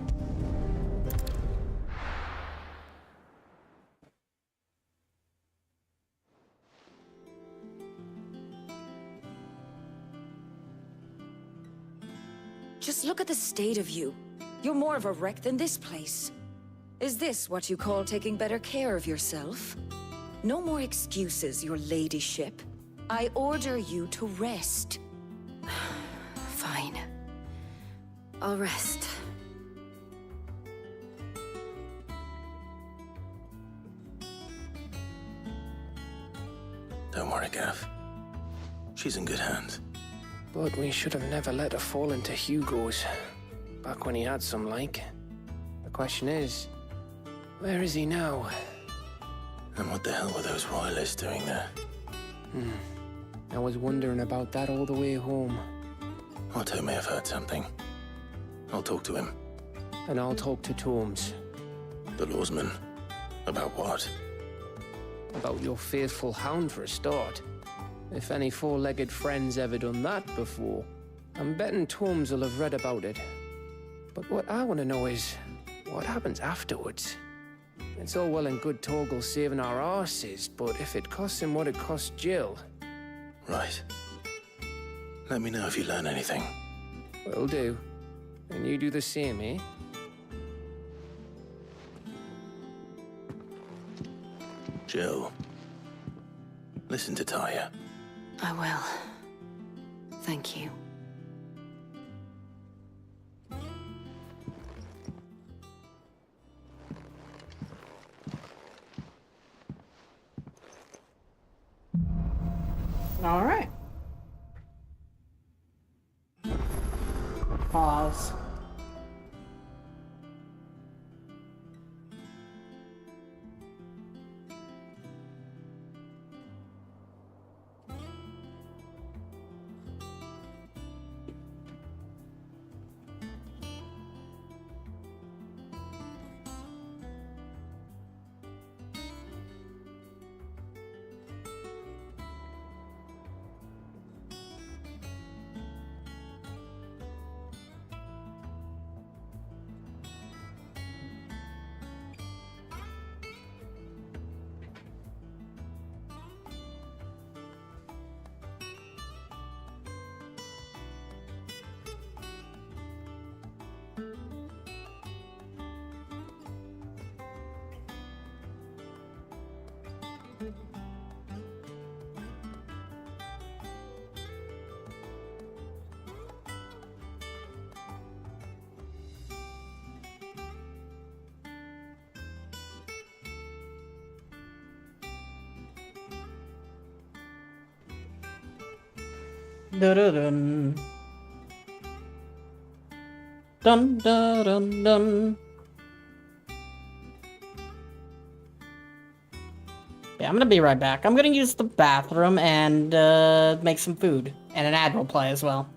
Just look at the state of you. You're more of a wreck than this place. Is this what you call taking better care of yourself? No more excuses, your ladyship. I order you to rest. Fine. I'll rest. Don't worry, Gav. She's in good hands. But we should have never let her fall into Hugo's. Back when he had some like. The question is, where is he now? And what the hell were those royalists doing there? I was wondering about that all the way home. Otto may have heard something. I'll talk to him. And I'll talk to Tomes. The lawsman? About what? About your faithful hound for a start. If any four-legged friend's ever done that before, I'm betting Tomes will have read about it. But what I want to know is, what happens afterwards? It's all well and good Torgal saving our arses, but if it costs him what it cost Jill... Right. Let me know if you learn anything. Will do. And you do the same, eh? Jill. Listen to Taya. I will. Thank you. All right. Pause. Dun dun dun dun dun. Yeah, I'm gonna be right back. I'm gonna use the bathroom and make some food, and an ad will play as well.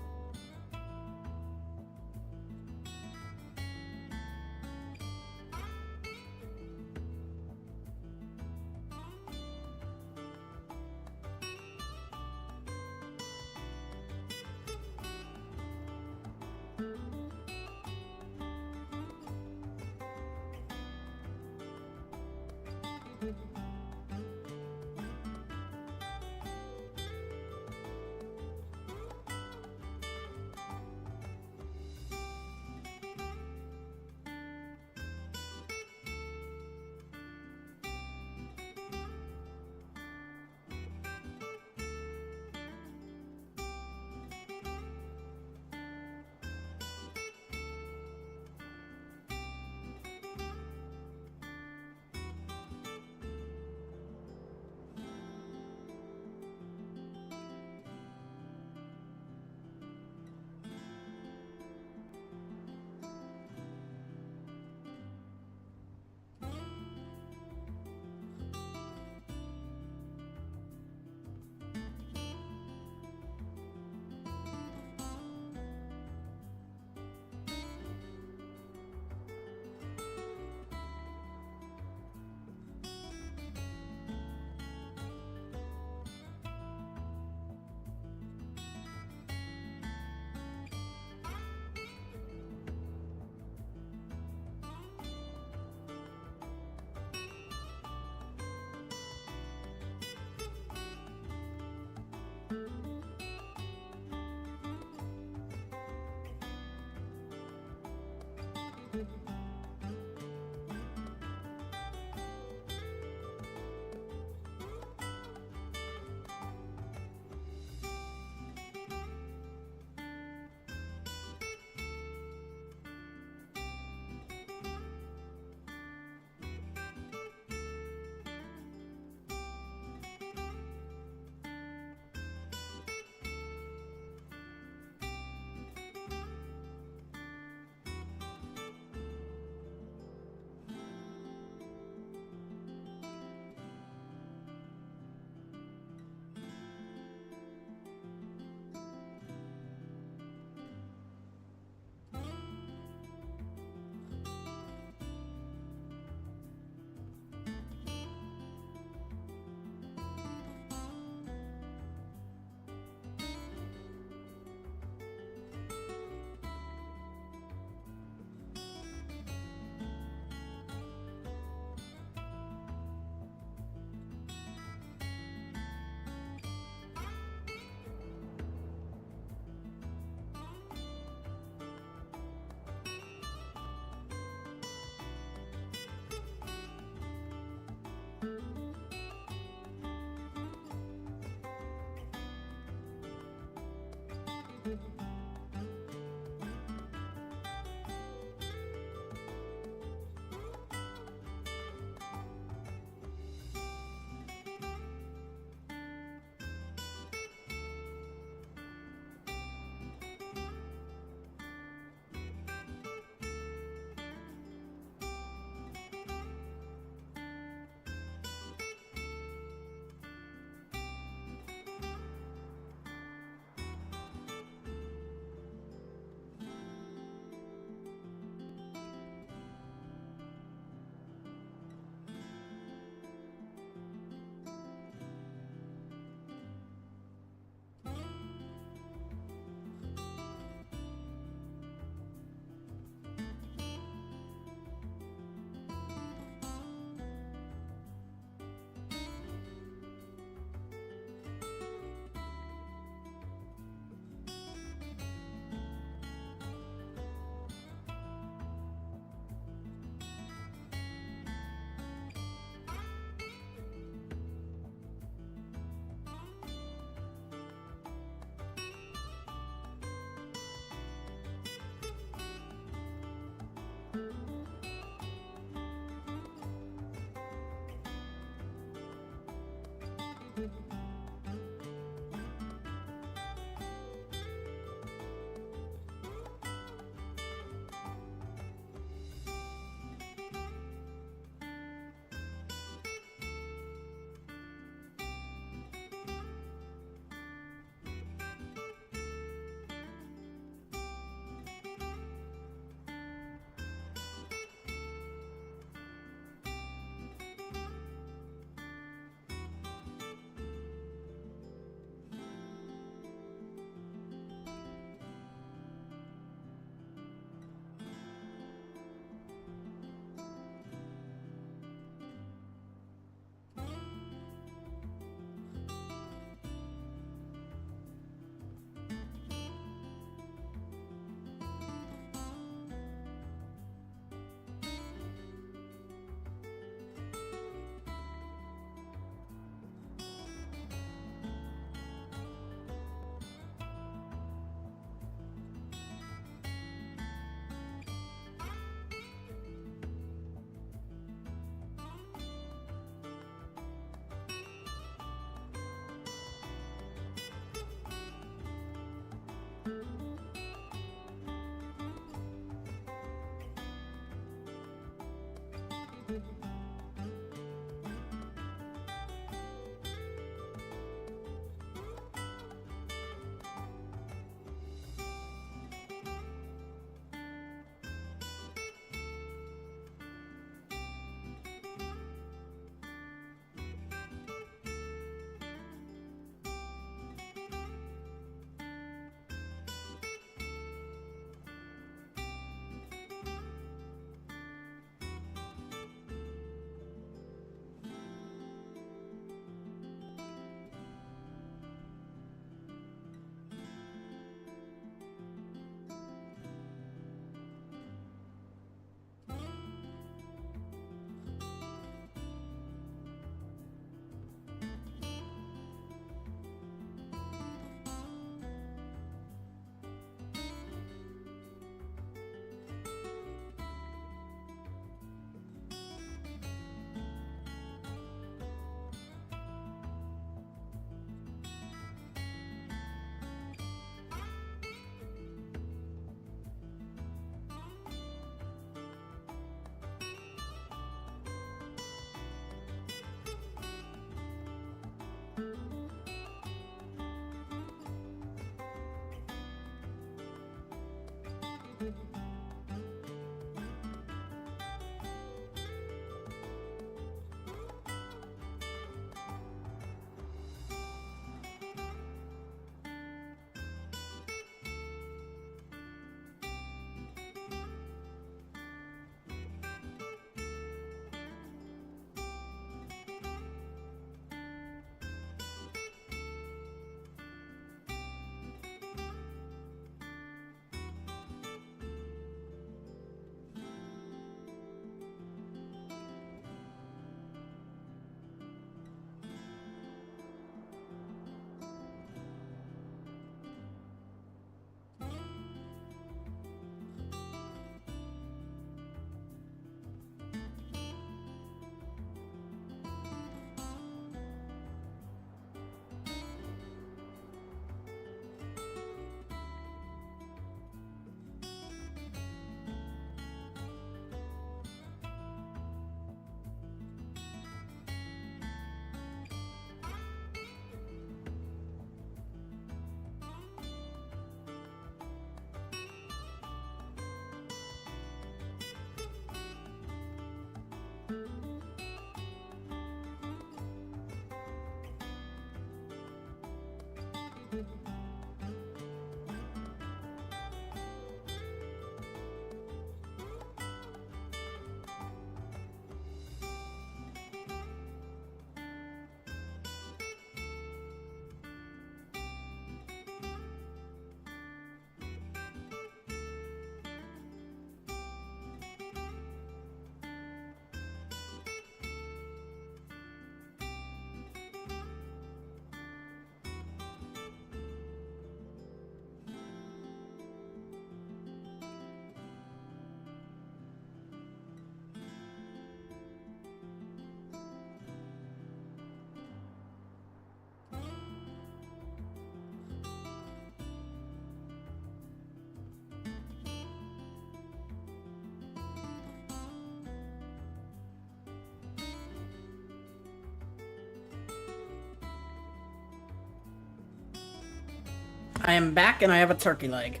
I am back and I have a turkey leg.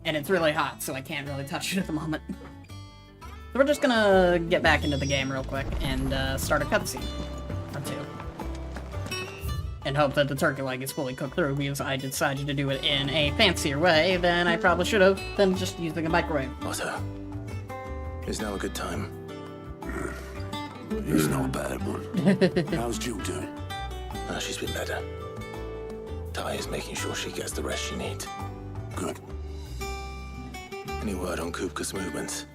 And it's really hot, so I can't really touch it at the moment. So we're just gonna get back into the game real quick and start a cutscene or two. And hope that the turkey leg is fully cooked through, because I decided to do it in a fancier way than I probably should have than just using a microwave. Otto, is now a good time? It's not a bad one. How's Jill doing? She's been better. Ty is making sure she gets the rest she needs. Good. Any word on Kupka's movements?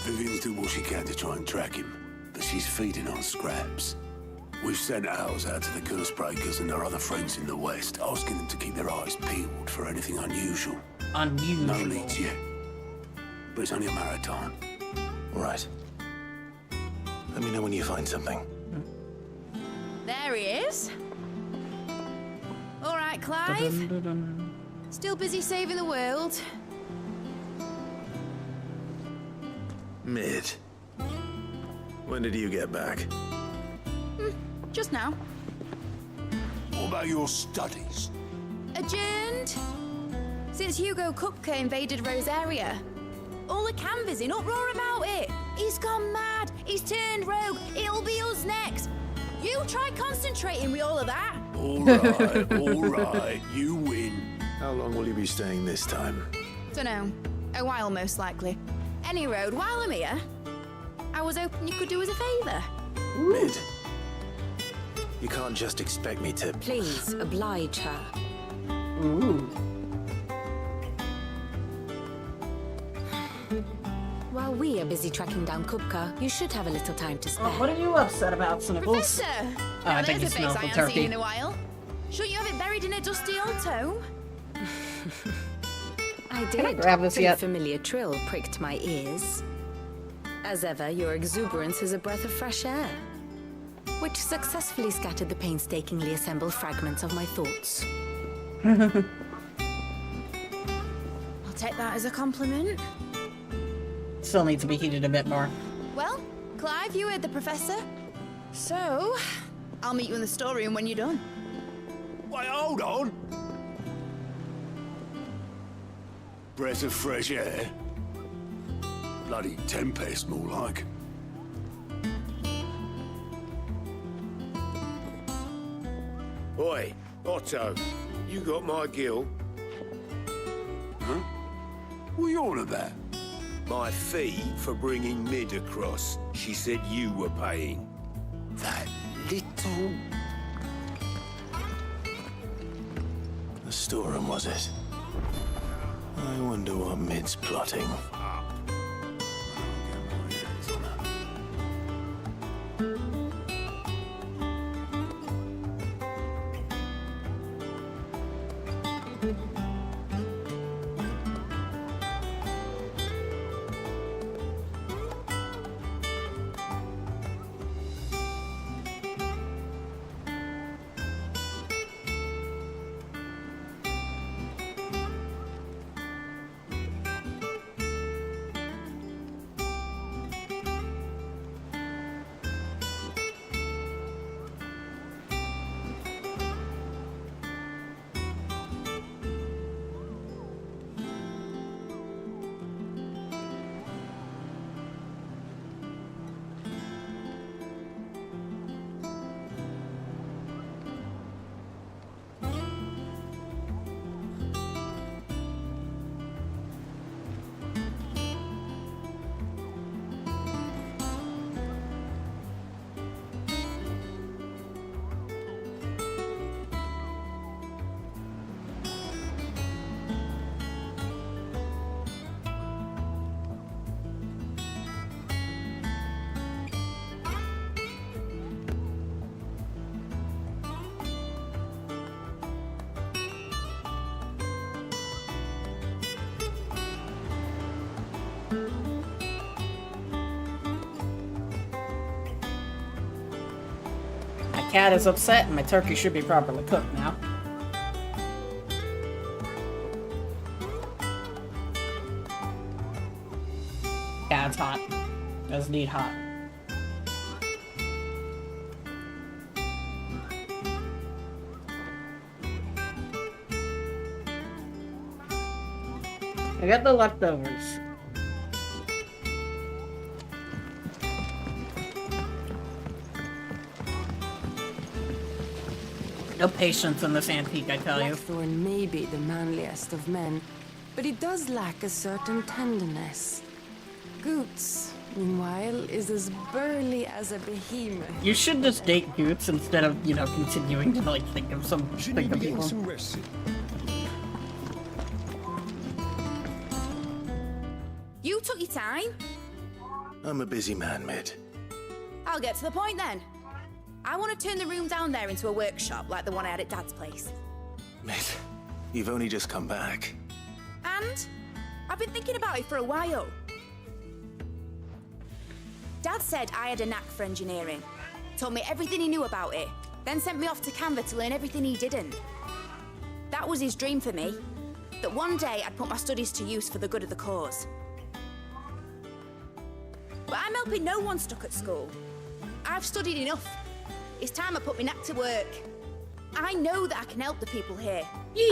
Vivian's doing what she can to try and track him, but she's feeding on scraps. We've sent ours out to the Cursebreakers and their other friends in the West, asking them to keep their eyes peeled for anything unusual. Unusual? No leads yet, but it's only a matter of time. All right. Let me know when you find something. There he is. All right, Clive. Still busy saving the world? Mid. When did you get back? Just now. What about your studies? Adjourned. Since Hugo Kupka invaded Rosaria. All the canvas in uproar about it. He's gone mad. He's turned rogue. It'll be us next. You try concentrating with all of that. All right, you win. How long will you be staying this time? Dunno. A while, most likely. Any road, while I'm here, I was hoping you could do us a favour. Mid. You can't just expect me to... Please, oblige her. Ooh. While we are busy tracking down Kupka, you should have a little time to spare. What are you upset about, Sniffles? Professor! I Now think there's you a face smell I the haven't turkey. seen in a while. Shouldn't you have it buried in a dusty old tome? I Can I did. grab this Pretty yet? familiar trill pricked my ears. As ever, your exuberance is a breath of fresh air, which successfully scattered the painstakingly assembled fragments of my thoughts. I'll take that as a compliment. Still needs to be heated a bit more. Well, Clive, you heard the professor. So, I'll meet you in the storeroom when you're done. Wait, hold on. Breath of fresh air. Bloody tempest, more like. Oi, Otto, you got my gill? Huh? What are you on about? My fee for bringing Mid across. She said you were paying. That little... The storeroom, was it? I wonder what Mid's plotting. My cat is upset and my turkey should be properly cooked now. Yeah, it's hot. Does need hot. I got the leftovers. No patience in this antique, I tell you. Blackthorn may be the manliest of men, but he does lack a certain tenderness. Goots, meanwhile, is as burly as a behemoth. You should just date Goots instead of, you know, continuing to, like, think of some people. You took your time. I'm a busy man, Mid. I'll get to the point then. I want to turn the room down there into a workshop like the one I had at Dad's place. Mid, you've only just come back. And I've been thinking about it for a while. Dad said I had a knack for engineering. Told me everything he knew about it, then sent me off to Canva to learn everything he didn't. That was his dream for me. That one day I'd put my studies to use for the good of the cause. but I'm helping no one stuck at school. I've studied enough. It's time I put my knack to work. I know that I can help the people here,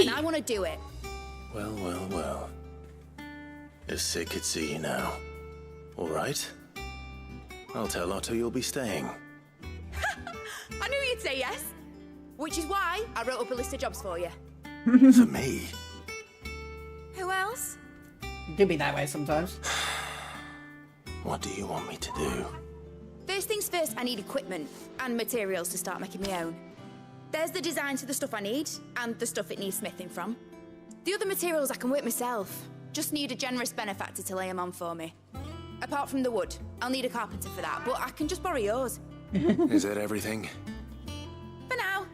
and I want to do it. Well, well, well. If Sid could see you now. All right. I'll tell Otto you'll be staying. I knew you'd say yes. Which is why I wrote up a list of jobs for you. For me? Who else? It do be that way sometimes. What do you want me to do? First things first, I need equipment and materials to start making my own. There's the designs for the stuff I need, and the stuff it needs smithing from. The other materials I can work myself. Just need a generous benefactor to lay them on for me. Apart from the wood, I'll need a carpenter for that, but I can just borrow yours. Is that everything? For now.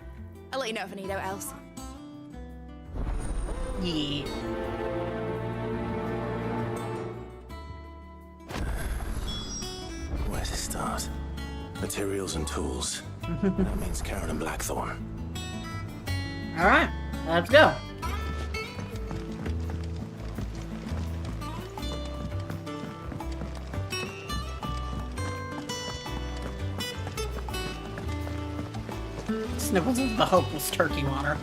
I'll let you know if I need out else. Yeah. Where to start? Materials and tools. That means Karen and Blackthorn. Alright, let's go. Sniffles is the hopeless turkey water.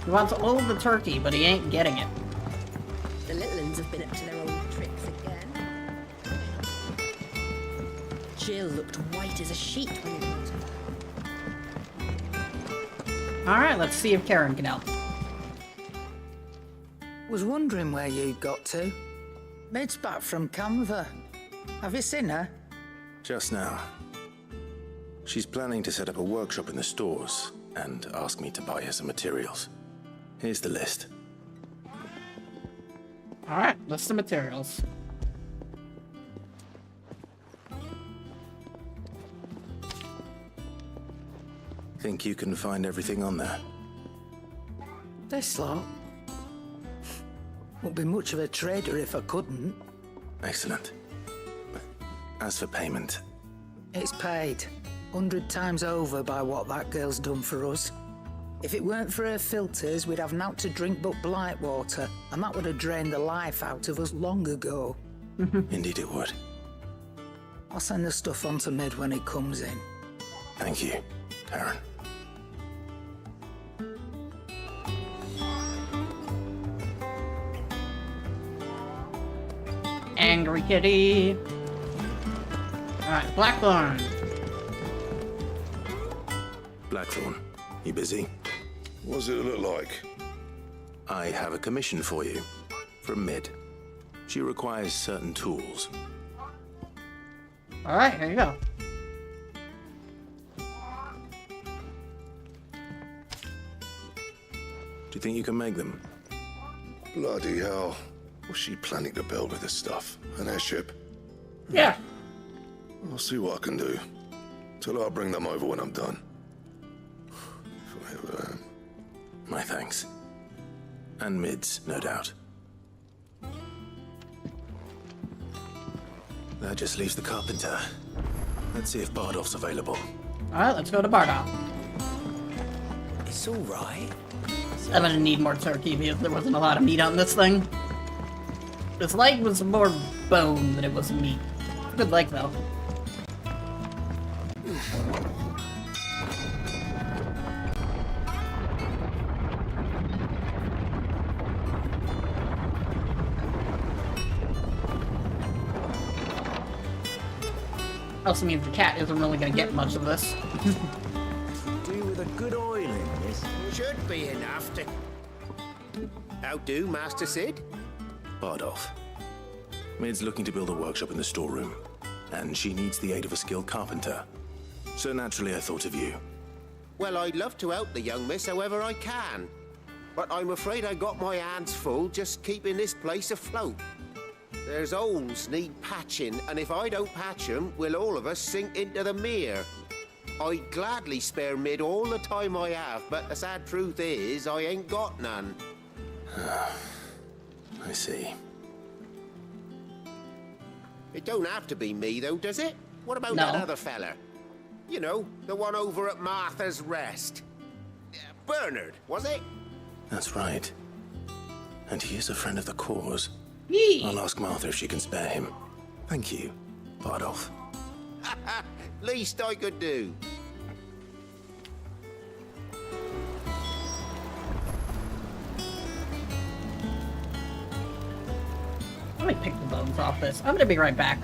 He wants all of the turkey, but he ain't getting it. The little uns have been up to their old tricks again. Jill looked white as a sheet when he went. Alright, let's see if Karen can help. Was wondering where you'd got to. Mid's back from Canva. Have you seen her? Just now. She's planning to set up a workshop in the stores and ask me to buy her some materials. Here's the list. Alright, list of materials. Think you can find everything on there? This lot? Wouldn't be much of a trader if I couldn't. Excellent. As for payment... It's paid. 100 times over by what that girl's done for us. If it weren't for her filters, we'd have naught to drink but blight water, and that would have drained the life out of us long ago. Indeed it would. I'll send the stuff on to Mid when he comes in. Thank you, Karen. Angry kitty. Alright, Blackthorn. Blackthorn, you busy? What does it look like? I have a commission for you. From Mid. She requires certain tools. Alright, here you go. Do you think you can make them? Bloody hell. What's she planning to build with this stuff? An airship? Yeah. I'll see what I can do. Tell her I'll bring them over when I'm done. If I ever am. My thanks. And Mid's, no doubt. That just leaves the carpenter. Let's see if Bardolph's available. Alright, let's go to Bardolph. It's all right. I'm gonna need more turkey because there wasn't a lot of meat on this thing. This leg was more bone than it was meat. Good leg though. Also means the cat isn't really gonna get much of this. Do with a good oiling, this should be enough to... How do, Master Sid? Bardolph. Mid's looking to build a workshop in the storeroom, and she needs the aid of a skilled carpenter. So naturally I thought of you. Well, I'd love to help the young miss however I can. But I'm afraid I got my hands full just keeping this place afloat. There's holes need patching, and if I don't patch them, we'll all of us sink into the mere. I'd gladly spare Mid all the time I have, but the sad truth is, I ain't got none. I see. It don't have to be me, though, does it? What about No. that other fella? You know, the one over at Martha's Rest. Bernard, was it? That's right. And he is a friend of the cause. Yee. I'll ask Martha if she can spare him. Thank you, Bardolph. Least I could do. Let me pick the bones off this. I'm gonna be right back.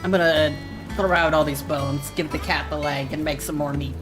I'm gonna throw out all these bones, give the cat the leg, and make some more meat.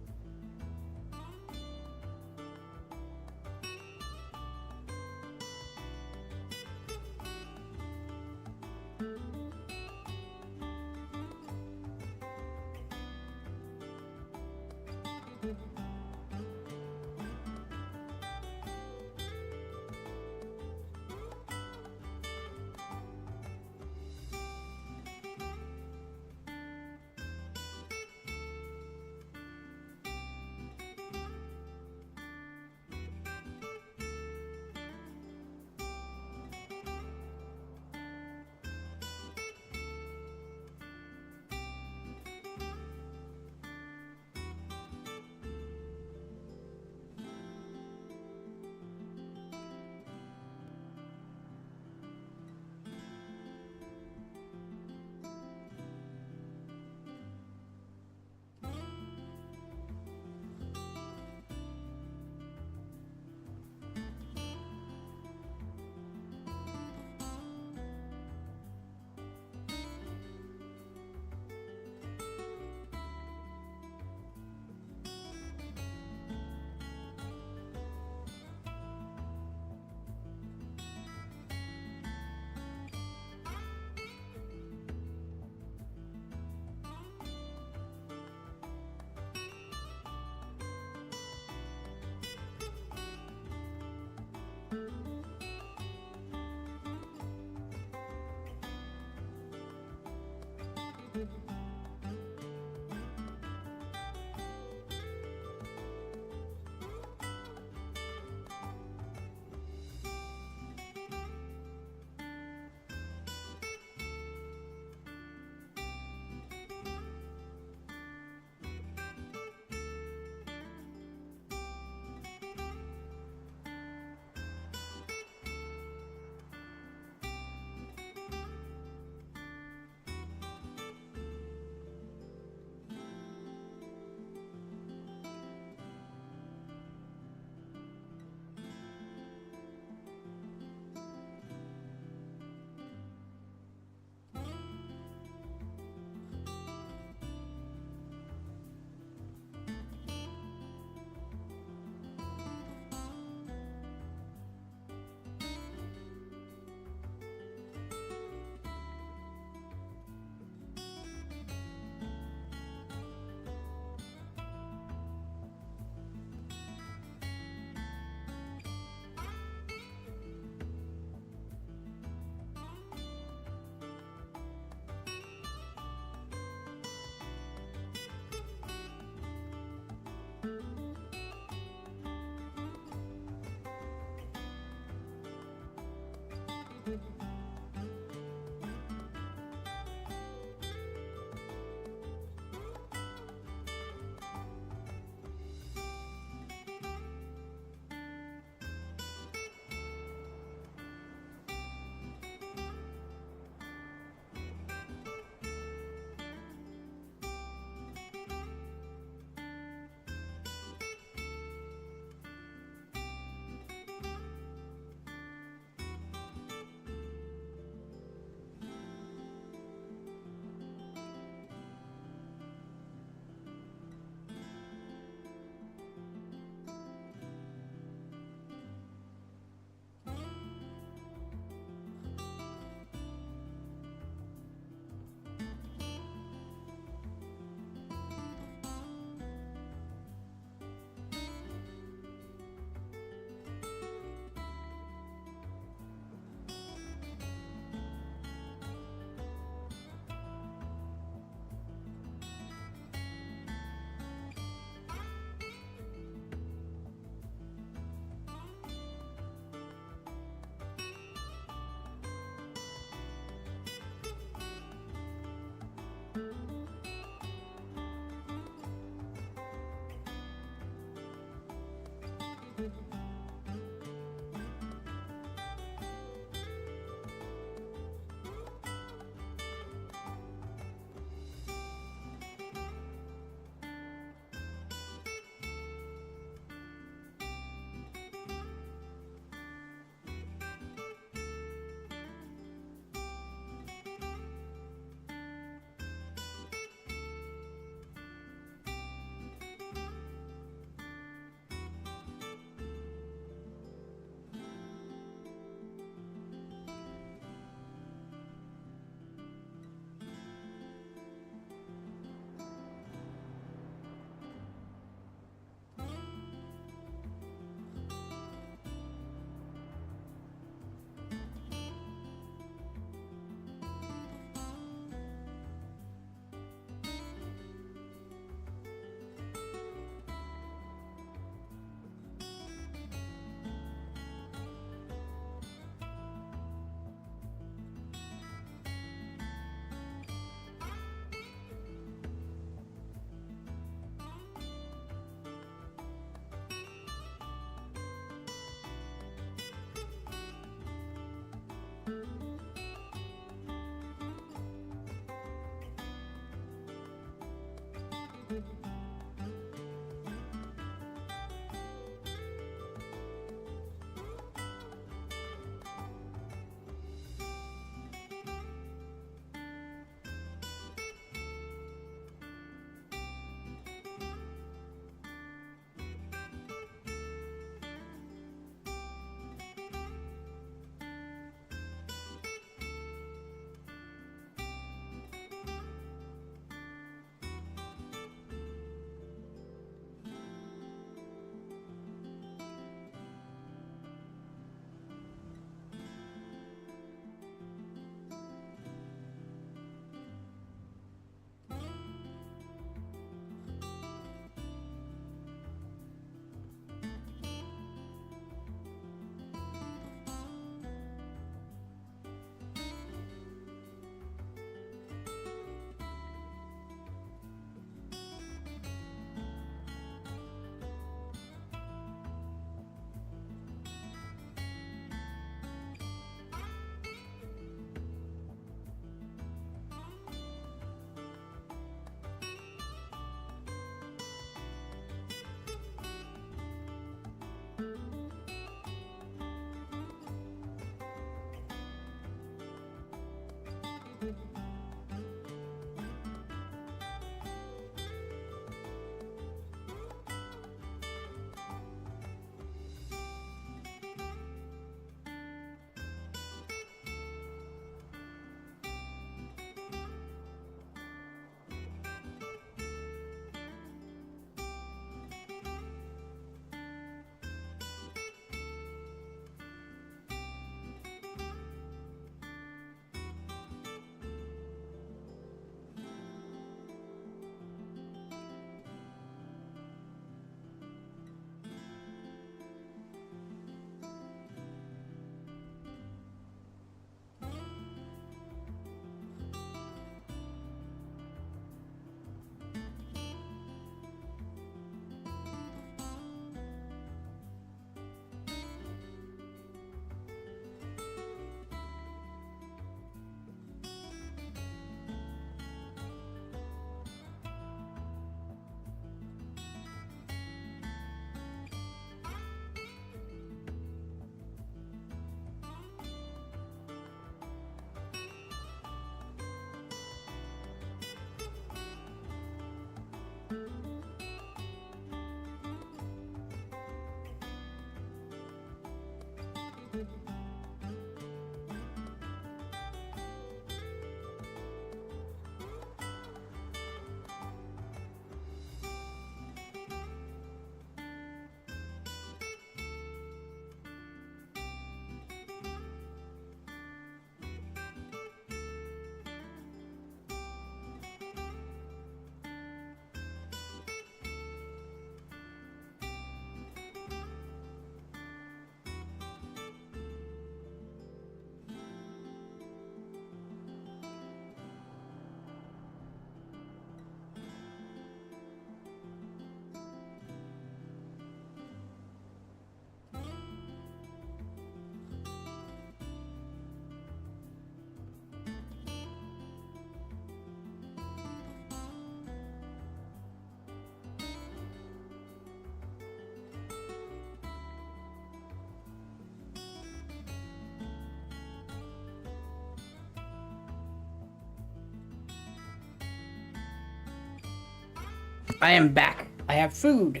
I am back. I have food.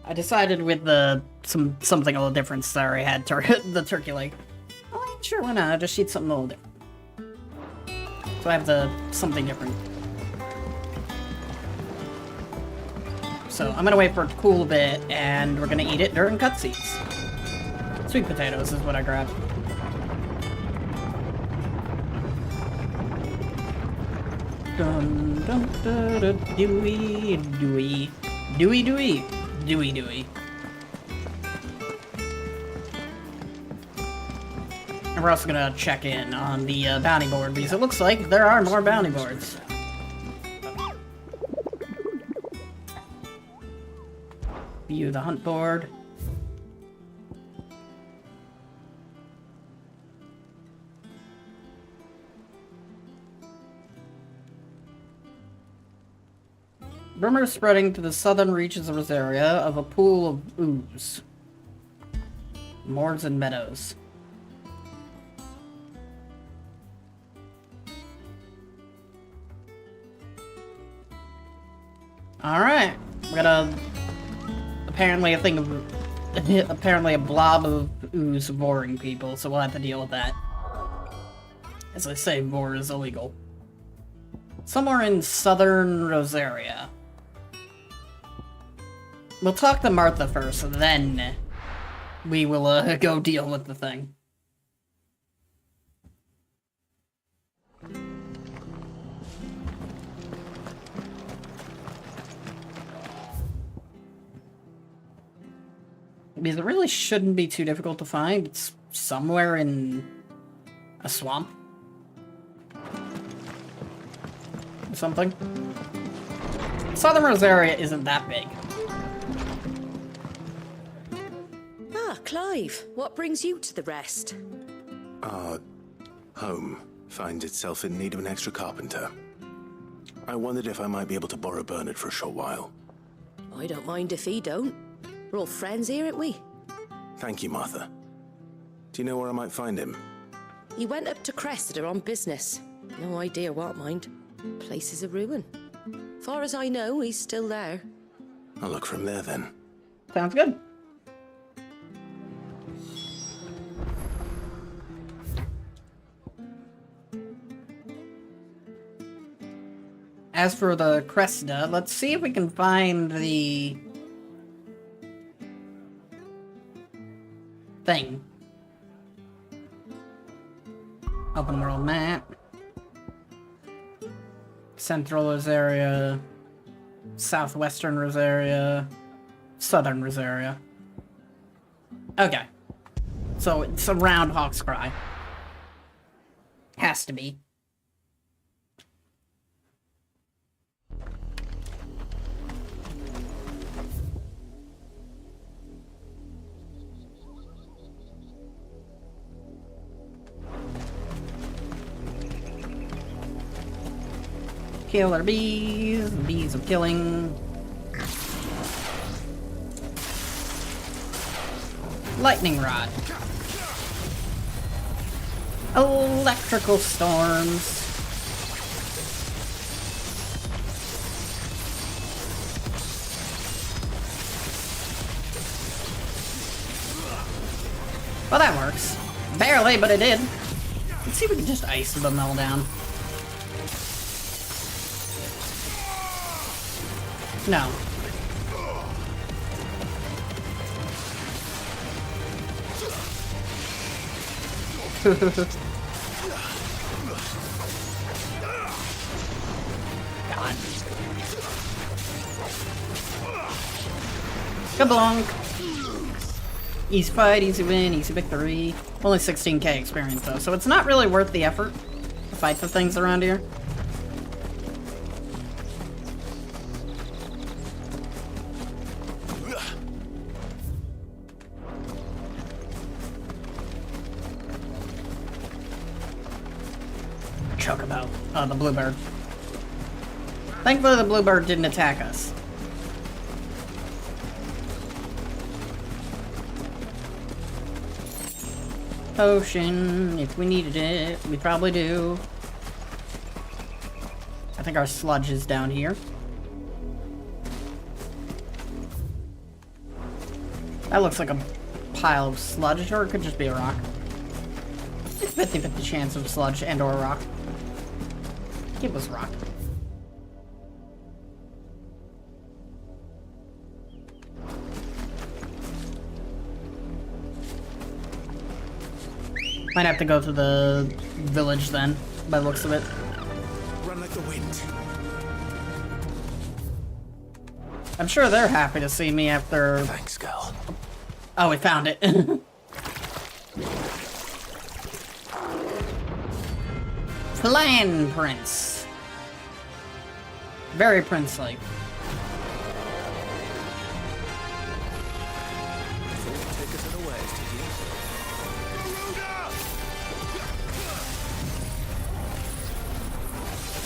I decided with something a little different. Sorry, I had the turkey leg. Oh, sure, why not? I'll just eat something a little different. So I have something different. So I'm gonna wait for it to cool a bit, and we're gonna eat it during cutscenes. Sweet potatoes is what I grabbed. Dun dun da da dooey dooey dooey dooey dooey dooey. And we're also gonna check in on the bounty board because it looks like there are more bounty boards. View the hunt board. Rumors spreading to the southern reaches of Rosaria of a pool of ooze. Moors and meadows. Alright. We got apparently a blob of ooze boring people, so we'll have to deal with that. As I say, boar is illegal. Somewhere in southern Rosaria. We'll talk to Martha first, then we will go deal with the thing. Because it really shouldn't be too difficult to find. It's somewhere in a swamp. Or something. Southern Rosaria isn't that big. Ah, Clive, what brings you to the rest? Our home finds itself in need of an extra carpenter. I wondered if I might be able to borrow Bernard for a short while. I don't mind if he don't. We're all friends here, aren't we? Thank you, Martha. Do you know where I might find him? He went up to Cressida on business. No idea what, mind. Place is a ruin. Far as I know, he's still there. I'll look for him there then. Sounds good. As for the Cressida, let's see if we can find the thing. Open world map. Central Rosaria. Southwestern Rosaria. Southern Rosaria. Okay. So it's around Hawkscry. Has to be. Killer bees. Bees of killing. Lightning rod. Electrical storms. Well, that works. Barely, but it did. Let's see if we can just ice the mill down. No. God. Kablonk. Easy fight, easy win, easy victory. Only 16k experience though, so it's not really worth the effort to fight the things around here. Chocobo. Oh, the bluebird. Thankfully the bluebird didn't attack us. Potion, if we needed it, we probably do. I think our sludge is down here. That looks like a pile of sludge, or it could just be a rock. It's 50-50 chance of sludge and or rock. It was rock. Might have to go to the village then, by the looks of it. Run like the wind. I'm sure they're happy to see me after... Thanks, girl. Oh, we found it. Plan Prince. Very princely.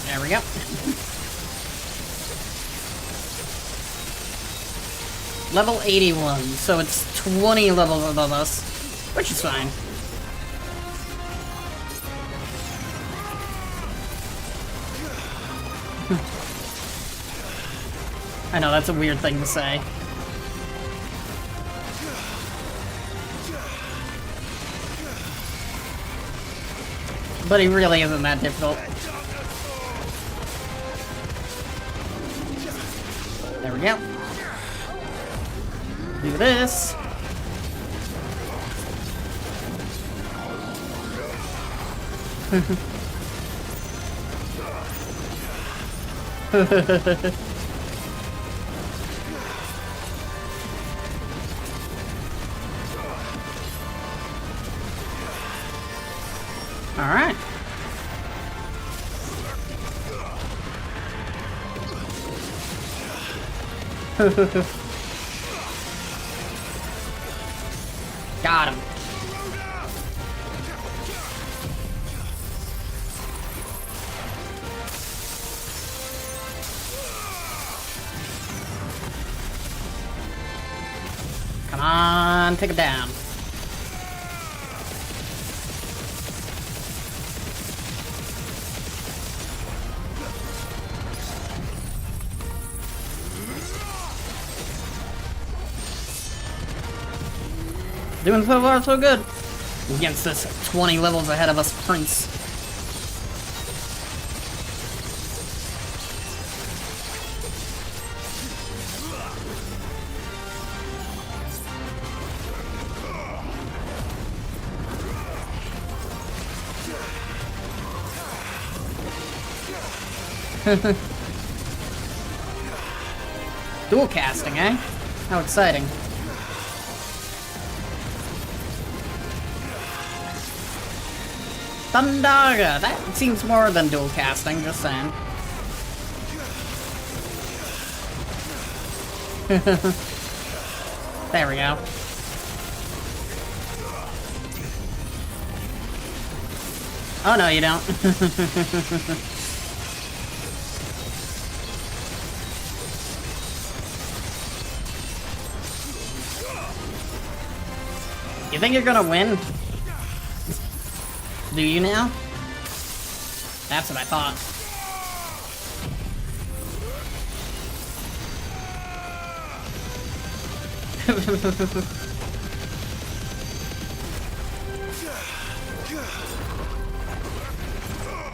There we go. Level 81, so it's 20 levels above us, which is fine. I know, that's a weird thing to say. But he really isn't that difficult. There we go. Do this. All right. Got him. Come on, take him down. Doing so far so good against this 20 levels ahead of us prince. Dual casting, eh? How exciting. Thundaga! That seems more than dual casting, just saying. There we go. Oh no, you don't. You think you're gonna win? Do you now? That's what I thought.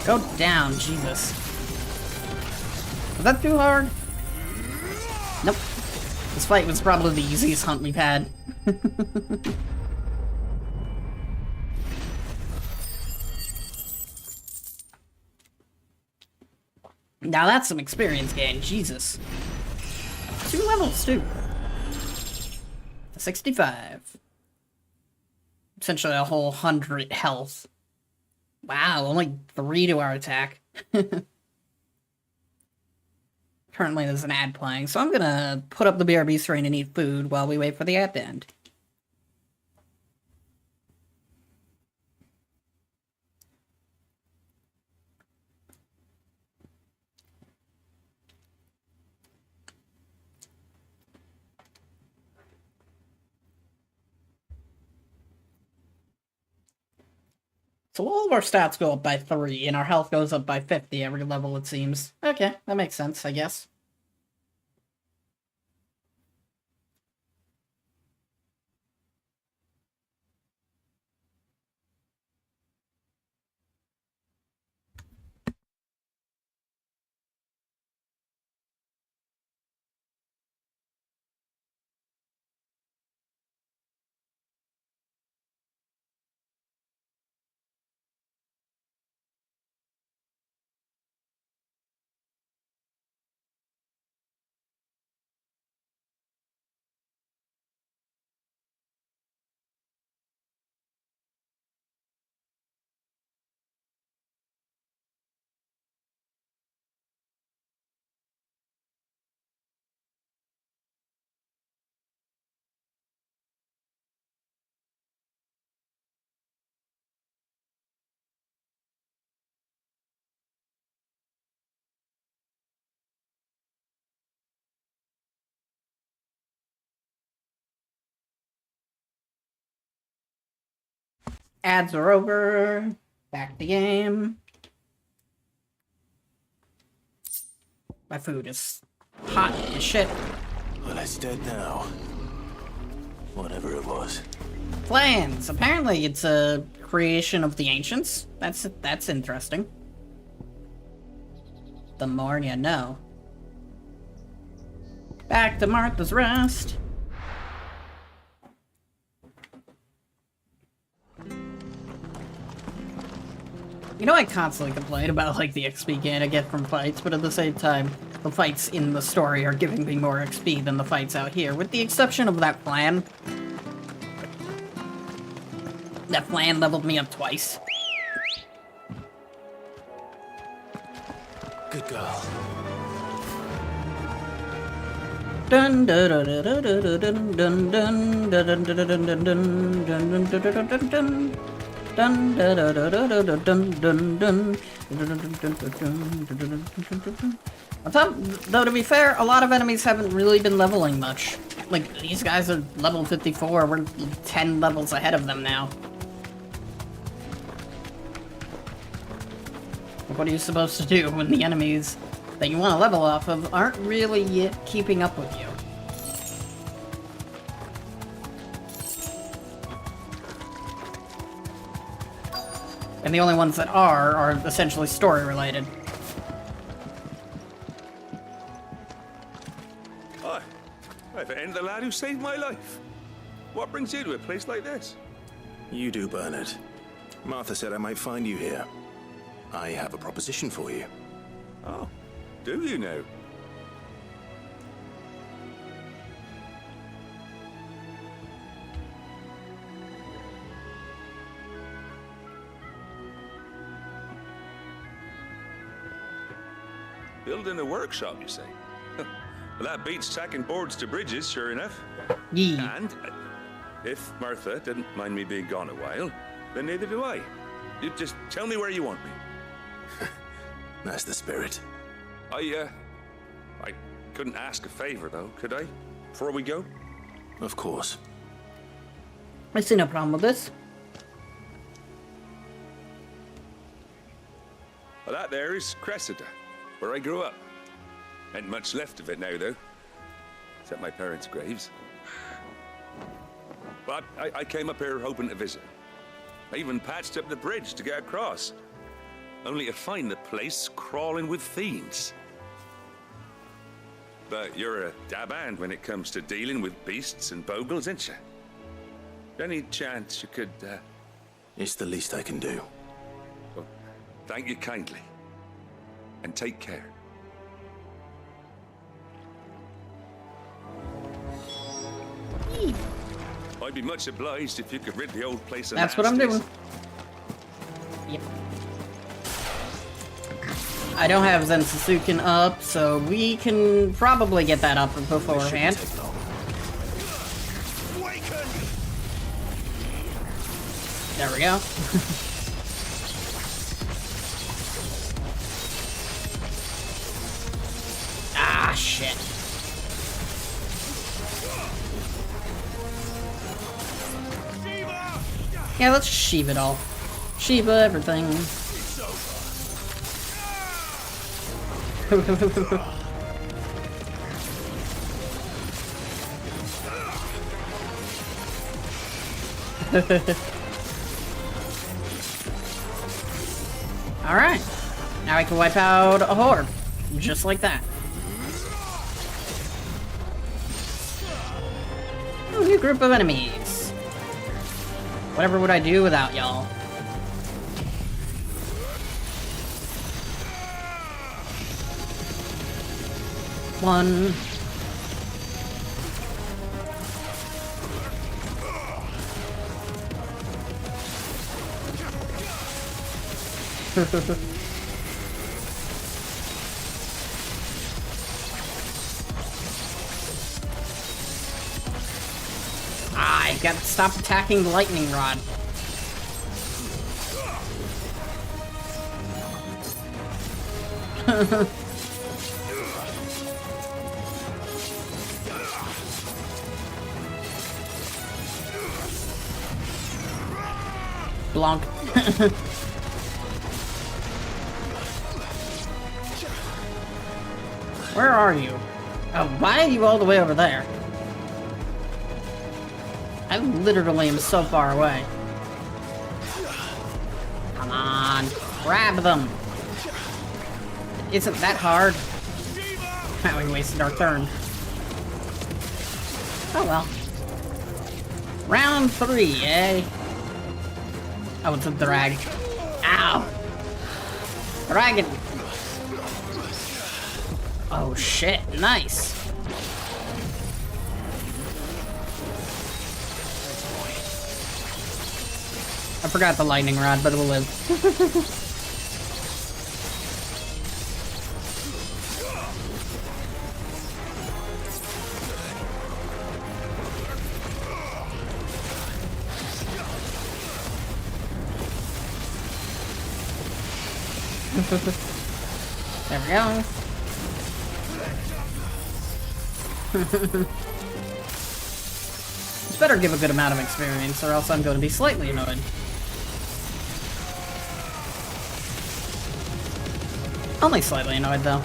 Go down, Jesus. Was that too hard? Nope. This fight was probably the easiest hunt we've had. Now that's some experience gain, Jesus. 2 levels, too. 65. Essentially a whole 100 health. Wow, only 3 to our attack. Currently there's an ad playing, so I'm gonna put up the BRB screen and eat food while we wait for the ad to end. So all of our stats go up by 3, and our health goes up by 50 every level, it seems. Okay, that makes sense, I guess. Ads are over. Back to game. My food is hot as shit. Well, it's dead now. Whatever it was. Plans. Apparently it's a creation of the ancients. That's interesting. The more you know. Back to Martha's Rest. You know, I constantly complain about, like, the XP gain I get from fights, but at the same time, the fights in the story are giving me more XP than the fights out here, with the exception of that plan. That plan leveled me up twice. Good girl. Dun dun dun dun dun dun dun dun dun dun dun dun dun dun dun dun dun. Dun dun dun dun dun dun dun dun. On top, though, to be fair, a lot of enemies haven't really been leveling much. Like, these guys are level 54, we're 10 levels ahead of them now. What are you supposed to do when the enemies that you want to level off of aren't really keeping up with you? And the only ones that are essentially story-related. Hi. I've ended the lad who saved my life. What brings you to a place like this? You do, Bernard. Martha said I might find you here. I have a proposition for you. Oh, do you now? Building a workshop, you say? Well, that beats tacking boards to bridges, sure enough. Yeah. And if Martha didn't mind me being gone a while, then neither do I. You just tell me where you want me. That's the spirit. I couldn't ask a favor, though, could I? Before we go? Of course. I see no problem with this. Well, that there is Cressida, where I grew up. Ain't much left of it now, though. Except my parents' graves. But I came up here hoping to visit. I even patched up the bridge to get across. Only to find the place crawling with fiends. But you're a dab hand when it comes to dealing with beasts and bogles, ain't you? Any chance you could, It's the least I can do. Well, thank you kindly. And take care. I'd be much obliged if you could rid the old place of That's what I'm doing. Yep. I don't have Zen Susuken up, so we can probably get that up beforehand. There we go. Ah, shit. Yeah, let's Shiva it all. Shiva everything. Alright. Now I can wipe out a horde. Just like that. Ooh, new group of enemies. Whatever would I do without y'all? One. I gotta stop attacking the lightning rod. Blanc. Where are you? Oh, why are you all the way over there? I literally am so far away. Come on, grab them. It isn't that hard. Now we wasted our turn. Oh well. Round 3, eh? Oh, it's a drag. Ow! Dragon! Oh shit, nice! I forgot the lightning rod, but it will live. There we go. This better give a good amount of experience, or else I'm going to be slightly annoyed. Only slightly annoyed, though.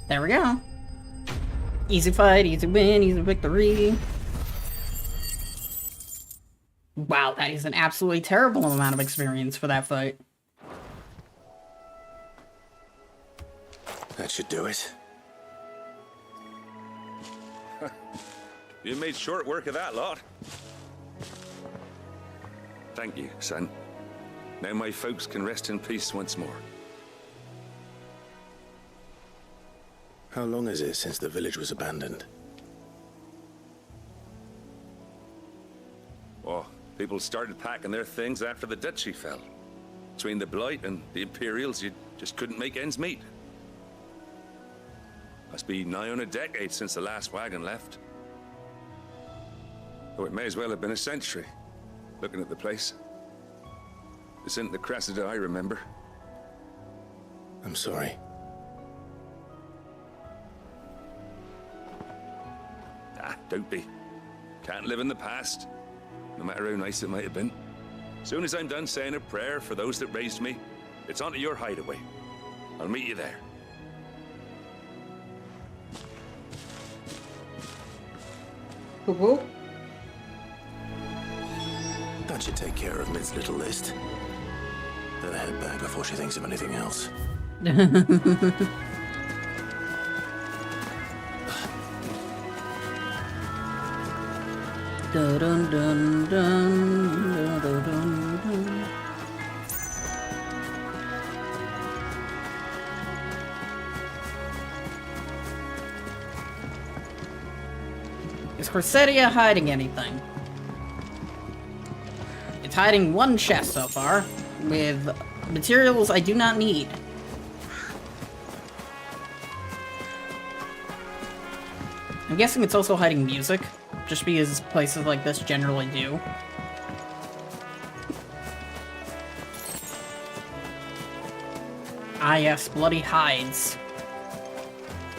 There we go. Easy fight, easy win, easy victory. Wow, that is an absolutely terrible amount of experience for that fight. That should do it. You made short work of that lot. Thank you, son. Now my folks can rest in peace once more. How long is it since the village was abandoned? Oh, people started packing their things after the duchy fell. Between the Blight and the Imperials, you just couldn't make ends meet. Must be nigh on a decade since the last wagon left. Though it may as well have been a century, looking at the place. This isn't the Cressida I remember. I'm sorry. Ah, don't be. Can't live in the past. no matter how nice it might have been. Soon as I'm done saying a prayer for those that raised me, it's onto your hideaway. I'll meet you there. Cool. That should take care of Mid's little list. Better head back before she thinks of anything else. Dun, dun, dun, dun, dun, dun, dun. Is Corsetia hiding anything? It's hiding one chest so far, with materials I do not need. I'm guessing it's also hiding music, just because places like this generally do. Ah yes, bloody hides.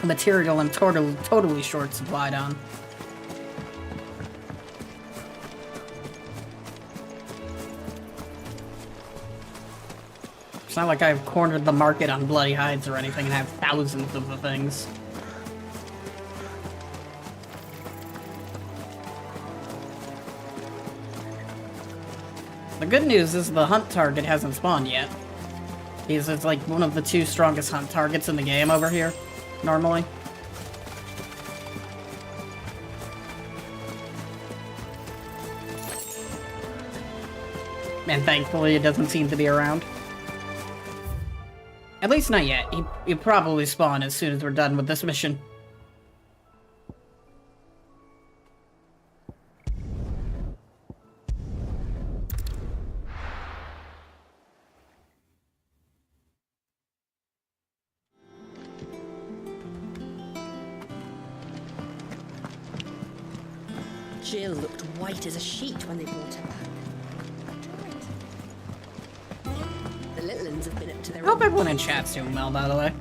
A material I'm totally short supplied on. It's not like I've cornered the market on bloody hides or anything and have thousands of the things. The good news is the hunt target hasn't spawned yet. Because it's like one of the 2 strongest hunt targets in the game over here, normally. And thankfully it doesn't seem to be around. At least not yet. He'll probably spawn as soon as we're done with this mission. Jill looked white as a sheet when they brought her back. The little ones have been up to their I hope everyone in chat's doing well, by the way.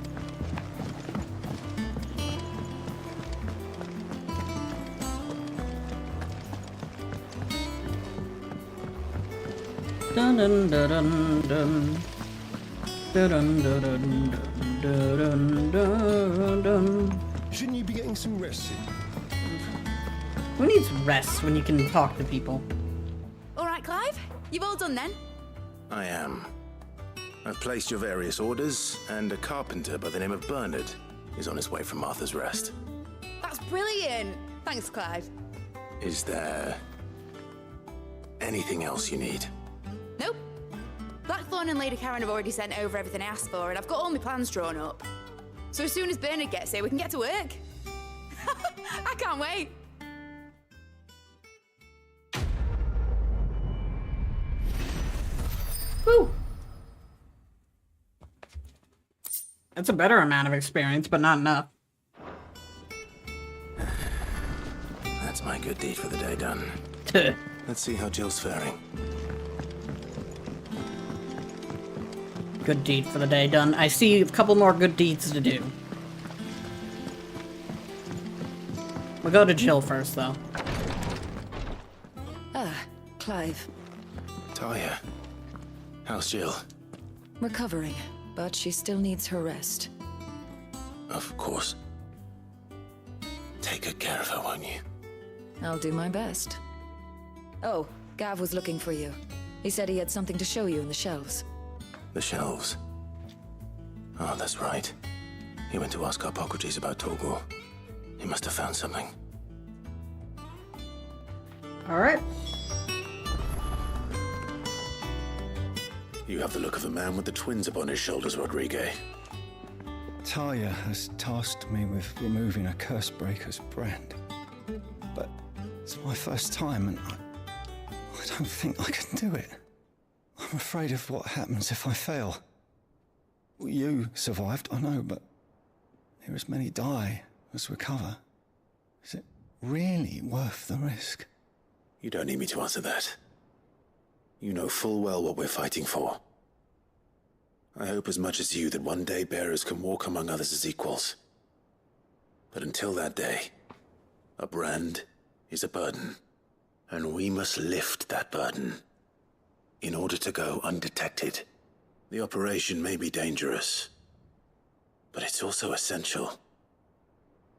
Dun dun dun dun dun. Dun dun dun dun dun dun dun. Shouldn't you be getting some rest soon? Who needs rest when you can talk to people? All right, Clive. You've all done then? I am. I've placed your various orders, and a carpenter by the name of Bernard is on his way from Arthur's Rest. That's brilliant. Thanks, Clive. Is there anything else you need? Nope. Blackthorn and Lady Karen have already sent over everything I asked for, and I've got all my plans drawn up. So as soon as Bernard gets here, we can get to work. I can't wait. Woo! That's a better amount of experience, but not enough. That's my good deed for the day done. Let's see how Jill's faring. Good deed for the day done. I see a couple more good deeds to do. We'll go to Jill first, though. Ah, Clive. Talia, how's Jill? Recovering, but she still needs her rest. Of course. Take good care of her, won't you? I'll do my best. Oh, Gav was looking for you. He said he had something to show you in the shelves. The shelves. Oh, that's right. He went to ask Harpocrates about Torgor. He must have found something. Alright. You have the look of a man with the twins upon his shoulders, Rodrigue. Talia has tasked me with removing a Cursebreaker's brand. But it's my first time, and I don't think I can do it. I'm afraid of what happens if I fail. You survived, I know, but here as many die as recover. Is it really worth the risk? You don't need me to answer that. You know full well what we're fighting for. I hope as much as you that one day bearers can walk among others as equals. But until that day, a brand is a burden. And we must lift that burden in order to go undetected. The operation may be dangerous, but it's also essential.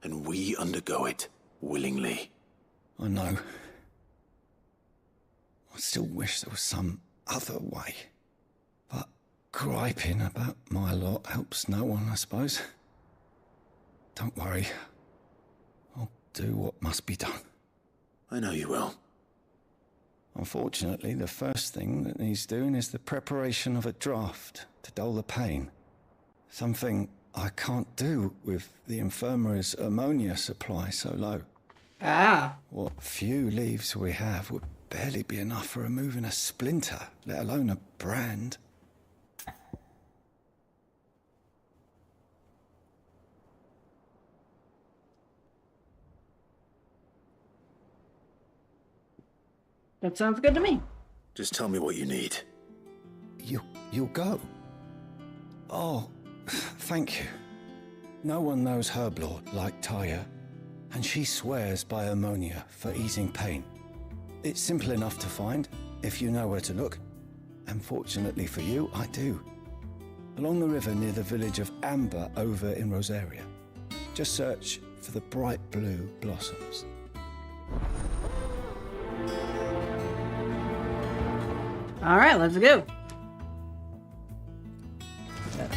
And we undergo it willingly. I know. I still wish there was some other way. But griping about my lot helps no one, I suppose. Don't worry. I'll do what must be done. I know you will. Unfortunately, the first thing that needs doing is the preparation of a draft to dull the pain. Something I can't do with the infirmary's ammonia supply so low. Ah. What few leaves we have would barely be enough for removing a splinter, let alone a brand. That sounds good to me. Just tell me what you need. You'll go? Oh, thank you. No one knows Herblord like Taya, and she swears by ammonia for easing pain. It's simple enough to find, if you know where to look. And fortunately for you, I do. Along the river near the village of Amber over in Rosaria. Just search for the bright blue blossoms. Alright, let's go.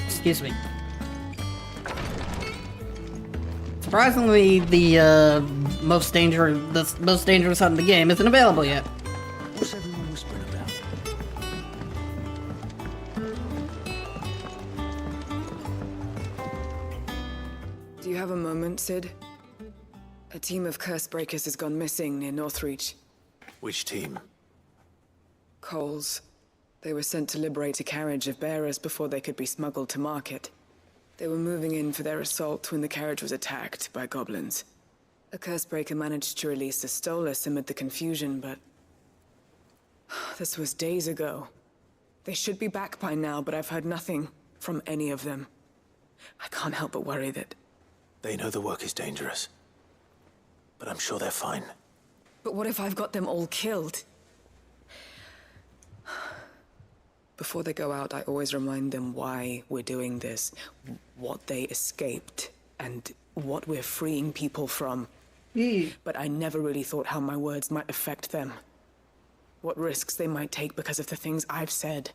Excuse me. Surprisingly, the most dangerous hunt in the game isn't available yet. What's everyone whispering about? Do you have a moment, Sid? A team of curse breakers has gone missing near Northreach. Which team? Coles. They were sent to liberate a carriage of bearers before they could be smuggled to market. They were moving in for their assault when the carriage was attacked by goblins. A cursebreaker managed to release a Stolas amid the confusion, but... this was days ago. They should be back by now, but I've heard nothing from any of them. I can't help but worry that... They know the work is dangerous, but I'm sure they're fine. But what if I've got them all killed? Before they go out, I always remind them why we're doing this, what they escaped, and what we're freeing people from. But I never really thought how my words might affect them. What risks they might take because of the things I've said.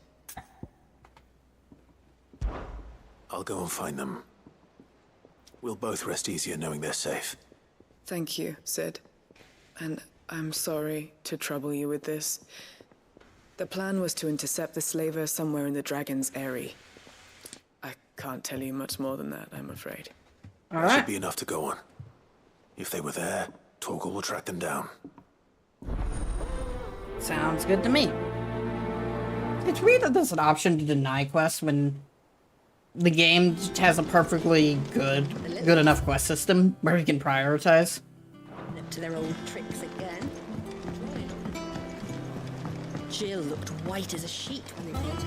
I'll go and find them. We'll both rest easier knowing they're safe. Thank you, Sid. And I'm sorry to trouble you with this. The plan was to intercept the slaver somewhere in the Dragon's Eyrie. I can't tell you much more than that, I'm afraid. That should be enough to go on. If they were there, Torgal will track them down. Sounds good to me. It's weird that there's an option to deny quests when the game just has a perfectly good enough quest system where you can prioritize. Up to their old tricks again. Jill looked white as a sheet when they did.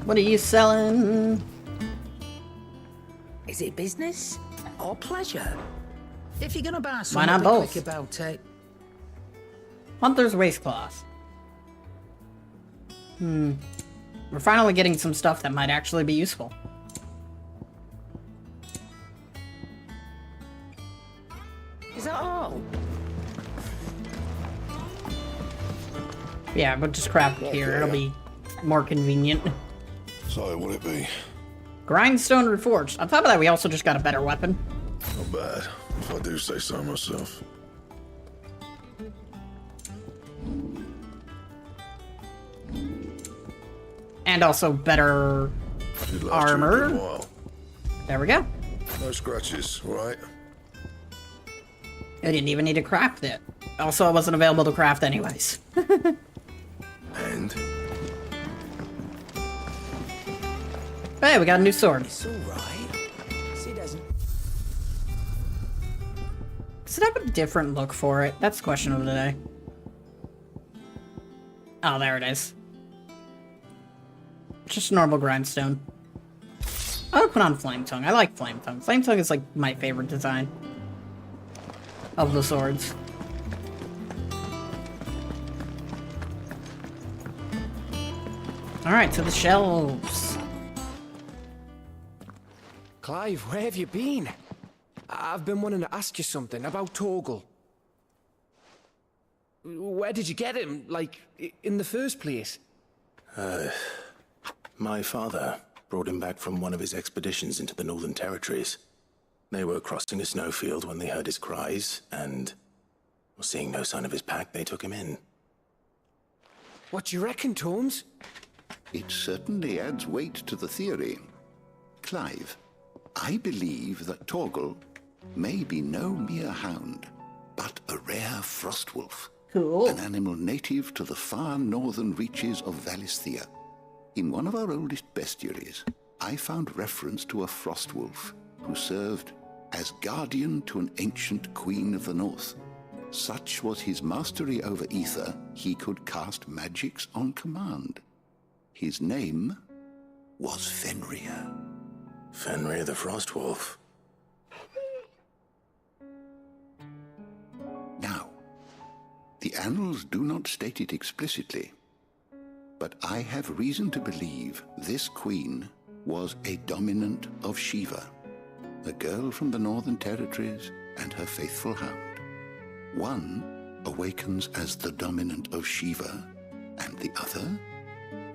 What are you selling? Is it business or pleasure? If you're gonna buy Why something, not be both? quick about it. Hunter's waistcloth. We're finally getting some stuff that might actually be useful. Is that all? Yeah, but just craft it here. It'll be more convenient. So, what'll it be? Grindstone Reforged. On top of that, we also just got a better weapon. Not bad, if I do say so myself. And also better Should last you a good armor. while. There we go. No scratches, right? I didn't even need to craft it. Also, it wasn't available to craft anyways. And? Hey, we got a new sword. It's alright. She doesn't. Does it have a different look for it? That's the question of the day. Oh, there it is. Just normal grindstone. I'll put on Flame Tongue. I like Flame Tongue. Flame Tongue is like my favorite design. of the swords. Alright, to the shelves. Clive, where have you been? I've been wanting to ask you something about Torgal. Where did you get him, like, in the first place? My father brought him back from one of his expeditions into the Northern Territories. They were crossing a snowfield when they heard his cries, and seeing no sign of his pack, they took him in. What do you reckon, Tomes? It certainly adds weight to the theory. Clive, I believe that Torgal may be no mere hound, but a rare frostwolf. Cool. An animal native to the far northern reaches of Valisthea. In one of our oldest bestiaries, I found reference to a frostwolf who served as guardian to an ancient queen of the north. Such was his mastery over ether, he could cast magics on command. His name was Fenrir. Fenrir the Frostwolf. Now, the annals do not state it explicitly, but I have reason to believe this queen was a dominant of Shiva, a girl from the Northern Territories and her faithful hound. One awakens as the dominant of Shiva, and the other?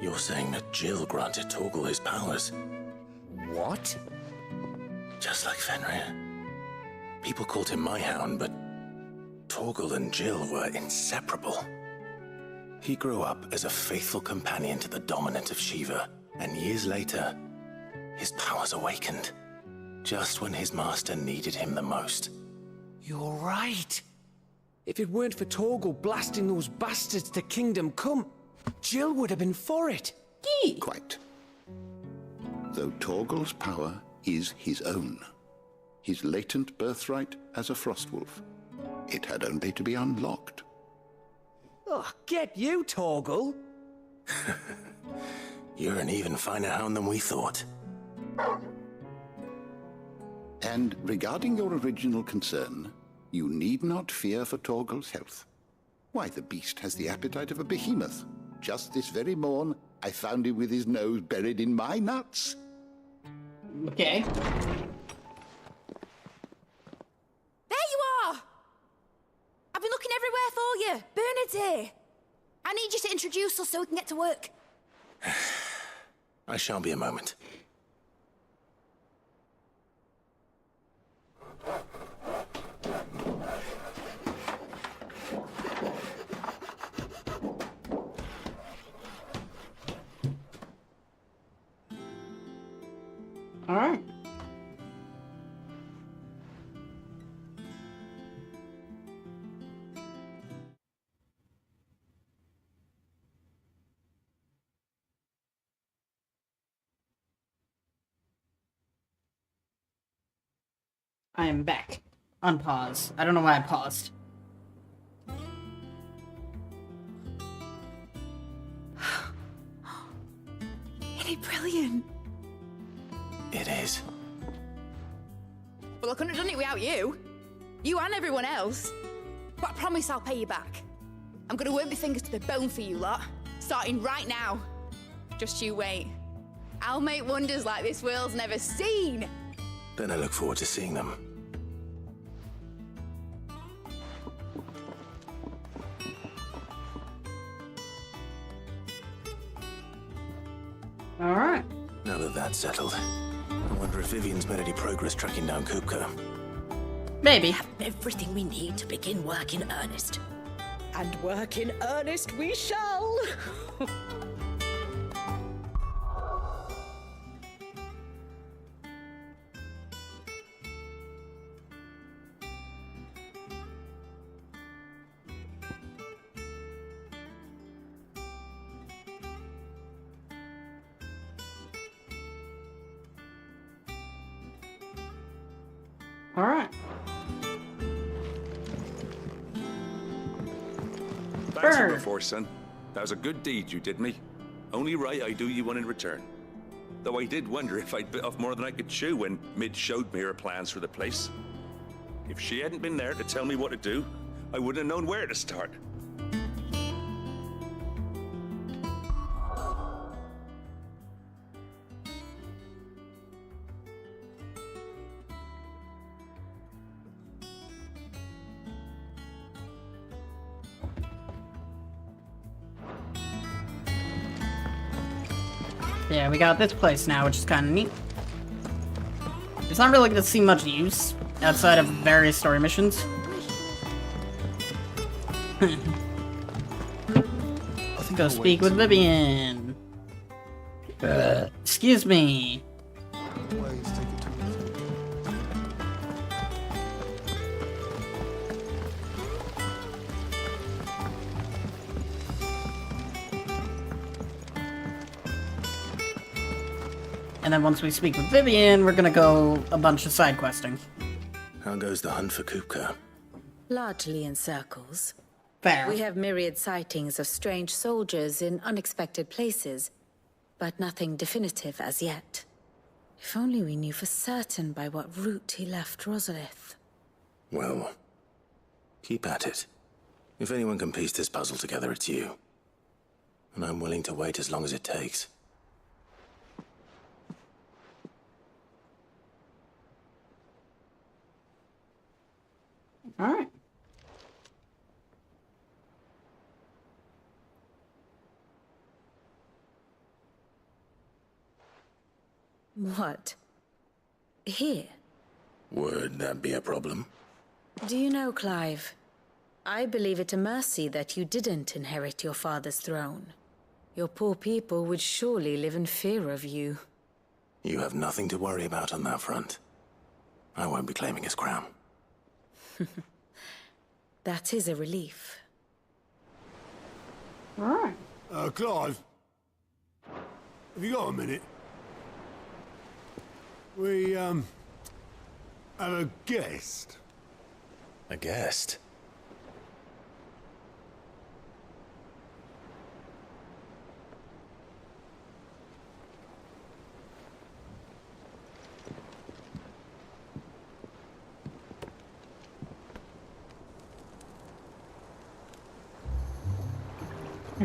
You're saying that Jill granted Torgal his powers? What? Just like Fenrir. People called him my hound, but Torgal and Jill were inseparable. He grew up as a faithful companion to the dominant of Shiva, and years later, his powers awakened, just when his master needed him the most. You're right. If it weren't for Torgal blasting those bastards to Kingdom Come, Jill would have been for it. Quite. Though Torgal's power is his own, his latent birthright as a frostwolf, it had only to be unlocked. Oh, get you, Torgal! You're an even finer hound than we thought. And regarding your original concern, you need not fear for Torgal's health. Why, the beast has the appetite of a behemoth. Just this very morn, I found him with his nose buried in my nuts. Okay. There you are! I've been looking everywhere for you. Bernard's here. I need you to introduce us so we can get to work. I shan't be a moment. All right. I am back. Unpause. I don't know why I paused. Isn't it brilliant? It is. Well, I couldn't have done it without you. You and everyone else. But I promise I'll pay you back. I'm gonna work my fingers to the bone for you lot, starting right now. Just you wait. I'll make wonders like this world's never seen. Then I look forward to seeing them. All right. Now that that's settled, I wonder if Vivian's made any progress tracking down Kupka. Maybe. We have everything we need to begin work in earnest. And work in earnest we shall! All right. Thanks for before, son. That was a good deed you did me. Only right I do you one in return. Though I did wonder if I'd bit off more than I could chew when Mid showed me her plans for the place. If she hadn't been there to tell me what to do, I wouldn't have known where to start. Yeah, we got this place now, which is kind of neat. It's not really going to see much use outside of various story missions. Go speak with Vivian. Excuse me. And then once we speak with Vivian, we're gonna go a bunch of side questing. How goes the hunt for Kupka? Largely in circles. Fair. We have myriad sightings of strange soldiers in unexpected places, but nothing definitive as yet. If only we knew for certain by what route he left Rosalith. Well, keep at it. If anyone can piece this puzzle together, it's you. And I'm willing to wait as long as it takes. All right. What? Here? Would that be a problem? Do you know, Clive? I believe it a mercy that you didn't inherit your father's throne. Your poor people would surely live in fear of you. You have nothing to worry about on that front. I won't be claiming his crown. That is a relief. All right. Clive. Have you got a minute? We, have a guest. A guest?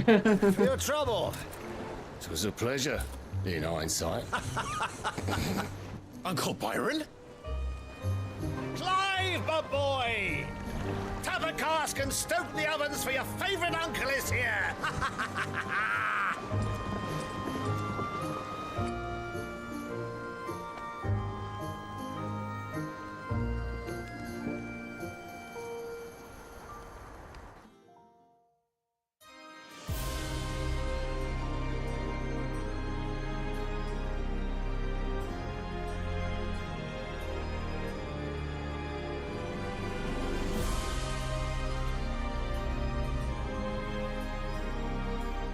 You're troubled. It was a pleasure, in hindsight. Uncle Byron? Clive, my boy! Tap a cask and stoke the ovens for your favorite uncle is here!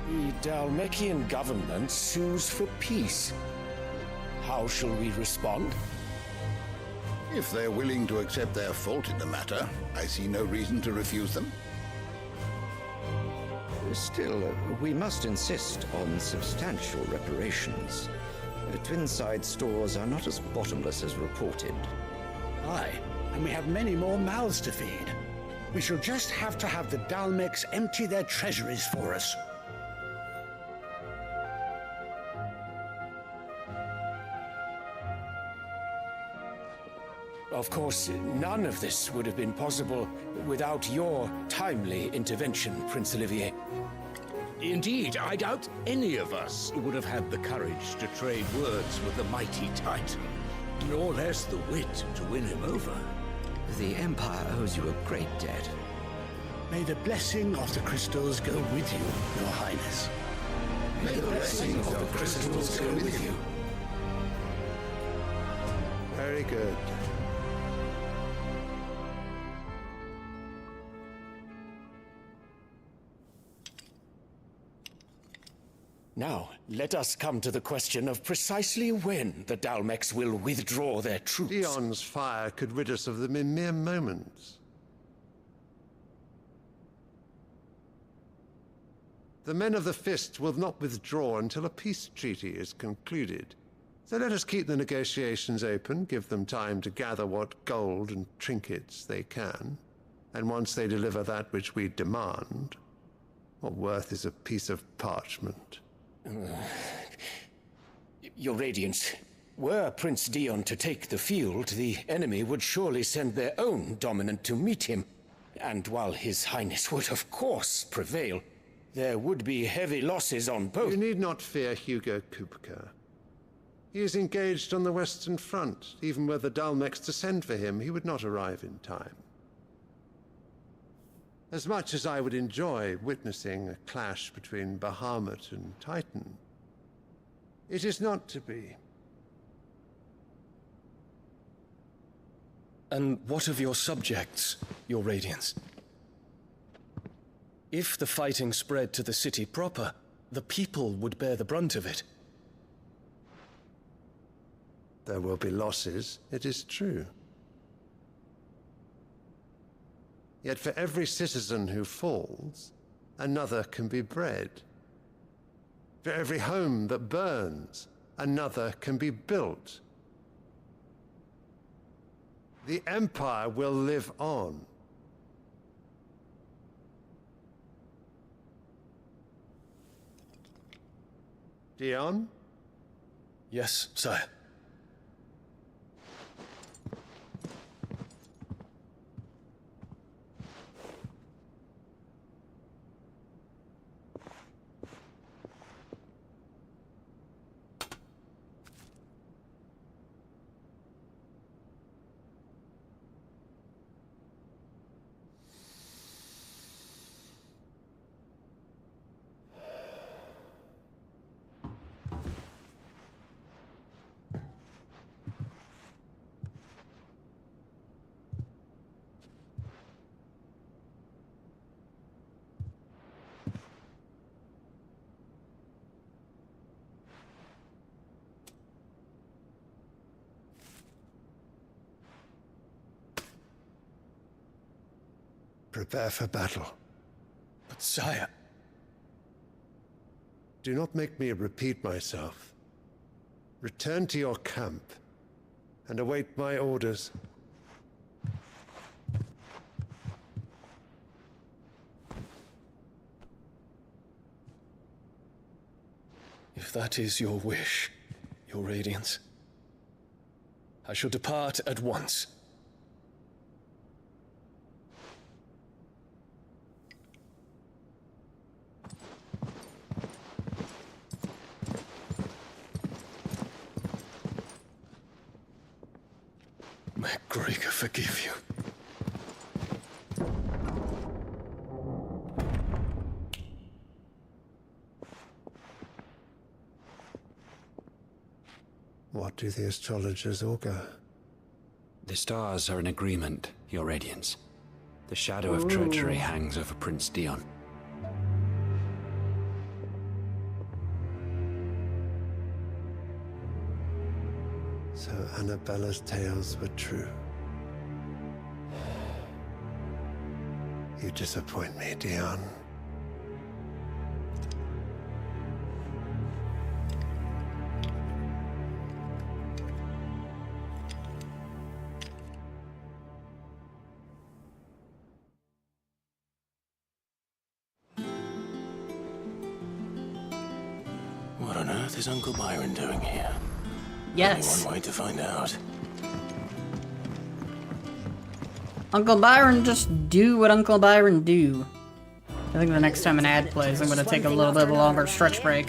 The Dalmekian government sues for peace. How shall we respond? If they're willing to accept their fault in the matter, I see no reason to refuse them. Still, we must insist on substantial reparations. Twinside stores are not as bottomless as reported. Aye, and we have many more mouths to feed. We shall just have to have the Dalmecs empty their treasuries for us. Of course, none of this would have been possible without your timely intervention, Prince Olivier. Indeed, I doubt any of us would have had the courage to trade words with the mighty Titan, nor less the wit to win him over. The Empire owes you a great debt. May the blessing of the crystals go with you, Your Highness. May the blessing of the crystals go with you. Very good. Now, let us come to the question of precisely when the Dalmecs will withdraw their troops. Dion's fire could rid us of them in mere moments. The men of the Fist will not withdraw until a peace treaty is concluded. So let us keep the negotiations open, give them time to gather what gold and trinkets they can, and once they deliver that which we demand, what worth is a piece of parchment? Your Radiance, were Prince Dion to take the field, the enemy would surely send their own dominant to meet him. And while His Highness would of course prevail, there would be heavy losses on both. You need not fear Hugo Kupka. He is engaged on the Western Front. Even were the Dalmex to send for him, he would not arrive in time. As much as I would enjoy witnessing a clash between Bahamut and Titan, it is not to be. And what of your subjects, Your Radiance? If the fighting spread to the city proper, the people would bear the brunt of it. There will be losses, it is true. Yet for every citizen who falls, another can be bred. For every home that burns, another can be built. The Empire will live on. Dion? Yes, sire. Prepare for battle. But sire... Do not make me repeat myself. Return to your camp and await my orders. If that is your wish, Your Radiance, I shall depart at once. May Gregor forgive you. What do the astrologers augur? The stars are in agreement, Your Radiance. The shadow of treachery hangs over Prince Dion. So Annabella's tales were true. You disappoint me, Dion. What on earth is Uncle Byron doing here? Yes. Only one way to find out. Uncle Byron just do what Uncle Byron do. I think the next time an ad plays, I'm gonna take a little bit of a longer stretch break.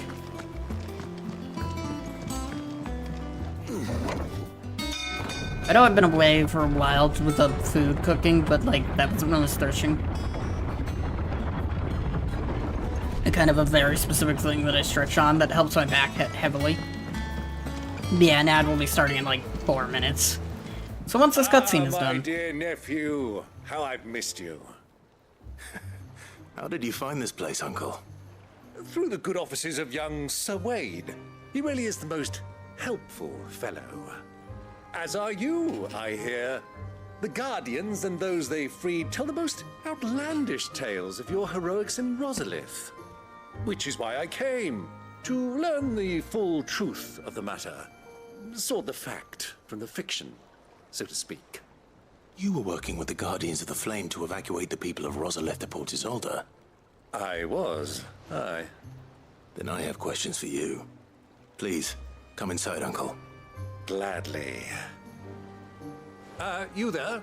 I know I've been away for a while with the food cooking, but like, that was when I was searching. A kind of a very specific thing that I stretch on that helps my back heavily. Yeah, an ad will be starting in like 4 minutes. So once this cutscene is done... My dear nephew, how I've missed you. How did you find this place, Uncle? Through the good offices of young Sir Wade. He really is the most helpful fellow. As are you, I hear. The Guardians and those they freed tell the most outlandish tales of your heroics in Rosalith. Which is why I came, to learn the full truth of the matter. saw the fact from the fiction, so to speak. You were working with the Guardians of the Flame to evacuate the people of Rosalith de Port Isolde. I was, aye. Then I have questions for you. Please, come inside, Uncle. Gladly. You there?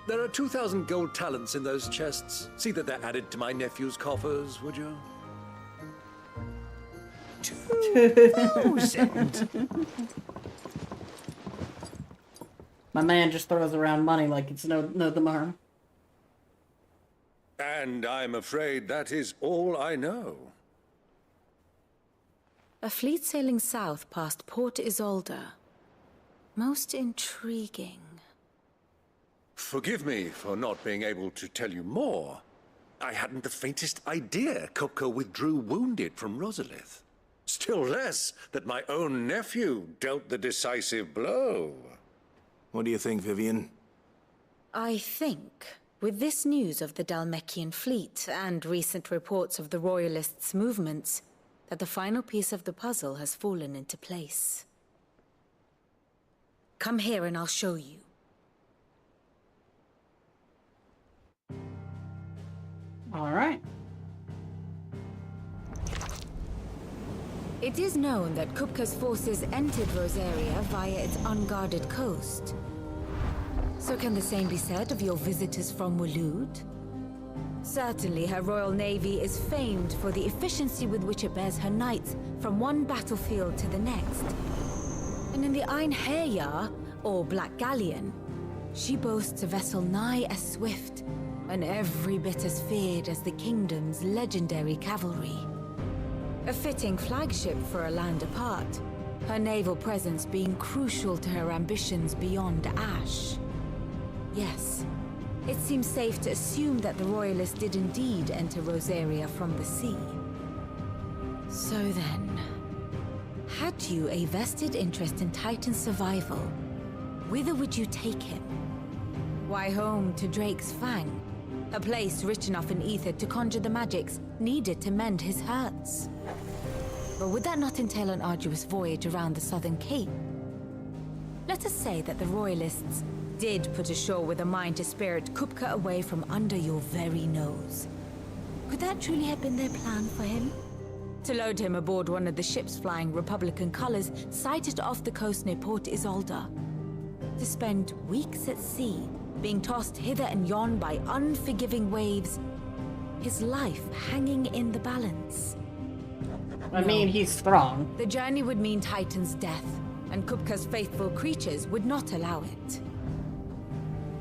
There are 2,000 gold talents in those chests. See that they're added to my nephew's coffers, would you? 2,000. My man just throws around money like it's no tomorrow. And I'm afraid that is all I know. A fleet sailing south past Port Isolde. Most intriguing. Forgive me for not being able to tell you more. I hadn't the faintest idea Kupka withdrew wounded from Rosalith. Still less that my own nephew dealt the decisive blow. What do you think, Vivian? I think, with this news of the Dhalmekian fleet and recent reports of the Royalists' movements, that the final piece of the puzzle has fallen into place. Come here and I'll show you. All right. It is known that Kupka's forces entered Rosaria via its unguarded coast. So can the same be said of your visitors from Waloed? Certainly her Royal Navy is famed for the efficiency with which it bears her knights from one battlefield to the next. And in the Einherjar, or Black Galleon, she boasts a vessel nigh as swift and every bit as feared as the kingdom's legendary cavalry. A fitting flagship for a land apart, her naval presence being crucial to her ambitions beyond Ash. Yes, it seems safe to assume that the Royalists did indeed enter Rosaria from the sea. So then, had you a vested interest in Titan's survival, whither would you take him? Why, home to Drake's Fang, a place rich enough in ether to conjure the magics needed to mend his hurts. But would that not entail an arduous voyage around the southern cape? Let us say that the Royalists did put ashore with a mind to spirit Kupka away from under your very nose. Could that truly have been their plan for him? To load him aboard one of the ships flying Republican colors sighted off the coast near Port Isolde. To spend weeks at sea, being tossed hither and yon by unforgiving waves, his life hanging in the balance. I mean, he's strong. The journey would mean Titan's death, and Kupka's faithful creatures would not allow it.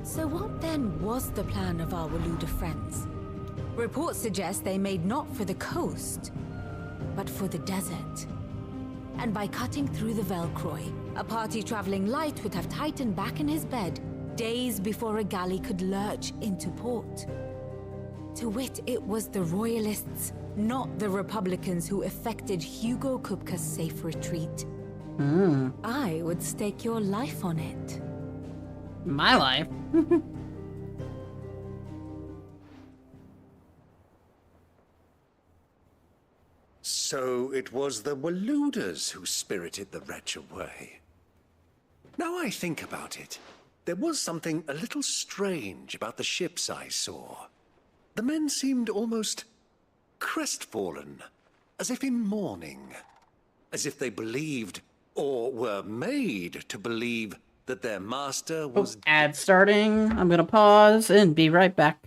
So what then was the plan of our Waluda friends? Reports suggest they made not for the coast, but for the desert. And by cutting through the Velcroy, a party traveling light would have Titan back in his bed days before a galley could lurch into port. To wit, it was the Royalists, not the Republicans, who effected Hugo Kupka's safe retreat. I would stake your life on it. My life? So it was the Waludas who spirited the wretch away. Now I think about it, there was something a little strange about the ships I saw. The men seemed almost crestfallen, as if in mourning, as if they believed, or were made to believe, that their master was... Ad starting. I'm gonna pause and be right back.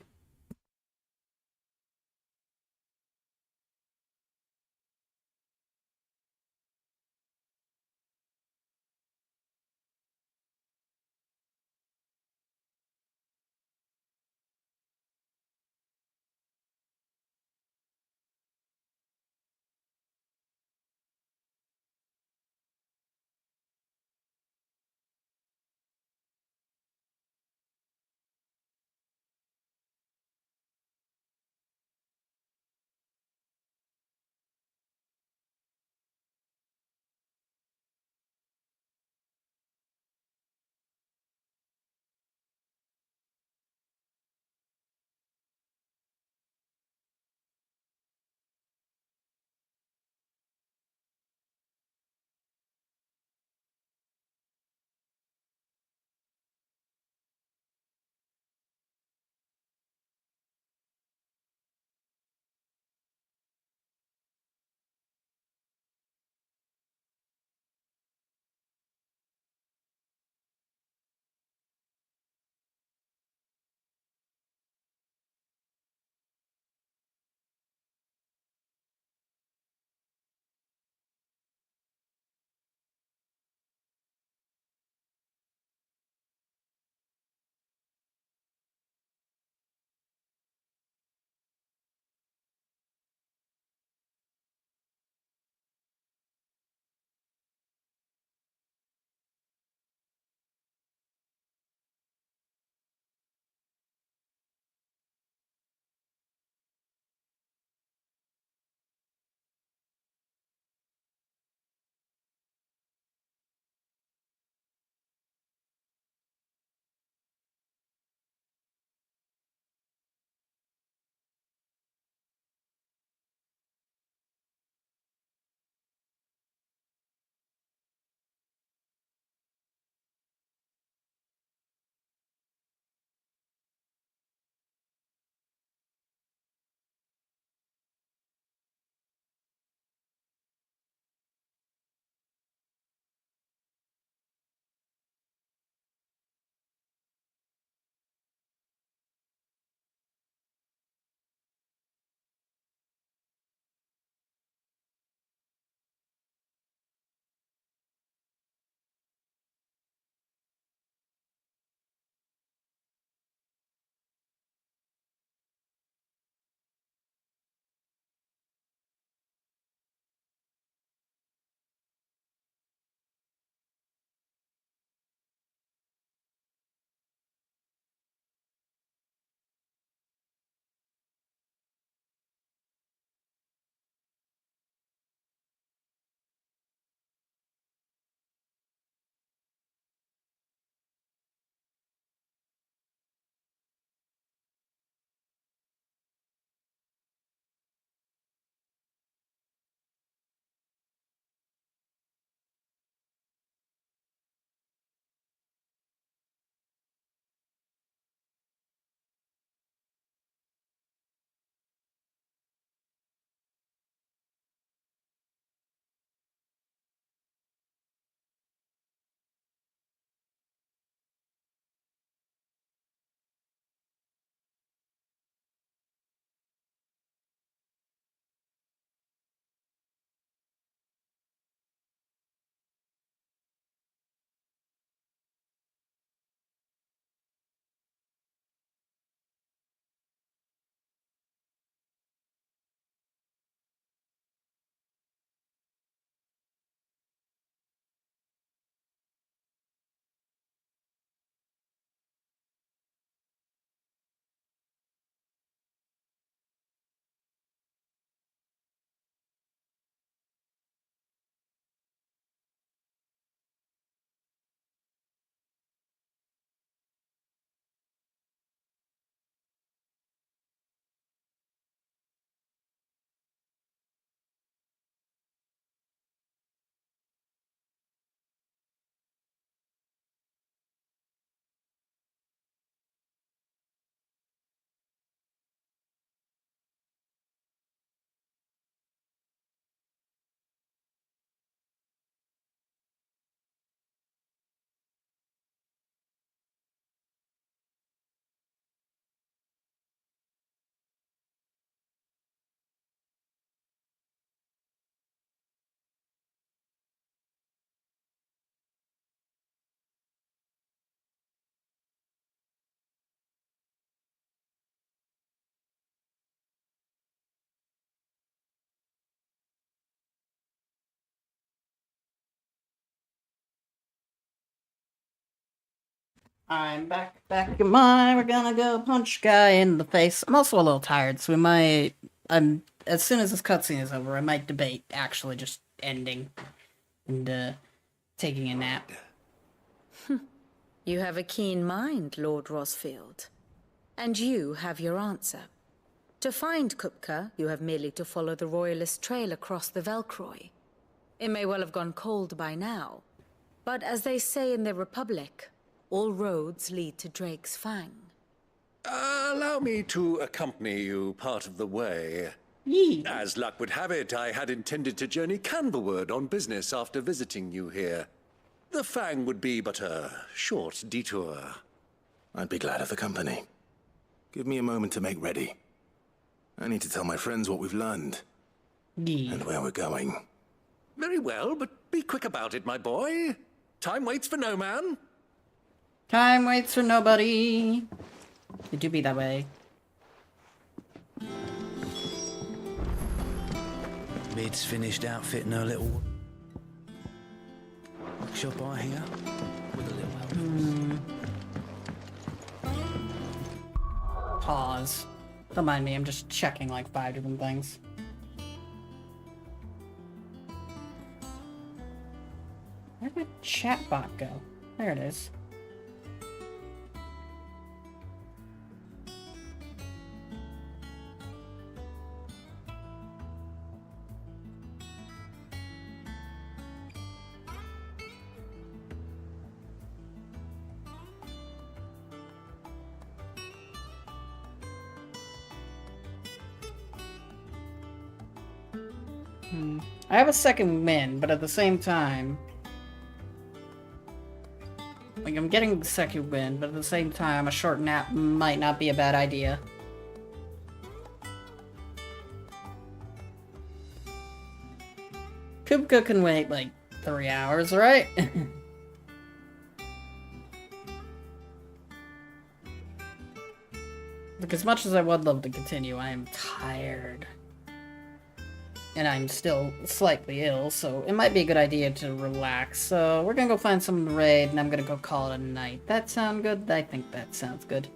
I'm back in mine. We're gonna go punch guy in the face. I'm also a little tired, so we might... as soon as this cutscene is over, I might debate actually just ending and, taking a nap. You have a keen mind, Lord Rosfield. And you have your answer. To find Kupka, you have merely to follow the Royalist trail across the Velcroy. It may well have gone cold by now, but as they say in the Republic, all roads lead to Drake's Fang. Allow me to accompany you part of the way. Yee. As luck would have it, I had intended to journey Canverward on business after visiting you here. The Fang would be but a short detour. I'd be glad of the company. Give me a moment to make ready. I need to tell my friends what we've learned. Yee. And where we're going. Very well, but be quick about it, my boy. Time waits for no man. Time waits for nobody. It do be that way. Mid's finished outfitting her little workshop I here with a little help. Pause. Don't mind me, I'm just checking like 5 different things. Where'd my chatbot go? There it is. I have a second win, but at the same time... Like, I'm getting the second win, but at the same time, a short nap might not be a bad idea. Kupka can wait, like, 3 hours, right? Look, as much as I would love to continue, I am tired. And I'm still slightly ill, so it might be a good idea to relax. So we're gonna go find some raid, and I'm gonna go call it a night. That sound good? I think that sounds good.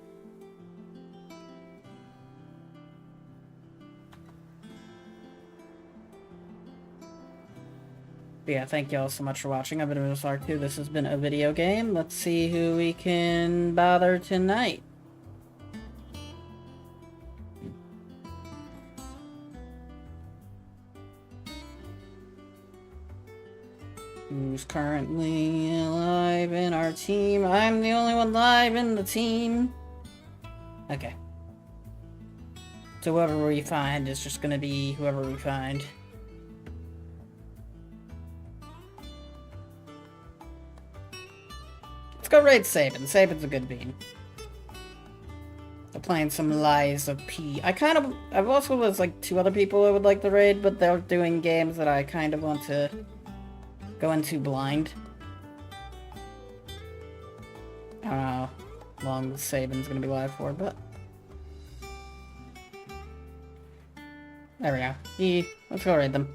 But yeah, thank you all so much for watching. I've been Evis Art 2. This has been a video game. Let's see who we can bother tonight. Who's currently alive in our team? I'm the only one live in the team. Okay. So whoever we find is just gonna be whoever we find. Let's go raid Sabin. Sabin's a good bean. They're playing some Lies of P. I've also was like 2 other people I would like to raid, but they're doing games that I kind of want to go into blind. I don't know how long Sabin's gonna be live for, but... There we go. Let's go raid them.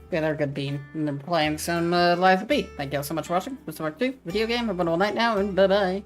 Yeah, they're a good bean. And they're playing some Lies of P. Thank you all so much for watching. This is Mark 2, video game. Have a wonderful night now, and bye-bye.